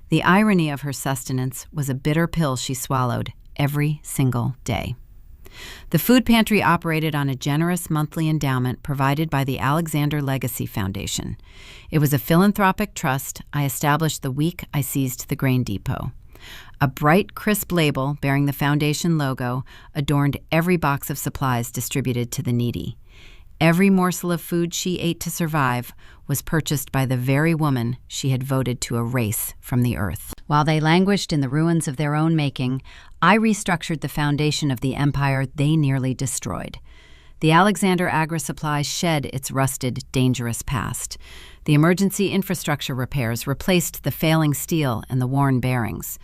The irony of her sustenance was a bitter pill she swallowed every single day. The food pantry operated on a generous monthly endowment provided by the Alexander Legacy Foundation. It was a philanthropic trust I established the week I seized the grain depot. A bright, crisp label bearing the foundation logo adorned every box of supplies distributed to the needy. Every morsel of food she ate to survive was purchased by the very woman she had voted to erase from the earth. While they languished in the ruins of their own making, I restructured the foundation of the empire they nearly destroyed. The Alexander Agri-Supply shed its rusted, dangerous past. The emergency infrastructure repairs replaced the failing steel and the worn bearings.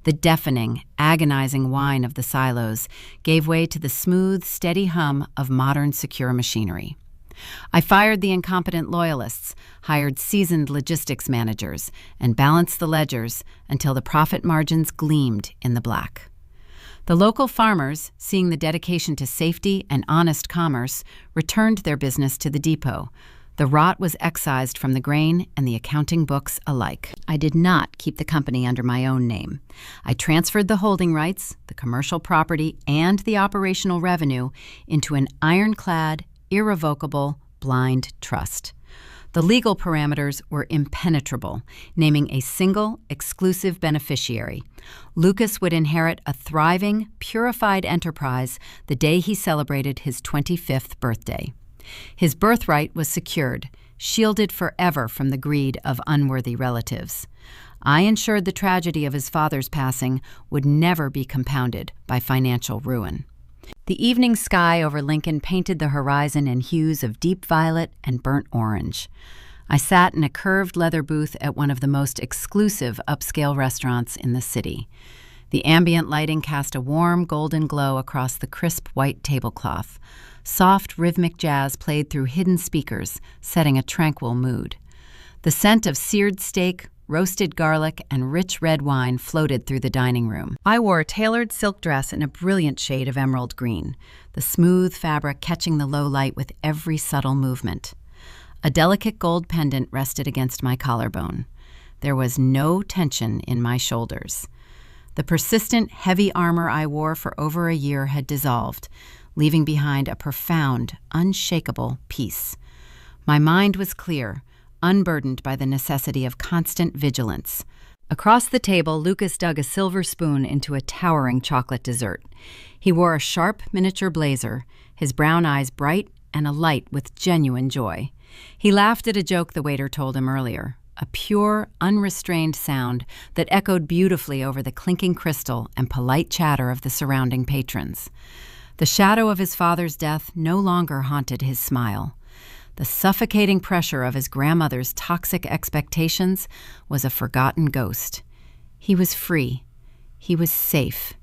The deafening, agonizing whine of the silos gave way to the smooth, steady hum of modern, secure machinery. I fired the incompetent loyalists, hired seasoned logistics managers, and balanced the ledgers until the profit margins gleamed in the black. The local farmers, seeing the dedication to safety and honest commerce, returned their business to the depot. The rot was excised from the grain and the accounting books alike. I did not keep the company under my own name. I transferred the holding rights, the commercial property, and the operational revenue into an ironclad, irrevocable, blind trust. The legal parameters were impenetrable, naming a single, exclusive beneficiary. Lucas would inherit a thriving, purified enterprise the day he celebrated his 25th birthday. His birthright was secured, shielded forever from the greed of unworthy relatives. I ensured the tragedy of his father's passing would never be compounded by financial ruin. The evening sky over Lincoln painted the horizon in hues of deep violet and burnt orange. I sat in a curved leather booth at one of the most exclusive upscale restaurants in the city. The ambient lighting cast a warm golden glow across the crisp white tablecloth. Soft rhythmic jazz played through hidden speakers, setting a tranquil mood. The scent of seared steak, roasted garlic, and rich red wine floated through the dining room. I wore a tailored silk dress in a brilliant shade of emerald green, the smooth fabric catching the low light with every subtle movement. A delicate gold pendant rested against my collarbone. There was no tension in my shoulders. The persistent, heavy armor I wore for over a year had dissolved, leaving behind a profound, unshakable peace. My mind was clear, unburdened by the necessity of constant vigilance. Across the table, Lucas dug a silver spoon into a towering chocolate dessert. He wore a sharp miniature blazer, his brown eyes bright and alight with genuine joy. He laughed at a joke the waiter told him earlier, a pure, unrestrained sound that echoed beautifully over the clinking crystal and polite chatter of the surrounding patrons. The shadow of his father's death no longer haunted his smile. The suffocating pressure of his grandmother's toxic expectations was a forgotten ghost. He was free. He was safe.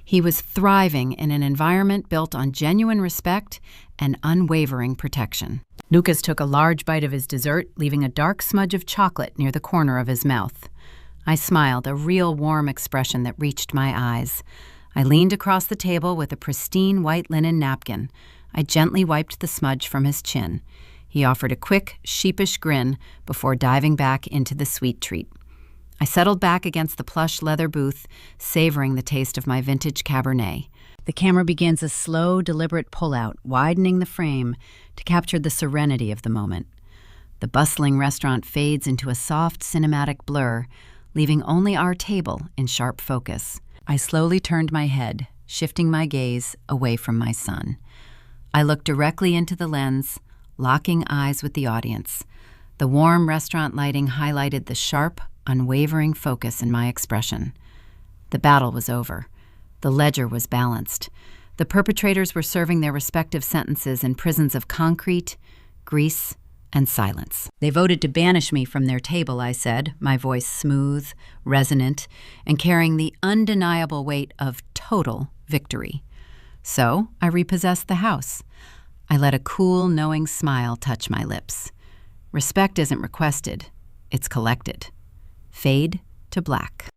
He was thriving in an environment built on genuine respect and unwavering protection. Lucas took a large bite of his dessert, leaving a dark smudge of chocolate near the corner of his mouth. I smiled, a real warm expression that reached my eyes. I leaned across the table with a pristine white linen napkin. I gently wiped the smudge from his chin. He offered a quick, sheepish grin before diving back into the sweet treat. I settled back against the plush leather booth, savoring the taste of my vintage Cabernet. The camera begins a slow, deliberate pullout, widening the frame to capture the serenity of the moment. The bustling restaurant fades into a soft, cinematic blur, leaving only our table in sharp focus. I slowly turned my head, shifting my gaze away from my son. I looked directly into the lens, locking eyes with the audience. The warm restaurant lighting highlighted the sharp, unwavering focus in my expression. The battle was over. The ledger was balanced. The perpetrators were serving their respective sentences in prisons of concrete, grease, and silence. They voted to banish me from their table, I said, my voice smooth, resonant, and carrying the undeniable weight of total victory. So I repossessed the house. I let a cool, knowing smile touch my lips. Respect isn't requested, it's collected. Fade to black.